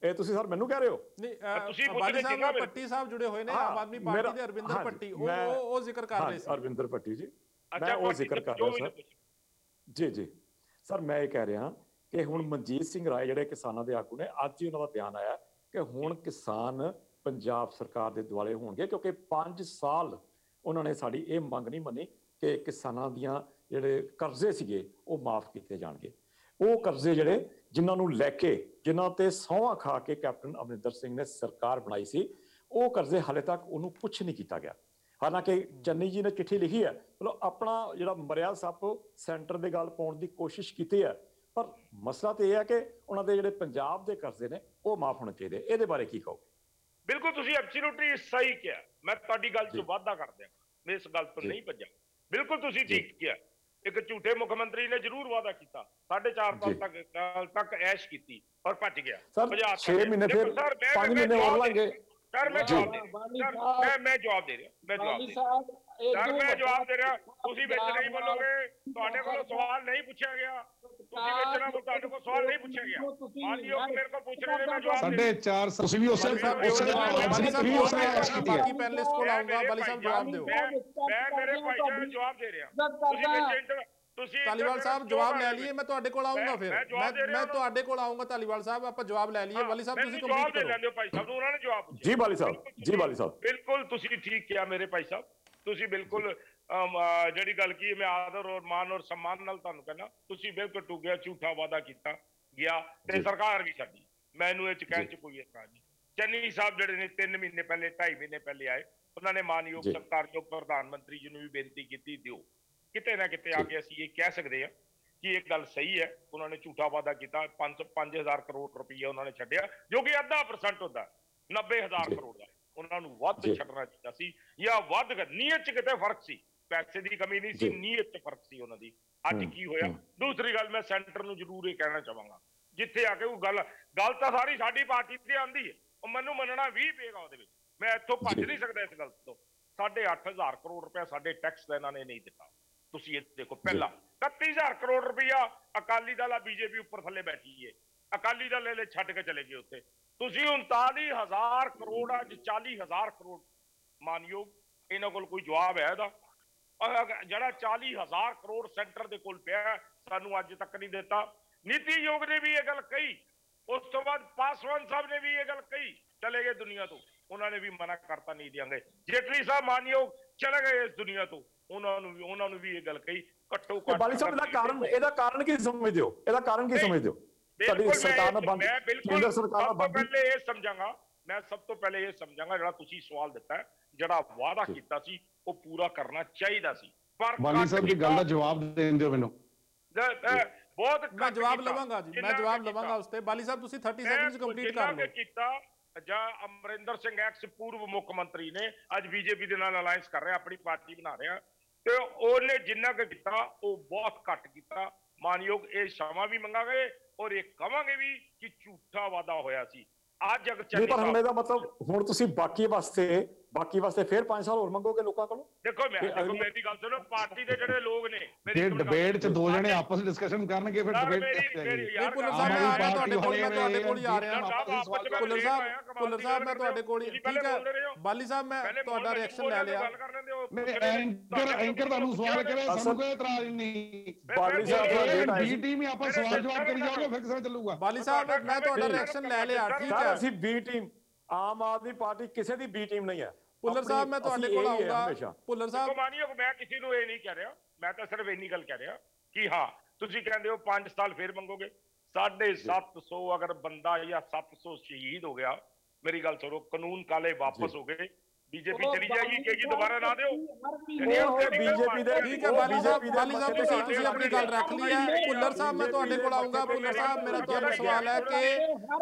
ਇਹ ਤੁਸੀਂ ਸਰ ਮੈਨੂੰ ਕਹਿ ਰਹੇ ਹੋ? ਨਹੀਂ ਤੁਸੀਂ ਬਾਲੀ ਸਾਹਿਬ ਪੱਟੀ ਸਾਹਿਬ ਜੁੜੇ ਹੋਏ ਨੇ ਆਮ ਆਦਮੀ ਪਾਰਟੀ ਦੇ, ਅਰਵਿੰਦਰ ਪੱਟੀ, ਉਹ ਜ਼ਿਕਰ ਕਰ ਰਹੇ ਸੀ। ਅਰਵਿੰਦਰ ਪੱਟੀ ਜੀ, ਮੈਂ ਉਹ ਜ਼ਿਕਰ ਕਰ ਰਿਹਾ ਸਰ। ਜੀ ਜੀ ਸਰ, ਮੈਂ ਇਹ ਕਹਿ ਰਿਹਾ ਕਿ ਹੁਣ ਮਨਜੀਤ ਸਿੰਘ ਰਾਏ ਜਿਹੜੇ ਕਿਸਾਨਾਂ ਦੇ ਆਗੂ ਨੇ, ਅੱਜ ਹੀ ਉਹਨਾਂ ਦਾ ਬਿਆਨ ਆਇਆ ਕਿ ਹੁਣ ਕਿਸਾਨ ਪੰਜਾਬ ਸਰਕਾਰ ਦੇ ਦੁਆਲੇ ਹੋਣਗੇ, ਕਿਉਂਕਿ 5 ਸਾਲ ਉਹਨਾਂ ਨੇ ਸਾਡੀ ਇਹ ਮੰਗ ਨਹੀਂ ਮੰਨੀ ਕਿ ਕਿਸਾਨਾਂ ਦੀਆਂ ਜਿਹੜੇ ਕਰਜ਼ੇ ਸੀਗੇ ਉਹ ਮਾਫ ਕੀਤੇ ਜਾਣਗੇ। ਉਹ ਕਰਜ਼ੇ ਜਿਹੜੇ ਜਿਨ੍ਹਾਂ ਨੂੰ ਲੈ ਕੇ, ਜਿਨ੍ਹਾਂ ਤੇ ਸਹੁੰ ਖਾ ਕੇ ਕੈਪਟਨ ਅਮਰਿੰਦਰ ਸਿੰਘ ਨੇ ਸਰਕਾਰ ਬਣਾਈ ਸੀ, ਉਹ ਕਰਜ਼ੇ ਹਾਲੇ ਤੱਕ ਉਹਨੂੰ ਕੁਛ ਨਹੀਂ ਕੀਤਾ ਗਿਆ। ਹਾਲਾਂਕਿ ਚੰਨੀ ਜੀ ਨੇ ਚਿੱਠੀ ਲਿਖੀ ਹੈ, ਮਤਲਬ ਆਪਣਾ ਜਿਹੜਾ ਮਰਿਆ ਸੱਪ ਸੈਂਟਰ ਦੇ ਗੱਲ ਪਾਉਣ ਦੀ ਕੋਸ਼ਿਸ਼ ਕੀਤੀ ਹੈ, ਪਰ ਮਸਲਾ ਤੇ ਇਹ ਹੈ ਕਿ ਉਹਨਾਂ ਦੇ ਜਿਹੜੇ ਪੰਜਾਬ ਦੇ ਕਰਜ਼ੇ ਨੇ ਉਹ ਮਾਫ ਹੋਣੇ ਚਾਹੀਦੇ। ਇਹਦੇ ਬਾਰੇ ਕੀ ਕਹੋਗੇ? ਬਿਲਕੁਲ ਤੁਸੀਂ ਐਬਸੋਲੂਟਲੀ ਸਹੀ ਕਿਹਾ, ਮੈਂ ਤੁਹਾਡੀ ਗੱਲ 'ਚ ਵਾਅਦਾ ਕਰਦਾ, ਮੈਂ ਇਸ ਗੱਲ ਤੋਂ ਨਹੀਂ ਭੱਜਾਂ। ਬਿਲਕੁਲ ਤੁਸੀਂ ਠੀਕ ਕਿਹਾ। ਇੱਕ ਝੂਠੇ ਮੁੱਖ ਮੰਤਰੀ ਨੇ ਜ਼ਰੂਰ ਵਾਅਦਾ ਕੀਤਾ, 4.5 ਸਾਲ ਤੱਕ ਐਸ਼ ਕੀਤੀ ਔਰ ਭੱਜ ਗਿਆ। ਸਰ 6 ਮਹੀਨੇ ਫਿਰ 5 ਮਹੀਨੇ ਹੋਰ ਲਾਂਗੇ। ਸਰ ਮੈਂ ਜਵਾਬ ਦੇ ਰਿਹਾ, ਮੈਂ ਜਵਾਬ ਦੇ ਰਿਹਾ, ਮੈਂ ਜਵਾਬ ਦੇ ਰਿਹਾ। ਤੁਸੀਂ ਵਿੱਚ ਨਹੀਂ ਬੋਲੋਗੇ, ਤੁਹਾਡੇ ਕੋਲੋਂ ਸਵਾਲ ਨਹੀਂ ਪੁੱਛਿਆ ਗਿਆ, ਤੁਸੀਂ ਵਿੱਚ ਨਾ ਬੋਲੋ, ਤੁਹਾਡੇ ਕੋਲ ਸਵਾਲ ਨਹੀਂ ਪੁੱਛਿਆ ਗਿਆ। ਮਾਨਯੋਗ ਮੇਰੇ ਕੋਲ ਪੁੱਛ ਰਹੇ ਨੇ, ਮੈਂ ਜਵਾਬ ਦੇ ਰਿਹਾ। 4.5 ਤੁਸੀਂ ਵੀ ਉਸੇ ਬਾਕੀ ਪੈਨਲਿਸਟ ਕੋਲ ਆਉਂਗਾ, ਬਾਲੀ ਸਾਹਿਬ ਜਵਾਬ ਦਿਓ। ਮੈਂ ਮੇਰੇ ਭਾਈ ਸਾਹਿਬ ਨੂੰ ਜਵਾਬ ਦੇ ਰਿਹਾ, ਤੁਸੀਂ ਧਾਲੀਵਾਲ ਸਾਹਿਬ ਜਵਾਬ ਲੈ ਲਈਏ, ਮੈਂ ਤੁਹਾਡੇ ਕੋਲ ਆਉਂਗਾ, ਫਿਰ ਮੈਂ ਤੁਹਾਡੇ ਕੋਲ ਆਉਂਗਾ ਧਾਲੀਵਾਲ ਸਾਹਿਬ, ਆਪਾਂ ਜਵਾਬ ਲੈ ਲਈਏ। ਬਾਲੀ ਸਾਹਿਬ ਤੁਸੀਂ ਕੰਪਲੀਟ ਕਰੋ। ਲੈਂਦੇ ਹੋ ਭਾਈ ਸਾਹਿਬ ਨੂੰ, ਉਹਨਾਂ ਨੇ ਜਵਾਬ ਪੁੱਛਿਆ। ਜੀ ਬਾਲੀ ਸਾਹਿਬ, ਜੀ ਬਾਲੀ ਸਾਹਿਬ, ਬਿਲਕੁਲ ਤੁਸੀਂ ਠੀਕ ਕਿਹਾ ਮੇਰੇ ਭਾਈ ਸਾਹਿਬ। ਤੁਸੀਂ ਬਿਲਕੁਲ ਜਿਹੜੀ ਗੱਲ ਕੀ, ਮੈਂ ਆਦਰ ਔਰ ਮਾਨ ਔਰ ਸਨਮਾਨ ਨਾਲ ਤੁਹਾਨੂੰ ਕਹਿੰਦਾ, ਤੁਸੀਂ ਬਿਲਕੁਲ ਟੁੱਟ ਝੂਠਾ ਵਾਅਦਾ ਕੀਤਾ ਗਿਆ ਤੇ ਸਰਕਾਰ ਵੀ ਸਾਡੀ, ਮੈਨੂੰ ਇਹ ਚ ਕਹਿਣ ਚ ਕੋਈ ਇਤਰਾਜ਼ ਨਹੀਂ। ਚੰਨੀ ਸਾਹਿਬ ਜਿਹੜੇ ਨੇ 3 ਮਹੀਨੇ ਪਹਿਲੇ, 2.5 ਮਹੀਨੇ ਪਹਿਲੇ ਆਏ, ਉਹਨਾਂ ਨੇ ਮਾਨਯੋਗ ਸਤਿਕਾਰਯੋਗ ਪ੍ਰਧਾਨ ਮੰਤਰੀ ਜੀ ਨੂੰ ਵੀ ਬੇਨਤੀ ਕੀਤੀ, ਦਿਓ। ਕਿਤੇ ਨਾ ਕਿਤੇ ਆ ਕੇ ਅਸੀਂ ਇਹ ਕਹਿ ਸਕਦੇ ਹਾਂ ਕਿ ਇਹ ਗੱਲ ਸਹੀ ਹੈ, ਉਹਨਾਂ ਨੇ ਝੂਠਾ ਵਾਅਦਾ ਕੀਤਾ। 5,000 ਕਰੋੜ ਰੁਪਈਆ ਉਹਨਾਂ ਨੇ ਛੱਡਿਆ, ਜੋ ਕਿ 0.5% ਹੁੰਦਾ, 90,000 ਕਰੋੜ ਦਾ। ਉਹਨਾਂ ਨੂੰ ਵੱਧ ਛੱਡਣਾ ਚਾਹੀਦਾ ਸੀ, ਜਾਂ ਵੱਧ ਨੀਅਤ ਚ ਕਿਤੇ ਫਰਕ ਸੀ। ਪੈਸੇ ਦੀ ਕਮੀ ਨਹੀਂ ਸੀ, ਨੀਅਤ ਚ ਫਰਕ ਸੀ ਉਹਨਾਂ ਦੀ। ਅੱਜ ਕੀ ਹੋਇਆ? ਦੂਸਰੀ ਗੱਲ, ਮੈਂ ਸੈਂਟਰ ਨੂੰ ਜ਼ਰੂਰ ਇਹ ਕਹਿਣਾ ਚਾਹਾਂਗਾ, ਜਿੱਥੇ ਆ ਕੇ ਉਹ ਗੱਲ ਤਾਂ ਸਾਰੀ ਸਾਡੀ ਪਾਰਟੀ ਤੇ ਆਂਦੀ ਹੈ, ਉਹ ਮੈਨੂੰ ਮੰਨਣਾ ਵੀ ਪਏਗਾ ਉਹਦੇ ਵਿੱਚ। ਮੈਂ ਇੱਥੋਂ ਭੱਜ ਨਹੀਂ ਸਕਦਾ ਇਸ ਗੱਲ ਤੋਂ। 8,500 ਕਰੋੜ ਰੁਪਇਆ ਸਾਡੇ ਟੈਕਸ ਦਾ ਇਹਨਾਂ ਨੇ ਨਹੀਂ ਦਿੱਤਾ। ਤੁਸੀਂ ਇਹ ਦੇਖੋ, ਪਹਿਲਾਂ 31,000 ਕਰੋੜ ਰੁਪਇਆ ਅਕਾਲੀ ਦਲ ਆ ਬੀਜੇਪੀ ਉੱਪਰ ਥੱਲੇ ਬੈਠੀ ਹੈ, ਅਕਾਲੀ ਦਲ ਲੈ ਛੱਡ ਕੇ ਚਲੇ ਗਏ ਉੱਥੇ। ਤੁਸੀਂ 39,000 ਕਰੋੜ, ਅੱਜ 40,000 ਕਰੋੜ। ਮਾਨਯੋਗ ਇਹਨਾਂ ਕੋਲ ਕੋਈ ਜਵਾਬ ਹੈ ਇਹਦਾ? ਜਿਹੜਾ 40,000 ਕਰੋੜ ਸੈਂਟਰ ਦੇ ਕੋਲ ਪਿਆ, ਸਾਨੂੰ ਅੱਜ ਤੱਕ ਨਹੀਂ ਦਿੱਤਾ। ਨੀਤੀ ਆਯੋਗ ਨੇ ਵੀ ਇਹ ਗੱਲ ਕਹੀ, ਉਸ ਤੋਂ ਬਾਅਦ ਪਾਸਵਾਨ ਸਾਹਿਬ ਨੇ ਵੀ ਇਹ ਗੱਲ ਕਹੀ, ਚਲੇ ਗਏ ਦੁਨੀਆ ਤੋਂ, ਉਹਨਾਂ ਨੇ ਵੀ ਮਨਾ ਕਰਤਾ, ਨਹੀਂ ਦਿਆਂਗੇ। ਜੇਟਲੀ ਸਾਹਿਬ ਮਾਨਯੋਗ ਚਲੇ ਗਏ ਇਸ ਦੁਨੀਆ ਤੋਂ, ਉਹਨਾਂ ਨੂੰ ਵੀ ਇਹ ਗੱਲ ਕਹੀ, ਘੱਟੋ ਘੱਟ। ਬਾਲੀ ਸਾਹਿਬ ਇਹਦਾ ਕਾਰਨ ਕੀ ਸਮਝਦੇ ਹੋ? ਇਹਦਾ ਕਾਰਨ ਕੀ ਸਮਝਦੇ ਹੋ? ਸਾਡੀ ਸਰਕਾਰ ਨਾਲ ਬੰਦ, ਕੇਂਦਰ ਸਰਕਾਰ ਨਾਲ ਬੰਦ। ਪਹਿਲੇ ਇਹ ਸਮਝਾਂਗਾ, ਮੈਂ ਸਭ ਤੋਂ ਪਹਿਲੇ ਇਹ ਸਮਝਾਂਗਾ, ਜਿਹੜਾ ਤੁਸੀਂ ਸਵਾਲ ਦਿੱਤਾ ਹੈ, ਜਿਹੜਾ ਵਾਅਦਾ ਕੀਤਾ ਸੀ ਉਹ ਪੂਰਾ ਕਰਨਾ ਚਾਹੀਦਾ ਸੀ। ਪਰ ਬਾਲੀ ਸਾਹਿਬ ਦੀ ਗੱਲ ਦਾ ਜਵਾਬ ਦੇਣ ਦਿਓ ਮੈਨੂੰ। ਬਹੁਤ ਮੈਂ ਜਵਾਬ ਲਵਾਂਗਾ ਜੀ, ਮੈਂ ਜਵਾਬ ਲਵਾਂਗਾ ਉਸ ਤੇ। ਬਾਲੀ ਸਾਹਿਬ ਤੁਸੀਂ 30 ਸੈਕਿੰਡਸ ਕੰਪਲੀਟ ਕਰ ਲਓ। ਕੀਤਾ ਜਾਂ ਅਮਰਿੰਦਰ ਸਿੰਘ ਐਕਸ ਪੂਰਵ ਮੁੱਖ ਮੰਤਰੀ ਨੇ ਅੱਜ ਬੀਜੇਪੀ ਦੇ ਨਾਲ ਅਲਾਈਅੰਸ ਕਰ ਰਿਹਾ, ਆਪਣੀ ਪਾਰਟੀ ਬਣਾ ਰਿਹਾ, ਤੇ ਉਹਨੇ ਜਿੰਨਾ ਕੁ ਕੀਤਾ ਉਹ ਬਹੁਤ ਘੱਟ ਕੀਤਾ। ਮਾਨਯੋਗ ਇਹ ਸ਼ਾਮਾਂ ਵੀ ਮੰਗਾਂਗੇ ਔਰ ਇਹ ਕਵਾਂਗੇ ਵੀ ਕਿ ਝੂਠਾ ਵਾਅਦਾ ਹੋਇਆ ਸੀ। ਅੱਜ ਅਗਰ ਚੱਲੇ ਪਰ ਹੁਣ ਇਹਦਾ ਮਤਲਬ ਹੁਣ ਤੁਸੀਂ ਬਾਕੀ ਵਾਸਤੇ ਫਿਰ 5 ਸਾਲ ਹੋਰ ਮੰਗੋਗੇ ਲੋਕਾਂ ਕੋਲੋਂ? ਦੇਖੋ ਮੇਰੀ ਗੱਲ ਸੁਣੋ, ਪਾਰਟੀ ਦੇ ਜਿਹੜੇ ਲੋਕ ਨੇ, ਜੇ ਡਿਬੇਟ 'ਚ ਦੋ ਜਣੇ ਆਪਸ ਵਿੱਚ ਡਿਸਕਸ਼ਨ ਕਰਨਗੇ, ਫਿਰ ਡਿਬੇਟ ਯਾਰ ਪੁੱਲਰ ਸਾਹਿਬ ਮੈਂ ਆ ਰਿਹਾ ਤੁਹਾਡੇ ਕੋਲ, ਮੈਂ ਤੁਹਾਡੇ ਕੋਲ ਹੀ ਆ ਰਿਹਾ। ਪੁੱਲਰ ਸਾਹਿਬ ਮੈਂ ਤੁਹਾਡੇ ਕੋਲ ਹੀ, ਠੀਕ ਹੈ ਬਾਲੀ ਸਾਹਿਬ, ਮੈਂ ਤੁਹਾਡਾ ਰਿਐਕਸ਼ਨ ਲੈ ਲਿਆ। ਐਂਕਰ ਤੁਹਾਨੂੰ ਸਵਾਲ ਕਰੇ, ਸਾਨੂੰ ਕੋਈ ਇਤਰਾਜ਼ ਨਹੀਂ। ਬਾਲੀ ਸਾਹਿਬ ਬੀ ਟੀਮ ਹੀ ਆਪਾਂ ਸਵਾਲ ਜਵਾਬ ਕਰੀ ਜਾਓਗੇ, ਫਿਰ ਕਿਵੇਂ ਚੱਲੂਗਾ? ਬਾਲੀ ਸਾਹਿਬ ਮੈਂ ਤੁਹਾਡਾ ਰਿਐਕਸ਼ਨ ਲੈ ਲਿਆ, ਠੀਕ ਹੈ। ਅਸੀਂ B team, Aam Aadmi party ਕਿਸੇ ਦੀ ਬੀ ਟੀਮ ਨਹੀਂ ਹੈ। ਪੁੱਲਰ ਸਾਹਿਬ ਮੈਂ ਤੁਹਾਡੇ ਕੋਲ ਆਉਂਗਾ। ਪੁੱਲਰ ਸਾਹਿਬ ਮਾਨਯੋਗ, ਮੈਂ ਕਿਸੇ ਨੂੰ ਇਹ ਨਹੀਂ ਕਹਿ ਰਿਹਾ, ਮੈਂ ਤਾਂ ਸਿਰਫ ਇੰਨੀ ਗੱਲ ਕਹਿ ਰਿਹਾ ਕਿ ਹਾਂ, ਤੁਸੀਂ ਕਹਿੰਦੇ ਹੋ 5 ਸਾਲ ਫਿਰ ਮੰਗੋਗੇ। 750 ਅਗਰ ਬੰਦਾ ਜਾਂ 700 ਸ਼ਹੀਦ ਹੋ ਗਿਆ, ਮੇਰੀ ਗੱਲ ਸੁਣੋ, ਕਾਨੂੰਨ ਕਾਲੇ ਵਾਪਸ ਹੋ ਗਏ, ਬੀਜੇਪੀ ਚਲੀ ਜਾਏਗੀ, ਕਹੇਗੀ ਦੁਬਾਰਾ ਨਾ ਦਿਓ। ਬੀਜੇਪੀ ਦੇ ਠੀਕ ਹੈ ਬਾਲੀ ਸਾਹਿਬ ਤੁਸੀਂ ਆਪਣੀ ਗੱਲ ਰੱਖ ਲਈ ਹੈ। ਭੁੱਲਰ ਸਾਹਿਬ ਮੈਂ ਤੁਹਾਡੇ ਕੋਲ ਆਉਂਗਾ। ਭੁੱਲਰ ਸਾਹਿਬ ਮੇਰਾ ਤੁਹਾਨੂੰ ਸਵਾਲ ਹੈ ਕਿ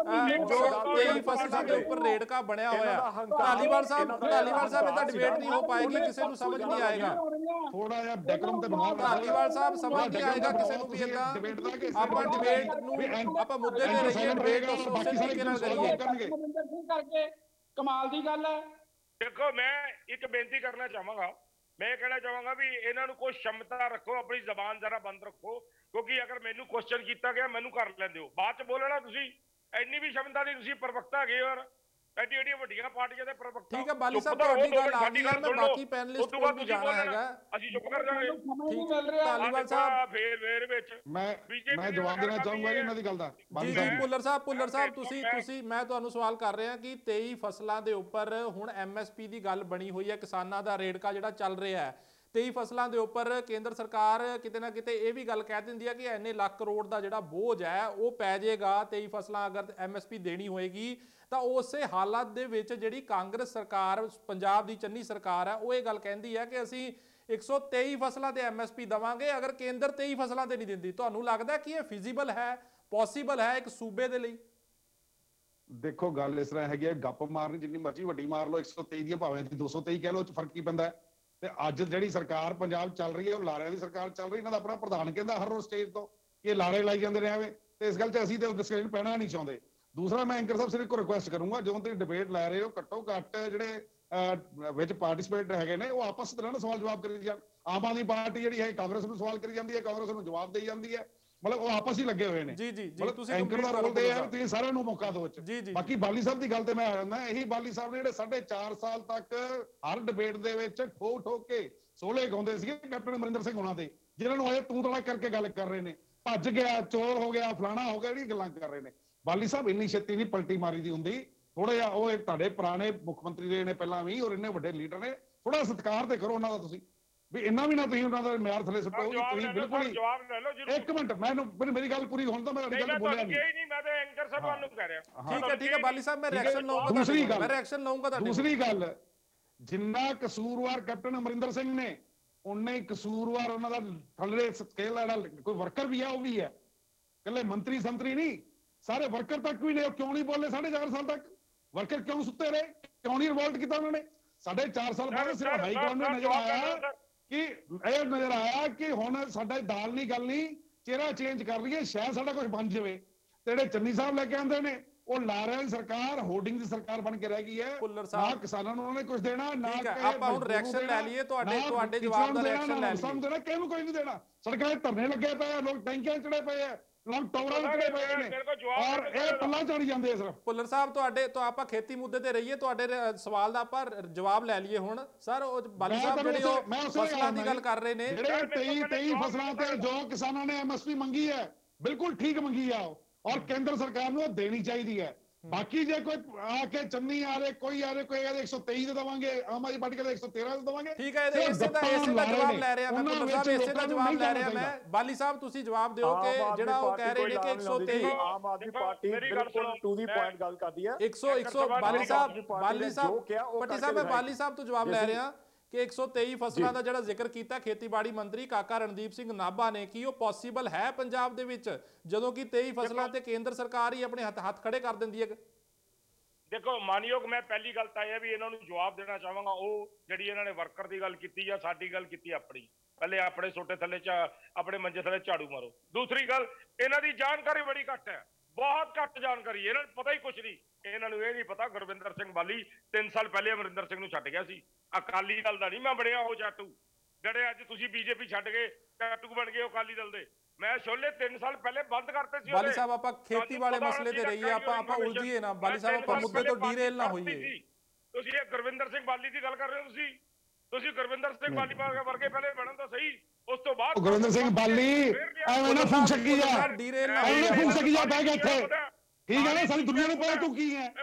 ਜੋ 23 ਫਸਲਾਂ ਦੇ ਉੱਪਰ ਰੇੜਕਾ ਬਣਿਆ ਹੋਇਆ, ਧਾਲੀਵਾਲ ਸਾਹਿਬ ਇਹਦਾ ਡਿਬੇਟ ਨਹੀਂ ਹੋ ਪਾਏਗੀ, ਕਿਸੇ ਨੂੰ ਸਮਝ ਨਹੀਂ ਆਏਗਾ। ਥੋੜਾ ਜਿਹਾ ਡੈਕਰਮ ਤੇ ਬਣਾਓ। ਧਾਲੀਵਾਲ ਸਾਹਿਬ ਸਮਝ ਨਹੀਂ ਆਏਗਾ ਕਿਸੇ ਨੂੰ ਵੀ ਇਦਾਂ ਆਪਾਂ ਡਿਬੇਟ ਨੂੰ ਆਪਾਂ ਮੁੱਦੇ ਤੇ ਰਹੀਏ, ਡਿਬੇਟ ਉਸੇ ਤਰੀਕੇ ਨਾਲ ਕਰੀਏ। ਕਮਾਲ ਦੀ ਗੱਲ ਹੈ। ਦੇਖੋ ਮੈਂ ਇੱਕ ਬੇਨਤੀ ਕਰਨਾ ਚਾਹਾਂਗਾ, ਮੈਂ ਕਹਿਣਾ ਚਾਹਾਂਗਾ ਵੀ ਇਹਨਾਂ ਨੂੰ ਕੋਈ ਸ਼ਮਤਾ ਰੱਖੋ, ਆਪਣੀ ਜ਼ਬਾਨ ਜ਼ਰਾ ਬੰਦ ਰੱਖੋ, ਕਿਉਂਕਿ ਅਗਰ ਮੈਨੂੰ ਕੁਐਸਚਨ ਕੀਤਾ ਗਿਆ ਮੈਨੂੰ ਕਰ ਲੈਂਦੇ ਹੋ, ਬਾਅਦ ਚ ਬੋਲਣਾ ਤੁਸੀਂ। ਇੰਨੀ ਵੀ ਸ਼ਮਤਾ ਨਹੀਂ, ਤੁਸੀਂ ਪ੍ਰਵਕਤਾ ਹੈਗੇ ਹੋ, ਐਡੀਆਂ ਵੱਡੀਆਂ ਪਾਰਟੀਆਂ ਦੇ ਪ੍ਰਵਕਤਾ। ਠੀਕ ਹੈ ਬਾਲੀ ਸਾਹਿਬ ਤੁਹਾਡੀ ਗੱਲ ਆ ਗਈ ਹੈ, ਮੈਂ ਬਾਕੀ ਪੈਨਲਿਸਟ ਕੋਲ ਵੀ ਜਾਣਾ ਹੈਗਾ। ਅਸੀਂ ਚੁੱਪ ਕਰ ਜਾਵਾਂਗੇ। ਠੀਕ ਧਾਲੀਵਾਲ ਸਾਹਿਬ ਫੇਰ ਵਿੱਚ ਮੈਂ ਜਵਾਬ ਦੇਣਾ ਚਾਹੂੰਗਾ ਜੀ ਇਹਨਾਂ ਦੀ ਗੱਲ ਦਾ। ਜੀ ਭੁੱਲਰ ਸਾਹਿਬ ਤੁਸੀਂ ਮੈਂ ਤੁਹਾਨੂੰ ਸਵਾਲ ਕਰ ਰਿਹਾ ਕਿ 23 ਫਸਲਾਂ ਦੇ ਉੱਪਰ ਹੁਣ ਐਮਐਸਪੀ ਦੀ ਗੱਲ ਬਣੀ ਹੋਈ ਹੈ, ਕਿਸਾਨਾਂ ਦਾ ਰੇੜਕਾ ਜਿਹੜਾ ਚੱਲ ਰਿਹਾ ਹੈ 23 ਫਸਲਾਂ ਦੇ ਉੱਪਰ ਕੇਂਦਰ ਸਰਕਾਰ ਕਿਤੇ ਨਾ ਕਿਤੇ ਇਹ ਵੀ ਗੱਲ ਕਹਿ ਦਿੰਦੀ ਹੈ ਕਿ ਇੰਨੇ ਲੱਖ ਕਰੋੜ ਦਾ ਜਿਹੜਾ ਬੋਝ ਹੈ ਉਹ ਪੈ ਜਾਏਗਾ 23 ਫਸਲਾਂ ਅਗਰ ਐਮਐਸਪੀ ਦੇਣੀ ਹੋਏਗੀ ਤਾਂ ਉਸੇ ਹਾਲਾਤ ਦੇ ਵਿੱਚ ਜਿਹੜੀ ਕਾਂਗਰਸ ਸਰਕਾਰ ਪੰਜਾਬ ਦੀ ਚੰਨੀ ਸਰਕਾਰ ਹੈ ਉਹ ਇਹ ਗੱਲ ਕਹਿੰਦੀ ਹੈ ਕਿ ਅਸੀਂ 123 ਫਸਲਾਂ ਤੇ ਐਮਐਸਪੀ ਦਵਾਂਗੇ ਅਗਰ ਕੇਂਦਰ 23 ਫਸਲਾਂ ਤੇ ਨਹੀਂ ਦਿੰਦੀ। ਤੁਹਾਨੂੰ ਲੱਗਦਾ ਕਿ ਇਹ ਫਿਜ਼ੀਬਲ ਹੈ, ਪੋਸੀਬਲ ਹੈ ਇੱਕ ਸੂਬੇ ਦੇ ਲਈ? ਦੇਖੋ ਗੱਲ ਇਸ ਤਰ੍ਹਾਂ ਹੈਗੀ ਹੈ, ਗੱਪ ਮਾਰਨੀ ਜਿੰਨੀ ਮਰਜ਼ੀ ਵੱਡੀ ਮਾਰ ਲਓ, 123 ਦੀਆਂ ਭਾਵੇਂ 223 ਕਹਿ ਲਓ, ਚ ਫਰਕ ਕੀ ਪੈਂਦਾ। ਤੇ ਅੱਜ ਜਿਹੜੀ ਸਰਕਾਰ ਪੰਜਾਬ ਚੱਲ ਰਹੀ ਹੈ ਉਹ ਲਾਰਿਆਂ ਦੀ ਸਰਕਾਰ ਚੱਲ ਰਹੀ। ਇਹਨਾਂ ਦਾ ਆਪਣਾ ਪ੍ਰਧਾਨ ਕਹਿੰਦਾ ਹਰ ਰੋਜ਼ ਸਟੇਜ ਤੋਂ ਕਿ ਇਹ ਲਾਰੇ ਲਾਈ ਜਾਂਦੇ ਰਹੇ ਐਵੇਂ, ਤੇ ਇਸ ਗੱਲ 'ਚ ਅਸੀਂ ਤੇ ਡਿਸਕਸ਼ਨ ਪੈਣਾ ਨਹੀਂ ਚਾਹੁੰਦੇ। ਦੂਸਰਾ ਮੈਂ ਐਂਕਰ ਸਾਹਿਬ ਸਿਰਫ ਇੱਕ ਰਿਕੁਐਸਟ ਕਰੂੰਗਾ, ਜਦੋਂ ਤੁਸੀਂ ਡਿਬੇਟ ਲੈ ਰਹੇ ਹੋ ਘੱਟੋ ਘੱਟ ਜਿਹੜੇ ਵਿੱਚ ਪਾਰਟਿਸਿਪੇਟ ਹੈਗੇ ਨੇ ਉਹ ਆਪਸ ਵਿੱਚ ਨਾਲ ਸਵਾਲ ਜਵਾਬ ਕਰੀ ਜਾਣ। ਆਮ ਆਦਮੀ ਪਾਰਟੀ ਜਿਹੜੀ ਹੈ ਕਾਂਗਰਸ ਨੂੰ ਸਵਾਲ ਕਰੀ ਜਾਂਦੀ ਹੈ, ਕਾਂਗਰਸ ਨੂੰ ਜਵਾਬ ਦੇਈ ਜਾਂਦੀ ਹੈ, ਮਤਲਬ ਉਹ ਆਪਸ ਹੀ ਲੱਗੇ ਹੋਏ ਨੇ। ਜੀ ਤੁਸੀਂ ਐਂਕਰ ਦਾ ਰੋਲ ਤੇ ਹੈ ਤੁਸੀਂ ਸਾਰਿਆਂ ਨੂੰ ਮੌਕਾ ਦਿਓ। ਬਾਕੀ ਬਾਲੀ ਸਾਹਿਬ ਦੀ ਗੱਲ ਤੇ ਮੈਂ ਆ ਜਾਂਦਾ, ਇਹੀ ਬਾਲੀ ਸਾਹਿਬ ਨੇ ਜਿਹੜੇ 4.5 ਸਾਲ ਤੱਕ ਹਰ ਡਿਬੇਟ ਦੇ ਵਿੱਚ ਠੋਕ ਕੇ ਸੋਲੇ ਗਾਉਂਦੇ ਸੀਗੇ ਕੈਪਟਨ ਅਮਰਿੰਦਰ ਸਿੰਘ ਹੋਣਾ ਦੇ, ਜਿਨ੍ਹਾਂ ਨੂੰ ਅਜੇ ਤੂੰ ਤੜਾ ਕਰਕੇ ਗੱਲ ਕਰ ਰਹੇ ਨੇ, ਭੱਜ ਗਿਆ, ਚੋਰ ਹੋ ਗਿਆ, ਫਲਾਣਾ ਹੋ ਗਿਆ, ਜਿਹੜੀਆਂ ਗੱਲਾਂ ਕਰ ਰਹੇ ਨੇ। ਬਾਲੀ ਸਾਹਿਬ ਇੰਨੀ ਛੇਤੀ ਨਹੀਂ ਪਲਟੀ ਮਾਰੀ ਦੀ ਹੁੰਦੀ, ਥੋੜਾ ਜਿਹਾ ਉਹ ਤੁਹਾਡੇ ਪੁਰਾਣੇ ਮੁੱਖ ਮੰਤਰੀ ਰਹੇ ਨੇ ਪਹਿਲਾਂ ਵੀ ਔਰ ਇੰਨੇ ਵੱਡੇ ਲੀਡਰ ਨੇ, ਥੋੜਾ ਸਤਿਕਾਰ ਤੇ ਕਰੋ ਉਹਨਾਂ ਦਾ। ਤੁਸੀਂ ਵੀ ਇੰਨਾ ਵੀ ਨਾ ਤੁਸੀਂ ਉਹਨਾਂ ਦਾ ਮਿਆਰ ਥੱਲੇ ਸੁੱਟੋ। ਤੁਸੀਂ ਬਿਲਕੁਲ ਹੀ ਇੱਕ ਮਿੰਟ ਮੇਰੀ ਗੱਲ ਪੂਰੀ ਹੋਣ ਤਾਂ ਮੈਂ ਤੁਹਾਡੀ ਗੱਲ ਬੋਲਿਆ ਨਹੀਂ। ਮੈਂ ਤਾਂ ਐਂਕਰ ਸਾਹਿਬ ਨੂੰ ਕਹਿ ਰਿਹਾ। ਠੀਕ ਹੈ ਬਾਲੀ ਸਾਹਿਬ ਮੈਂ ਰਿਐਕਸ਼ਨ ਲਵਾਂਗਾ। ਦੂਸਰੀ ਗੱਲ ਜਿੰਨਾ ਕਸੂਰਵਾਰ ਕੈਪਟਨ ਅਮਰਿੰਦਰ ਸਿੰਘ ਨੇ ਉਹਨੇ ਹੀ ਕਸੂਰਵਾਰ ਉਹਨਾਂ ਦਾ ਥੱਲੇ ਸਕੇਲ ਦਾ ਕੋਈ ਵਰਕਰ ਵੀ ਆ ਉਹ ਵੀ ਹੈ, ਇਕੱਲੇ ਮੰਤਰੀ ਸੰਤਰੀ ਨਹੀਂ, ਸਾਰੇ ਵਰਕਰ ਤੱਕ ਵੀ ਨੇ। ਉਹ ਕਿਉਂ ਨਹੀਂ ਬੋਲੇ 4.5 ਸਾਲ ਤੱਕ? ਵਰਕਰ ਕਿਉਂ ਸੁੱਤੇ ਰਹੇ? ਕਿਉਂ ਨਹੀਂ ਰਿਵੋਲਟ ਕੀਤਾ ਉਹਨਾਂ ਨੇ? 4.5 ਸਾਲ ਬਾਅਦ ਸਿਰਫ ਹਾਈ ਕਮਾਂਡ ਨੂੰ ਨਜ਼ਰ ਆਇਆ ਕਿ ਹੁਣ ਸਾਡਾ ਦਾਲ ਨਹੀਂ ਗੱਲ ਨਹੀਂ, ਚਿਹਰਾ ਚੇਂਜ ਕਰ ਲਈਏ, ਸ਼ਾਇਦ ਸਾਡਾ ਕੁਝ ਬਣ ਜਾਵੇ। ਤੇ ਜਿਹੜੇ ਚੰਨੀ ਸਾਹਿਬ ਲੈ ਕੇ ਆਉਂਦੇ ਨੇ ਉਹ ਲਾਰਿਆਂ ਦੀ ਸਰਕਾਰ, ਹੋਰਡਿੰਗ ਦੀ ਸਰਕਾਰ ਬਣ ਕੇ ਰਹਿ ਗਈ ਹੈ। ਨਾ ਕਿਸਾਨਾਂ ਨੂੰ ਉਹਨਾਂ ਨੇ ਕੁਝ ਦੇਣਾ, ਨਾ ਆਪਾਂ ਹੁਣ ਰਿਐਕਸ਼ਨ ਲੈ ਲਈਏ ਤੁਹਾਡੇ ਜਵਾਬ ਦਾ ਰਿਐਕਸ਼ਨ ਲੈ ਲਈਏ। ਕਿਹਨੂੰ ਕੋਈ ਨਹੀਂ ਦੇਣਾ। ਸੜਕਾਂ 'ਤੇ ਧਰਨੇ ਲੱਗੇ ਪਏ ਆ, ਲੋਕ ਟੈਂਕੀਆਂ ਚੜੇ ਪਏ ਆ, ਲੋਕ ਟੌਰਾਂ ਚੜੇ ਪਏ ਨੇ ਔਰ ਇਹ ਪੱਲਾ ਚੜੀ ਜਾਂਦੇ ਸਿਰਫ। ਭੁੱਲਰ ਸਾਹਿਬ ਤੁਹਾਡੇ ਤੋਂ ਆਪਾਂ ਖੇਤੀ ਮੁੱਦੇ ਤੇ ਰਹੀਏ, ਤੁਹਾਡੇ ਸਵਾਲ ਦਾ ਆਪਾਂ ਜਵਾਬ ਲੈ ਲਈਏ ਹੁਣ। ਸਰ ਉਹ ਬਾਲੀ ਸਾਹਿਬ ਜਿਹੜੇ ਉਹ ਫਸਲਾਂ ਦੀ ਗੱਲ ਕਰ ਰਹੇ ਨੇ, ਜਿਹੜੇ 23 ਫਸਲਾਂ ਤੇ ਜੋ ਕਿਸਾਨਾਂ ਨੇ ਐਮਐਸਪੀ ਮੰਗੀ ਹੈ ਬਿਲਕੁਲ ਠੀਕ ਮੰਗੀ ਆ ਔਰ ਕੇਂਦਰ ਸਰਕਾਰ ਨੂੰ ਉਹ ਦੇਣੀ ਚਾਹੀਦੀ ਹੈ। ਬਾਕੀ ਜੇ ਕੋਈ ਆ ਕੇ ਚੰਨੀ ਆ ਰਹੇ, ਕੋਈ ਆ ਰਹੇ, ਕੋਈ 123 ਦੇ ਦੇਵਾਂਗੇ, ਆਮ ਆਦਮੀ ਪਾਰਟੀ ਕਹਿੰਦੇ 113 ਦੇ ਦੇਵਾਂਗੇ। ਠੀਕ ਹੈ, ਇਸੇ ਦਾ ਜਵਾਬ ਲੈ ਰਿਹਾ ਮੈਂ। ਭੁੱਲਰ ਸਾਹਿਬ ਇਸੇ ਦਾ ਜਵਾਬ ਲੈ ਰਿਹਾ ਮੈਂ। ਬਾਲੀ ਸਾਹਿਬ ਤੁਸੀਂ ਜਵਾਬ ਦਿਓ ਕਿ ਜਿਹੜਾ ਉਹ ਕਹਿ ਰਹੇ ਨੇ ਕਿ 123 ਆਮ ਆਦਮੀ ਪਾਰਟੀ ਬਿਲਕੁਲ ਟੂ ਦੀ ਪੁਆਇੰਟ ਗੱਲ ਕਰਦੀ ਹੈ। 100 ਬਾਲੀ ਸਾਹਿਬ ਪੱਟੀ ਸਾਹਿਬ ਮੈਂ ਬਾਲੀ ਸਾਹਿਬ ਤੋਂ ਜਵਾਬ ਲੈ ਰਿਹਾ ਕਿ 123 ਫਸਲਾਂ ਦਾ ਜਿਹੜਾ ਜ਼ਿਕਰ ਕੀਤਾ ਖੇਤੀਬਾੜੀ ਮੰਤਰੀ ਕਾਕਾ ਰਣਦੀਪ ਸਿੰਘ ਨਾਭਾ ਨੇ, ਕੀ ਉਹ ਪੋਸੀਬਲ ਹੈ ਪੰਜਾਬ ਦੇ ਵਿੱਚ ਜਦੋਂ ਕਿ 23 ਫਸਲਾਂ ਤੇ ਕੇਂਦਰ ਸਰਕਾਰ ਹੀ ਆਪਣੇ ਹੱਥ ਖੜੇ ਕਰ ਦਿੰਦੀ ਹੈ? ਦੇਖੋ ਮਾਨਯੋਗ, ਮੈਂ ਪਹਿਲੀ ਗੱਲ ਤਾਂ ਇਹ ਵੀ ਇਹਨਾਂ ਨੂੰ ਜਵਾਬ ਦੇਣਾ ਚਾਹਾਂਗਾ, ਉਹ ਜਿਹੜੀ ਇਹਨਾਂ ਨੇ ਵਰਕਰ ਦੀ ਗੱਲ ਕੀਤੀ ਜਾਂ ਸਾਡੀ ਗੱਲ ਕੀਤੀ ਆਪਣੀ, ਪਹਿਲੇ ਆਪਣੇ ਸੋਟੇ ਥੱਲੇ ਆਪਣੇ ਮੰਜੇ ਥੱਲੇ ਝਾੜੂ ਮਾਰੋ। ਦੂਸਰੀ ਗੱਲ, ਇਹਨਾਂ ਦੀ ਜਾਣਕਾਰੀ ਬੜੀ ਘੱਟ ਹੈ, ਬਹੁਤ ਘੱਟ ਜਾਣਕਾਰੀ, ਇਹਨਾਂ ਨੂੰ ਪਤਾ ਹੀ ਕੁਛ ਨਹੀਂ। ਇਹਨਾਂ ਨੂੰ ਇਹ ਨਹੀਂ ਪਤਾ ਗੁਰਵਿੰਦਰ ਸਿੰਘ ਬਾਲੀ 3 ਸਾਲ ਪਹਿਲੇ ਅਮਰਿੰਦਰ ਸਿੰਘ ਨੂੰ ਛੱਡ ਗਿਆ ਸੀ। ਅਕਾਲੀ ਦਲ ਦਾ ਨਹੀਂ ਮੈਂ ਬਣਿਆ ਉਹ ਚਾਟੂ, ਜਿਹੜੇ ਅੱਜ ਤੁਸੀਂ ਬੀਜੇਪੀ ਛੱਡ ਕੇ ਚਾਟੂ ਬਣ ਗਏ ਅਕਾਲੀ ਦਲ ਦੇ। ਮੈਂ ਛੋਲੇ 3 ਸਾਲ ਪਹਿਲੇ ਬੰਦ ਕਰਤੇ ਸੀ। ਬਾਲੀ ਸਾਹਿਬ ਆਪਾਂ ਖੇਤੀ ਵਾਲੇ ਮਸਲੇ ਤੇ ਰਹੀਏ, ਆਪਾਂ ਉਲਝੀਏ ਨਾ ਬਾਲੀ ਸਾਹਿਬ, ਆਪਾਂ ਮੁੱਦੇ ਤੋਂ ਡੀਰੇਲ ਨਾ ਹੋਈਏ। ਤੁਸੀਂ ਇਹ ਗੁਰਵਿੰਦਰ ਸਿੰਘ ਬਾਲੀ ਦੀ ਗੱਲ ਕਰ ਰਹੇ ਹੋ। ਤੁਸੀਂ ਗੁਰਵਿੰਦਰ ਸਿੰਘ ਬਾਲੀ ਵਰਗੇ ਪਹਿਲੇ ਬਣਨ ਤਾਂ ਸਹੀ, ਉਸ ਤੋਂ ਬਾਅਦ ਗੁਰਵਿੰਦਰ ਸਿੰਘ ਬਾਲੀ ਐਵੇਂ ਨਾ ਫੂਕ ਸਕੀ ਜਾ, ਐਵੇਂ ਨਾ ਫੂਕ ਸਕੀ ਜਾ, ਬਹਿ ਗਿਆ ਇੱਥੇ, ਠੀਕ ਹੈ ਨਾ? ਸਾਰੀ ਦੁਨੀਆ ਨੂੰ ਪਤਾ ਤੂੰ ਕੀ ਹੈ।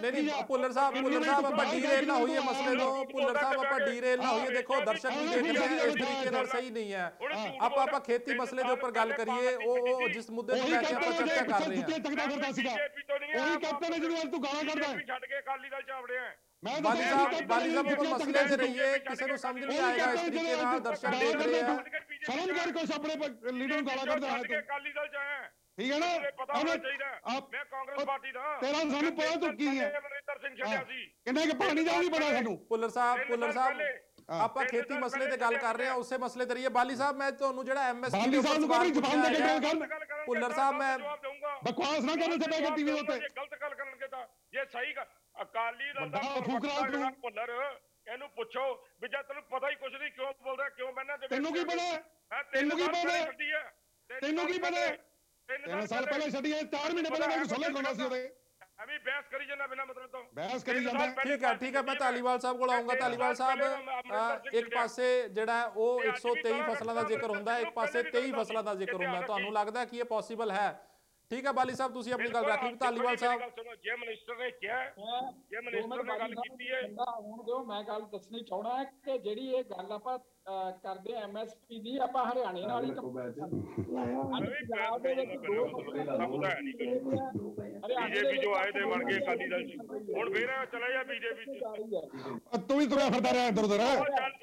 ਨਹੀਂ ਭੁੱਲਰ ਸਾਹਿਬ ਆਪਾਂ ਡੀਰੇਲ ਨਾ ਹੋਈਏ ਮਸਲੇ ਤੋਂ। ਭੁੱਲਰ ਸਾਹਿਬ ਆਪਾਂ ਡੀਰੇਲ ਨਾ ਹੋਈਏ। ਦੇਖੋ ਦਰਸ਼ਕ ਵੀ ਦੇਖ ਰਹੇ ਨੇ, ਇਸ ਤਰੀਕੇ ਨਾਲ ਸਹੀ ਨਹੀਂ ਹੈ। ਆਪਾਂ ਖੇਤੀ ਮਸਲੇ ਦੇ ਉੱਪਰ ਗੱਲ ਕਰੀਏ, ਉਹ ਜਿਸ ਮੁੱਦੇ ਤੇ ਲੈ ਕੇ ਆਪਾਂ ਚਰਚਾ ਕਰ ਰਹੇ ਹਾਂ। ਉਹੀ ਕੈਪਟਨ ਹੈ ਜਿਹਨੂੰ ਤੂੰ ਗਾਲਾਂ ਕੱਢਦਾ ਛੱਡ ਕੇ ਅਕਾਲੀ ਦਲ ਚ ਆਵੜਿਆ। ਮੈਂ ਬਾਲੀ ਸਾਹਿਬ ਆਪਾਂ ਮਸਲੇ ਤੇ ਰਹੀਏ, ਕਿਸੇ ਨੂੰ ਸਮਝ ਨਹੀਂ ਆਏਗਾ ਇਸ ਤਰੀਕੇ ਨਾਲ, ਦਰਸ਼ਕ ਦੇਖ ਰਹੇ ਆ। ਸ਼ਰਮ ਕਰ ਕੁਛ ਆਪਣੇ ਲੀਡਰ ਨੂੰ ਗਾਲਾਂ ਕੱਢਦਾ ਹੈ ਤੂੰ। ਅਕਾਲੀ ਦਲ ਚ ਆਇਆ ਠੀਕ ਹੈ ਨਾ, ਪਤਾ ਹੋਣਾ ਚਾਹੀਦਾ ਮੈਂ ਕਾਂਗਰਸ ਪਾਰਟੀ ਦਾ। ਤੇਰਾ ਸਾਨੂੰ ਪਤਾ ਤੂੰ ਕੀ ਹੈ, ਅਮਰਿੰਦਰ ਸਿੰਘ ਛੱਡਿਆ ਸੀ ਕਿੰਨੇ ਕਿ ਪਾਣੀ ਦਾ ਨਹੀਂ ਪਤਾ ਸਾਨੂੰ। ਭੁੱਲਰ ਸਾਹਿਬ ਆਪਾਂ ਖੇਤੀ ਮਸਲੇ ਤੇ ਗੱਲ ਕਰ ਰਹੇ ਹਾਂ, ਉਸੇ ਮਸਲੇ ਤੇ ਰਹੀਏ। ਬਾਲੀ ਸਾਹਿਬ ਮੈਂ ਤੁਹਾਨੂੰ ਜਿਹੜਾ ਐਮਐਸਪੀ ਬਾਲੀ ਸਾਹਿਬ ਨੂੰ ਕੋਈ ਜ਼ਬਾਨ ਦੇ ਕੇ ਗੱਲ ਕਰ। ਭੁੱਲਰ ਸਾਹਿਬ ਮੈਂ ਬਕਵਾਸ ਨਾ ਕਰ ਇੱਥੇ ਬੈ ਕੇ ਟੀਵੀ ਦੇ ਉੱਤੇ। ਗਲਤ ਗੱਲ ਕਰਨਗੇ ਤਾਂ ਜੇ ਸਹੀ ਅਕਾਲੀ ਦਲ ਦਾ ਫੂਕਰਾ ਭੁੱਲਰ ਇਹਨੂੰ ਪੁੱਛੋ ਵੀ ਜਦ ਤੈਨੂੰ ਪਤਾ ਹੀ ਕੁਛ ਨਹੀਂ ਕਿਉਂ ਬੋਲਦਾ, ਕਿਉਂ ਬੈਠਾ ਤੈਨੂੰ ਕੀ ਪਤਾ, ਤੈਨੂੰ ਕੀ ਪਤਾ, ਤੈਨੂੰ ਕੀ ਪਤਾ। 3 ਸਾਲ ਪਹਿਲਾਂ ਛੱਡੀ ਹੈ, 4 ਮਹੀਨੇ ਪਹਿਲਾਂ ਮੈਂ ਸੋਲੇ ਖੋਣਾ ਸੀ ਉਹਦੇ। ਐਵੇਂ ਬਹਿਸ ਕਰੀ ਜਾਂਦਾ ਬਿਨਾਂ ਮਤਲਬ ਤੋਂ ਬਹਿਸ ਕਰੀ ਜਾਂਦਾ। ਠੀਕ ਹੈ ਮੈਂ ਧਾਲੀਵਾਲ ਸਾਹਿਬ ਕੋਲ ਆਉਂਗਾ। ਧਾਲੀਵਾਲ ਸਾਹਿਬ, ਇੱਕ ਪਾਸੇ ਜਿਹੜਾ ਉਹ 123 ਫਸਲਾਂ ਦਾ ਜ਼ਿਕਰ ਹੁੰਦਾ, ਇੱਕ ਪਾਸੇ 23 ਫਸਲਾਂ ਦਾ ਜ਼ਿਕਰ ਹੁੰਦਾ, ਤੁਹਾਨੂੰ ਲੱਗਦਾ ਕਿ ਇਹ ਪੋਸੀਬਲ ਹੈ? ਠੀਕ ਹੈ ਬਾਲੀ ਸਾਹਿਬ, ਤੁਸੀਂ ਆਪਣੀ ਗੱਲ ਰੱਖ ਲਈ। ਧਾਲੀਵਾਲ ਸਾਹਿਬ, ਜੇ ਮਿਨਿਸਟਰ ਨੇ ਕਿਹਾ, ਜੇ ਮਿਨਿਸਟਰ ਨੇ ਗੱਲ ਕੀਤੀ ਹੈ, ਹੁਣ ਦਿਓ ਮੈਂ ਗੱਲ ਦੱਸਣੀ ਚਾਹਣਾ ਕਿ ਜਿਹੜੀ ਇਹ ਗੱਲ ਆਪਾਂ ਕਰਦੇ ਆ ਐਮਐਸਪੀ ਦੀ, ਆਪਾਂ ਹਰਿਆਣੇ ਨਾਲ ਹੀ ਬੀਜੇਪੀ ਜੋ ਆਏ ਤੇ ਬਣ ਗਏ ਅਕਾਲੀ ਦਲ ਚ, ਹੁਣ ਫੇਰ ਚਲਾ ਜਾ ਬੀਜੇਪੀ ਚ। ਤੂੰ ਵੀ ਤੁਰਿਆ ਫਿਰਦਾ ਰਿਹਾ ਇੱਧਰ ਉੱਧਰ,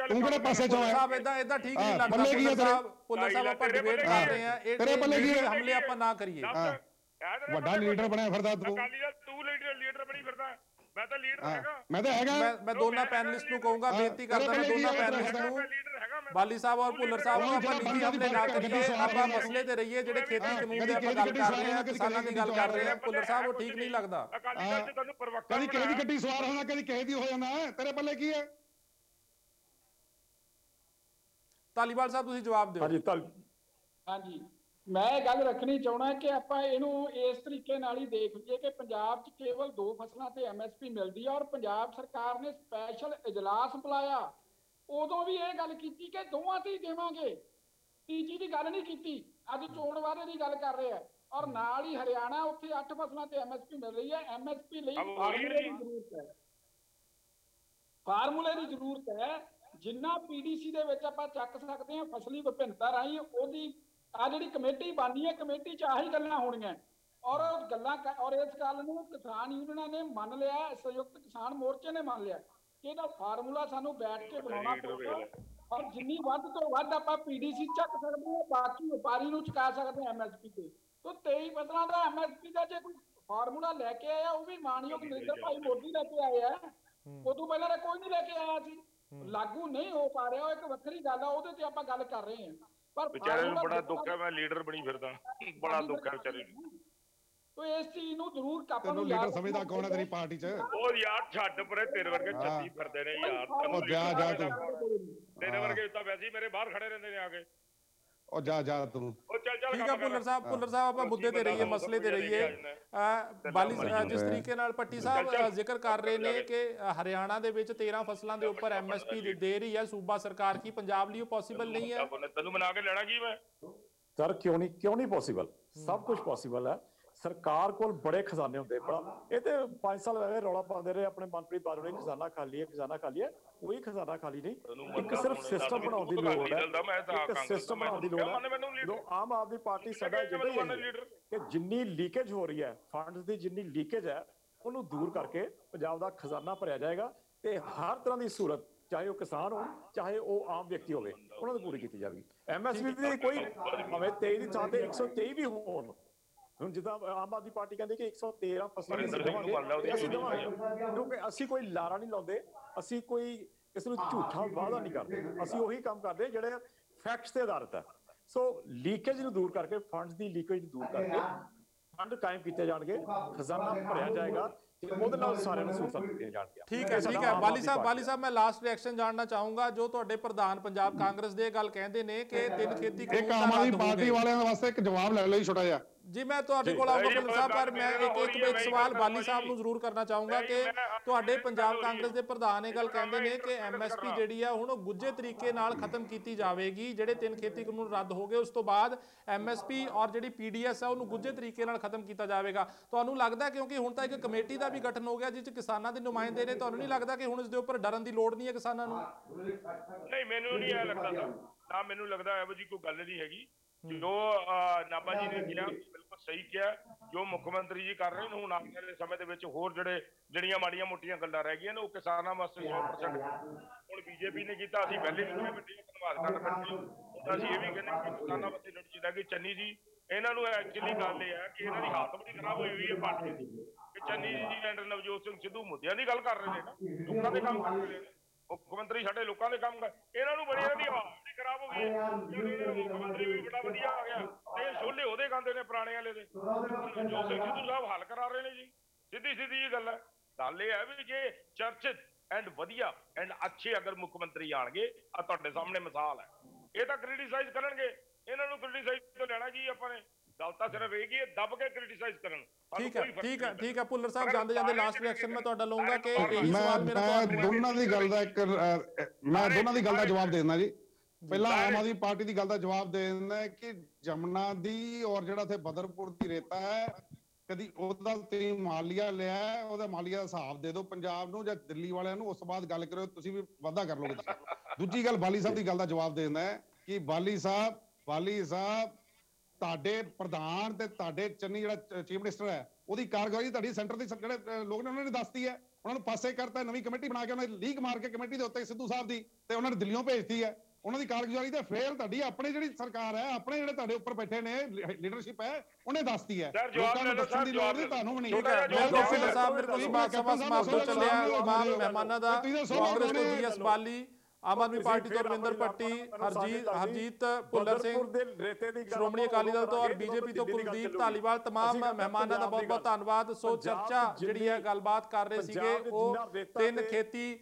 ਤੂੰ ਕਿਹੜੇ ਪਾਸੇ ਚੋਂ ਆਇਆ? ਸਾਹਿਬ ਇਦਾਂ ਠੀਕ ਨਹੀਂ ਲੱਗਦਾ। ਭੁੱਲਰ ਸਾਹਿਬ ਆਪਾਂ ਡਿਬੇਟ ਕਰ ਰਹੇ ਆ, ਇਹ ਹਮਲੇ ਆਪਾਂ ਨਾ ਕਰੀਏ। ਵੱਡਾ ਲੀਡਰ ਬਣਿਆ ਫਿਰਦਾ ਤੂੰ। ਅਕਾਲੀ ਦਲ ਤੂੰ ਲੀਡਰ ਬਣੀ ਫਿਰਦਾ, ਮੈਂ ਤਾਂ ਲੀਡਰ ਹੈਗਾ। ਮੈਂ ਦੋਨਾਂ ਪੈਨਲਿਸਟ ਨੂੰ ਕਹੂੰਗਾ, ਬੇਨਤੀ ਕਰਦਾ ਮੈਂ ਦੋਨਾਂ ਪੈਨਲਿਸਟ ਨੂੰ, ਬਾਲੀ ਸਾਹਿਬ ਔਰ ਭੁੱਲਰ ਸਾਹਿਬ ਨੂੰ, ਆਪਾਂ ਨਿੱਜੀ ਹਮਲੇ ਨਾ ਕਰੀਏ, ਆਪਾਂ ਮਸਲੇ ਤੇ ਰਹੀਏ। ਜਿਹੜੇ ਖੇਤੀ ਕਾਨੂੰਨ ਦੀ ਆਪਾਂ ਗੱਲ ਕਰ ਰਹੇ ਹਾਂ, ਕਿਸਾਨਾਂ ਦੀ ਗੱਲ ਕਰ ਰਹੇ ਹਾਂ, ਭੁੱਲਰ ਸਾਹਿਬ ਉਹ ਠੀਕ ਨਹੀਂ ਲੱਗਦਾ। ਅਕਾਲੀ ਦਲ ਚ ਤੁਹਾਨੂੰ ਪ੍ਰਵਕਤਾ ਕਦੀ ਕਿਸੇ ਦੀ ਗੱਡੀ ਸਵਾਰ ਹੋਣਾ, ਕਦੀ ਕਿਸੇ ਦੀ ਹੋ ਜਾਂਦਾ, ਤੇਰੇ ਪੱਲੇ ਕੀ ਹੈ? ਧਾਲੀਵਾਲ ਸਾਹਿਬ ਤੁਸੀਂ ਜਵਾਬ ਦਿਓ। ਹਾਂਜੀ, ਮੈਂ ਇਹ ਗੱਲ ਰੱਖਣੀ ਚਾਹਣਾ ਕਿ ਆਪਾਂ ਇਹਨੂੰ ਇਸ ਤਰੀਕੇ ਨਾਲ ਹੀ ਦੇਖ ਲਈਏ ਕਿ ਪੰਜਾਬ 'ਚ ਕੇਵਲ 2 ਫਸਲਾਂ ਤੇ ਐਮਐਸਪੀ ਮਿਲਦੀ ਹੈ, ਔਰ ਪੰਜਾਬ ਸਰਕਾਰ ਨੇ ਸਪੈਸ਼ਲ ਇਜਲਾਸ ਬੁਲਾਇਆ, ਉਦੋਂ ਵੀ ਇਹ ਗੱਲ ਕੀਤੀ ਕਿ ਦੋਵਾਂ ਤੇ ਹੀ ਦੇਵਾਂਗੇ, ਤੀਜੀ ਦੀ ਗੱਲ ਨਹੀਂ ਕੀਤੀ। ਅੱਜ ਚੋਣ ਵਾਅਦੇ ਦੀ ਗੱਲ ਕਰ ਰਹੇ ਆ, ਔਰ ਨਾਲ ਹੀ ਹਰਿਆਣਾ, ਉੱਥੇ 8 ਫਸਲਾਂ ਤੇ ਐਮਐਸਪੀ ਮਿਲ ਰਹੀ ਹੈ। ਐਮਐਸਪੀ ਲਈ ਫਾਰਮੂਲੇ ਦੀ ਜ਼ਰੂਰਤ ਹੈ, ਫਾਰਮੂਲੇ ਦੀ ਜ਼ਰੂਰਤ ਹੈ। ਜਿੰਨਾ ਪੀਡੀਸੀ ਦੇ ਵਿੱਚ ਆਪਾਂ ਚੱਕ ਸਕਦੇ ਹਾਂ ਫਸਲੀ ਵਿਭਿੰਨਤਾ ਰਾਹੀਂ, ਉਹਦੀ ਆ ਜਿਹੜੀ ਕਮੇਟੀ ਬਣਨੀ ਹੈ, ਕਮੇਟੀ 'ਚ ਆਹੀ ਗੱਲਾਂ ਹੋਣੀਆਂ, ਔਰ ਔਰ ਇਸ ਗੱਲ ਨੂੰ ਕਿਸਾਨ ਯੂਨੀਅਨਾਂ ਨੇ ਮੰਨ ਲਿਆ, ਸੰਯੁਕਤ ਕਿਸਾਨ ਮੋਰਚੇ ਨੇ ਮੰਨ ਲਿਆ ਕਿ ਇਹਦਾ ਫਾਰਮੂਲਾ ਸਾਨੂੰ ਬੈਠ ਕੇ ਬਣਾਉਣਾ ਪਊਗਾ, ਔਰ ਜਿੰਨੀ ਵੱਧ ਤੋਂ ਵੱਧ ਆਪਾਂ ਪੀਡੀਸੀ ਚੱਕ ਸਕਦੇ ਹਾਂ, ਬਾਕੀ ਵਪਾਰੀ ਨੂੰ ਚੁਕਾ ਸਕਦੇ ਹਾਂ ਐਮਐਸਪੀ ਤੇ। ਤਾਂ 23 ਫਸਲਾਂ ਦਾ ਐਮਐਸਪੀ ਦਾ ਜੇ ਕੋਈ ਫਾਰਮੂਲਾ ਲੈ ਕੇ ਆਇਆ, ਉਹ ਵੀ ਮਾਨਯੋਗ ਨਰਿੰਦਰ ਭਾਈ ਮੋਦੀ ਲੈ ਕੇ ਆਏ ਆ, ਉਦੋਂ ਪਹਿਲਾਂ ਤਾਂ ਕੋਈ ਨਹੀਂ ਲੈ ਕੇ ਆਇਆ ਸੀ। ਲਾਗੂ ਨਹੀਂ ਹੋ ਪਾ ਰਿਹਾ, ਉਹ ਇੱਕ ਵੱਖਰੀ ਗੱਲ ਆ, ਉਹਦੇ ਤੇ ਆਪਾਂ ਗੱਲ ਕਰ ਰਹੇ ਹਾਂ। ਪਰ ਵਿਚਾਰੇ ਨੂੰ ਬੜਾ ਦੁੱਖ ਹੈ, ਮੈਂ ਲੀਡਰ ਬਣੀ ਫਿਰਦਾ, ਬੜਾ ਦੁੱਖ ਹੈ ਵਿਚਾਰੇ ਨੂੰ। ਤੋ ਇਸ ਚੀਜ਼ ਨੂੰ ਜ਼ਰੂਰ ਕਾਪਾ ਤੈਨੂੰ ਲੀਡਰ ਸਮਝਦਾ ਕੌਣ ਹੈ ਤੇਰੀ ਪਾਰਟੀ 'ਚ? ਉਹ ਯਾਰ ਛੱਡ ਪਰੇ, ਤੇਰੇ ਵਰਗੇ ਛੱਤੀ ਫਿਰਦੇ ਨੇ ਯਾਰ। ਉਹ ਜਾ ਤੂੰ, ਤੇਰੇ ਵਰਗੇ ਤਾਂ ਵੈਸੇ ਹੀ ਮੇਰੇ ਬਾਹਰ ਖੜੇ ਰਹਿੰਦੇ ਨੇ ਆ ਕੇ। ਉਹ ਜਾ ਤੂੰ। ਉਹ ਚੱਲ ਠੀਕ ਹੈ ਭੁੱਲਰ ਸਾਹਿਬ ਆਪਾਂ ਮੁੱਦੇ ਤੇ ਰਹੀਏ, ਮਸਲੇ ਤੇ ਰਹੀਏ। ਬਾਲੀ ਜਿਸ ਤਰੀਕੇ ਨਾਲ ਭੱਟੀ ਸਾਹਿਬ ਜ਼ਿਕਰ ਕਰ ਰਹੇ ਨੇ ਕਿ ਹਰਿਆਣਾ ਦੇ ਵਿੱਚ 13 ਫਸਲਾਂ ਦੇ ਉੱਪਰ ਐਮਐਸਪੀ ਦੇ ਰਹੀ ਹੈ ਸੂਬਾ ਸਰਕਾਰ, ਕੀ ਪੰਜਾਬ ਲਈ ਉਹ ਪੋਸੀਬਲ ਨਹੀਂ ਹੈ? ਤੈਨੂੰ ਬਣਾ ਕੇ ਲੈਣਾ ਕੀ ਮੈਂ? ਸਰ ਕਿਉਂ ਨਹੀਂ ਪੋਸੀਬਲ? ਸਭ ਕੁਝ ਪੋਸੀਬਲ ਹੈ। ਸਰਕਾਰ ਕੋਲ ਬੜੇ ਖਜ਼ਾਨੇ ਹੁੰਦੇ, ਬੜਾ ਇਹ ਤੇ 5 ਸਾਲ ਹੋਏ ਰੌਲਾ ਪਾਉਂਦੇ ਰਹੇ ਆਪਣੇ ਮਨਪ੍ਰੀਤ ਬਾਦਲ ਨੇ, ਖਜ਼ਾਨਾ ਖਾਲੀ ਹੈ, ਕੋਈ ਖਜ਼ਾਨਾ ਖਾਲੀ ਨਹੀਂ। ਇੱਕ ਸਿਰਫ ਸਿਸਟਮ ਬਣਾਉਣ ਦੀ ਲੋੜ ਹੈ, ਇੱਕ ਸਿਸਟਮ ਬਣਾਉਣ ਦੀ ਲੋੜ ਹੈ। ਜੋ ਆਮ ਆਦਮੀ ਪਾਰਟੀ ਸਾਡਾ ਏਜੰਡਾ ਹੀ ਹੈ ਕਿ ਜਿੰਨੀ ਲੀਕੇਜ ਹੋ ਰਹੀ ਹੈ ਫੰਡਸ ਦੀ, ਜਿੰਨੀ ਲੀਕੇਜ ਹੈ ਉਹਨੂੰ ਦੂਰ ਕਰਕੇ ਪੰਜਾਬ ਦਾ ਖਜ਼ਾਨਾ ਭਰਿਆ ਜਾਏਗਾ, ਤੇ ਹਰ ਤਰ੍ਹਾਂ ਦੀ ਸਹੂਲਤ, ਚਾਹੇ ਉਹ ਕਿਸਾਨ ਹੋਣ, ਚਾਹੇ ਉਹ ਆਮ ਵਿਅਕਤੀ ਹੋਵੇ, ਉਹਨਾਂ ਨੂੰ ਪੂਰੀ ਕੀਤੀ ਜਾਵੇਗੀ। ਐਮਐਸਪੀ ਦੀ ਕੋਈ ਭਾਵੇਂ 23 ਦੀ ਥਾਂ ਤੇ 123 ਵੀ ਹੋਣ। ਹੁਣ ਜਿੱਦਾਂ ਆਮ ਆਦਮੀ ਪਾਰਟੀ ਕਹਿੰਦੇ ਕਿ 113 ਫਸਲਾਂ ਅਸੀਂ ਦੇਵਾਂਗੇ, ਕਿਉਂਕਿ ਅਸੀਂ ਕੋਈ ਲਾਰਾ ਨਹੀਂ ਲਾਉਂਦੇ, ਅਸੀਂ ਕੋਈ ਕਿਸੇ ਨੂੰ ਝੂਠਾ ਵਾਅਦਾ ਨਹੀਂ ਕਰਦੇ, ਅਸੀਂ ਉਹੀ ਕੰਮ ਕਰਦੇ ਜਿਹੜੇ ਫੈਕਟਸ ਤੇ ਆਧਾਰਿਤ ਹੈ। ਸੋ ਲੀਕੇਜ ਨੂੰ ਦੂਰ ਕਰਕੇ, ਫੰਡਸ ਦੀ ਲੀਕੇਜ ਨੂੰ ਦੂਰ ਕਰਕੇ ਫੰਡ ਕਾਇਮ ਕੀਤੇ ਜਾਣਗੇ, ਖਜ਼ਾਨਾ ਭਰਿਆ ਜਾਏਗਾ, ਤੇ ਉਹਦੇ ਨਾਲ ਸਾਰਿਆਂ ਨੂੰ ਸਹੂਲਤਾਂ ਦਿੱਤੀਆਂ ਜਾਣਗੀਆਂ। ਠੀਕ ਹੈ ਬਾਲੀ ਸਾਹਿਬ ਮੈਂ ਲਾਸਟ ਰਿਐਕਸ਼ਨ ਜਾਣਨਾ ਚਾਹੂੰਗਾ। ਜੋ ਤੁਹਾਡੇ ਪ੍ਰਧਾਨ ਪੰਜਾਬ ਕਾਂਗਰਸ ਦੇ ਗੱਲ ਕਹਿੰਦੇ ਨੇ ਕਿ 3 ਖੇਤੀ ਕਾਨੂੰਨ ਆਮ ਆਦਮੀ ਪਾਰਟੀ ਵਾਲਿਆਂ ਵਾਸਤੇ ਇੱਕ ਜਵਾਬ ਲੈ ਲਈ ਛੋਟਾ ਜਿਹਾ। ਜੀ ਮੈਂ ਤੁਹਾਡੇ ਕੋਲ ਆਉਂਗਾ ਭੁੱਲਰ ਸਾਹਿਬ, ਪਰ ਮੈਂ ਇੱਕ ਸਵਾਲ ਬਾਲੀ ਸਾਹਿਬ ਨੂੰ ਜ਼ਰੂਰ ਕਰਨਾ ਚਾਹੂੰਗਾ ਕਿ ਤੁਹਾਡੇ ਪੰਜਾਬ ਕਾਂਗਰਸ ਦੇ ਪ੍ਰਧਾਨ ਇਹ ਗੱਲ ਕਹਿੰਦੇ ਨੇ ਕਿ ਐਮਐਸਪੀ ਜਿਹੜੀ ਆ ਹੁਣ ਉਹ ਗੁੱਝੇ ਤਰੀਕੇ ਨਾਲ ਖਤਮ ਕੀਤੀ ਜਾਵੇਗੀ। ਜਿਹੜੇ 3 ਖੇਤੀ ਕਾਨੂੰਨ ਰੱਦ ਹੋ ਗਏ ਉਸ ਤੋਂ ਬਾਅਦ ਐਮਐਸਪੀ ਔਰ ਜਿਹੜੀ ਪੀਡੀਐਸ ਆ ਉਹਨੂੰ ਗੁੱਝੇ ਤਰੀਕੇ ਨਾਲ ਖਤਮ ਕੀਤਾ ਜਾਵੇਗਾ। ਤੁਹਾਨੂੰ ਲੱਗਦਾ, ਕਿਉਂਕਿ ਹੁਣ ਤਾਂ ਇੱਕ ਕਮੇਟੀ ਦਾ ਵੀ ਗਠਨ ਹੋ ਗਿਆ ਜਿਸ 'ਚ ਕਿਸਾਨਾਂ ਦੇ ਨੁਮਾਇੰਦੇ ਨੇ, ਤੁਹਾਨੂੰ ਨਹੀਂ ਲੱਗਦਾ ਕਿ ਹੁਣ ਇਸ ਦੇ ਉੱਪਰ ਡਰਨ ਦੀ ਲੋੜ ਨਹੀਂ ਹੈ ਕਿਸਾਨਾਂ ਨੂੰ? ਨਹੀਂ, ਮੈਨੂੰ ਨਹੀਂ ਇਹ ਲੱਗਦਾ ਨਾ, ਮੈਨੂੰ ਲੱਗਦਾ ਇਹੋ ਜਿਹੀ ਕੋਈ ਗੱਲ ਨਹੀਂ ਹੈਗੀ। ਜੋ ਨਾਭਾ ਜੀ ਨੇ ਕਿਹਾ ਬਿਲਕੁਲ ਸਹੀ ਕਿਹਾ ਜੋ ਮੁੱਖ ਮੰਤਰੀ ਜੀ ਕਰ ਰਹੇ ਨੇ। ਹੁਣ ਆਉਣ ਵਾਲੇ ਸਮੇਂ ਦੇ ਵਿੱਚ ਹੋਰ ਜਿਹੜੀਆਂ ਮਾੜੀਆਂ ਮੋਟੀਆਂ ਗੱਲਾਂ ਰਹਿ ਗਈਆਂ ਨੇ ਉਹ ਕਿਸਾਨਾਂ ਵਾਸਤੇ 100% ਹੁਣ ਬੀਜੇਪੀ ਨੇ ਕੀਤਾ। ਅਸੀਂ ਪਹਿਲੇ ਵੀ ਕਿਹਾ ਵੱਡੇ ਧੰਨਵਾਦ ਕਰਨ ਬੈਠੇ ਹਾਂ। ਹੁਣ ਅਸੀਂ ਇਹ ਵੀ ਕਹਿੰਦੇ ਕਿ ਕਿਸਾਨਾਂ ਵਾਸਤੇ ਲੜੀ ਚਾਹੀਦਾ ਕਿ ਚੰਨੀ ਜੀ ਇਹਨਾਂ ਨੂੰ ਐਕਚੁਅਲੀ ਗੱਲ ਇਹ ਹੈ ਕਿ ਇਹਨਾਂ ਦੀ ਹਾਲਤ ਬੜੀ ਖਰਾਬ ਹੋਈ ਹੋਈ ਹੈ ਪਾਰਟੀ ਦੀ, ਕਿ ਚੰਨੀ ਜੀ ਐਂਡ ਨਵਜੋਤ ਸਿੰਘ ਸਿੱਧੂ ਮੁੱਦਿਆਂ ਦੀ ਗੱਲ ਕਰ ਰਹੇ ਨੇ ਨਾ, ਲੋਕਾਂ ਦੇ ਕੰਮ ਕਰ ਰਹੇ ਨੇ। ਮੁੱਖ ਮੰਤਰੀ ਸਾਡੇ ਲੋਕਾਂ ਦੇ ਕੰਮ ਕਰ, ਇਹਨਾਂ ਨੂੰ ਬੜੀ ਇਹਨਾਂ ਦੀ ਆਵਾਜ਼ ਬੜੀ ਖਰਾਬ ਹੋ ਗਈ ਹੈ। ਮੁੱਖ ਮੰਤਰੀ ਵੀ ਬੜਾ ਵਧੀਆ ਆ ਗਿਆ ਤੇ ਛੋਲੇ ਉਹਦੇ ਗਾਉਂਦੇ ਨੇ ਪੁਰਾਣੇ ਵਾਲੇ ਦੇ। ਨਵਜੋਤ ਸਿੰਘ ਸਿੱਧੂ ਸਾਹਿਬ ਹੱਲ ਕਰਾ ਰਹੇ ਨੇ ਜੀ, ਸਿੱਧੀ ਜੀ ਗੱਲ ਹੈ। ਗੱਲ ਇਹ ਹੈ ਵੀ ਜੇ ਚਰਚਿਤ ਐਂਡ ਵਧੀਆ ਐਂਡ ਅੱਛੇ ਅਗਰ ਮੁੱਖ ਮੰਤਰੀ ਆਣਗੇ, ਆ ਤੁਹਾਡੇ ਸਾਹਮਣੇ ਮਿਸਾਲ ਹੈ, ਇਹ ਤਾਂ ਕ੍ਰਿਟੀਸਾਈਜ਼ ਕਰਨਗੇ। ਇਹਨਾਂ ਨੂੰ ਕ੍ਰਿਟੀਸਾਈਜ਼ ਤੋਂ ਲੈਣਾ ਜੀ ਆਪਾਂ ਨੇ। ਗੱਲ ਤਾਂ ਸਿਰਫ ਇਹ ਕਿ ਇਹ ਦੱਬ ਕੇ ਕ੍ਰਿਟੀਸਾਈਜ਼ ਕਰਨ। ਠੀਕ ਹੈ ਭੁੱਲਰ ਸਾਹਿਬ, ਜਾਂਦੇ ਲਾਸਟ ਰਿਐਕਸ਼ਨ ਮੈਂ ਤੁਹਾਡਾ ਲਵਾਂਗਾ ਕਿ ਇਹੀ ਸਵਾਲ ਮੇਰਾ ਮੈਂ ਦੋਨਾਂ ਦੀ ਗੱਲ ਦਾ ਜਵਾਬ ਦੇ ਦਿੰਦਾ ਜੀ। ਪਹਿਲਾਂ ਆਮ ਆਦਮੀ ਪਾਰਟੀ ਦੀ ਗੱਲ ਦਾ ਜਵਾਬ ਦੇ ਦਿੰਦਾ ਕਿ ਜਮਨਾ ਦੀ ਔਰ ਜਿਹੜਾ ਇੱਥੇ ਬਦਰਪੁਰ ਦੀ ਰੇਤਾ ਹੈ, ਕਦੀ ਉਹਦਾ ਤੁਸੀਂ ਮਾਲੀਆ ਲਿਆ, ਉਹਦਾ ਮਾਲੀਆ ਦਾ ਹਿਸਾਬ ਦੇ ਦਿਓ ਪੰਜਾਬ ਨੂੰ ਜਾਂ ਦਿੱਲੀ ਵਾਲਿਆਂ ਨੂੰ, ਉਸ ਤੋਂ ਬਾਅਦ ਗੱਲ ਕਰਿਓ, ਤੁਸੀਂ ਵੀ ਵਾਧਾ ਕਰ ਲਓਗੇ। ਦੂਜੀ ਗੱਲ ਬਾਲੀ ਸਾਹਿਬ ਦੀ ਗੱਲ ਦਾ ਜਵਾਬ ਦੇ ਦਿੰਦਾ ਕਿ ਬਾਲੀ ਸਾਹਿਬ ਤੁਹਾਡੇ ਪ੍ਰਧਾਨ ਤੇ ਤੁਹਾਡੇ ਚੰਨੀ ਜਿਹੜਾ ਚੀਫ ਮਿਨਿਸਟਰ ਹੈ, ਉਹਦੀ ਕਾਰਗੁਜ਼ਾਰੀ ਤੁਹਾਡੀ ਸੈਂਟਰ ਦੇ ਜਿਹੜੇ ਲੋਕ ਨੇ ਉਹਨਾਂ ਨੇ ਦੱਸਤੀ ਹੈ। ਉਹਨਾਂ ਨੂੰ ਪਾਸੇ ਕਰਤਾ, ਨਵੀਂ ਕਮੇਟੀ ਬਣਾ ਕੇ ਉਹਨਾਂ ਨੇ ਲੀਕ ਮਾਰ ਕੇ ਕਮੇਟੀ ਦੇ ਉੱਤੇ ਸਿੱਧੂ ਸਾਹਿਬ ਦੀ, ਤੇ ਉਹਨਾਂ ਨੇ ਦਿੱਲੀੋਂ ਭੇਜਤੀ ਹੈ ਉਹਨਾਂ ਦੀ ਕਾਰਗੁਜ਼ਾਰੀ। ਤੇ ਫੇਰ ਤੁਹਾਡੀ ਆਪਣੀ ਜਿਹੜੀ ਸਰਕਾਰ ਹੈ, ਆਪਣੇ ਜਿਹੜੇ ਤੁਹਾਡੇ ਉੱਪਰ ਬੈਠੇ ਨੇ ਲੀਡਰਸ਼ਿਪ ਹੈ, ਉਹਨੇ ਦੱਸਤੀ ਹੈ। ਲੋਕਾਂ ਨੂੰ ਦੱਸਣ ਦੀ ਲੋੜ ਨਹੀਂ, ਤੁਹਾਨੂੰ ਵੀ ਨਹੀਂ। ਭੁੱਲਰ ਸਾਹਿਬ ਮੇਰੇ ਕੋਲ ਸਮਾਂ ਸਮਾਪਤ ਹੋ ਚੱਲਿਆ। ਤਮਾਮ ਮਹਿਮਾਨਾਂ ਦਾ ਕਾਂਗਰਸ ਤੋਂ ਜੀਐਸ ਬਾਲੀ, ਆਮ ਆਦਮੀ ਪਾਰਟੀ ਤੋਂ ਰਵਿੰਦਰ ਭੱਟੀ, ਹਰਜੀਤ ਭੁੱਲਰ ਸਿੰਘ, ਸ਼੍ਰੋਮਣੀ ਅਕਾਲੀ ਦਲ ਤੋਂ, ਔਰ ਬੀਜੇਪੀ ਤੋਂ ਕੁਲਦੀਪ ਧਾਲੀਵਾਲ, ਤਮਾਮ ਮਹਿਮਾਨਾਂ ਦਾ ਬਹੁਤ ਬਹੁਤ ਧੰਨਵਾਦ। ਸੋ ਚਰਚਾ ਜਿਹੜੀ ਹੈ ਗੱਲਬਾਤ ਕਰ ਰਹੇ ਸੀਗੇ ਉਹ 3 ਖੇਤੀ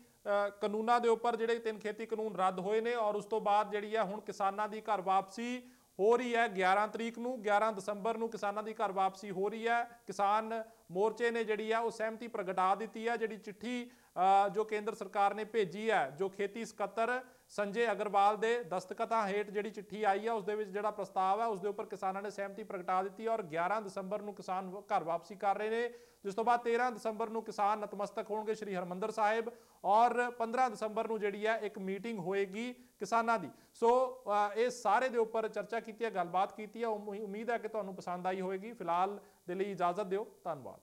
ਕਾਨੂੰਨਾਂ ਦੇ ਉੱਪਰ, ਜਿਹੜੇ 3 ਖੇਤੀ ਕਾਨੂੰਨ ਰੱਦ ਹੋਏ ਨੇ, ਔਰ ਉਸ ਤੋਂ ਬਾਅਦ ਜਿਹੜੀ ਹੈ ਹੁਣ ਕਿਸਾਨਾਂ ਦੀ ਘਰ ਵਾਪਸੀ ਹੋ ਰਹੀ ਹੈ 11 ਤਰੀਕ ਨੂੰ, 11 ਦਸੰਬਰ ਨੂੰ ਕਿਸਾਨਾਂ ਦੀ ਘਰ ਵਾਪਸੀ ਹੋ ਰਹੀ ਹੈ। ਕਿਸਾਨ ਮੋਰਚੇ ਨੇ ਜਿਹੜੀ ਹੈ ਉਹ ਸਹਿਮਤੀ ਪ੍ਰਗਟਾ ਦਿੱਤੀ ਹੈ। ਜਿਹੜੀ ਚਿੱਠੀ ਜੋ ਕੇਂਦਰ ਸਰਕਾਰ ਨੇ ਭੇਜੀ ਹੈ, ਜੋ ਖੇਤੀ ਸਕੱਤਰ ਸੰਜੇ ਅਗਰਵਾਲ ਦੇ ਦਸਤਖਤਾਂ ਹੇਠ ਜਿਹੜੀ ਚਿੱਠੀ ਆਈ ਹੈ, ਉਸ ਦੇ ਵਿੱਚ ਜਿਹੜਾ ਪ੍ਰਸਤਾਵ ਹੈ ਉਸ ਦੇ ਉੱਪਰ ਕਿਸਾਨਾਂ ਨੇ ਸਹਿਮਤੀ ਪ੍ਰਗਟਾ ਦਿੱਤੀ ਹੈ। ਔਰ 11 ਦਸੰਬਰ ਨੂੰ ਕਿਸਾਨ ਘਰ ਵਾਪਸੀ ਕਰ ਰਹੇ ਨੇ, ਜਿਸ ਤੋਂ ਬਾਅਦ 13 ਦਸੰਬਰ ਨੂੰ ਕਿਸਾਨ ਨਤਮਸਤਕ ਹੋਣਗੇ ਸ਼੍ਰੀ ਹਰਮੰਦਰ ਸਾਹਿਬ, ਔਰ 15 ਦਸੰਬਰ ਨੂੰ ਜਿਹੜੀ ਹੈ ਇੱਕ ਮੀਟਿੰਗ ਹੋਏਗੀ ਕਿਸਾਨਾਂ ਦੀ। ਸੋ ਇਹ ਸਾਰੇ ਦੇ ਉੱਪਰ ਚਰਚਾ ਕੀਤੀ ਹੈ, ਗੱਲਬਾਤ ਕੀਤੀ ਹੈ। ਉਮੀਦ ਹੈ ਕਿ ਤੁਹਾਨੂੰ ਪਸੰਦ ਆਈ ਹੋਵੇਗੀ। ਫਿਲਹਾਲ ਦੇ ਲਈ ਇਜਾਜ਼ਤ ਦਿਓ, ਧੰਨਵਾਦ।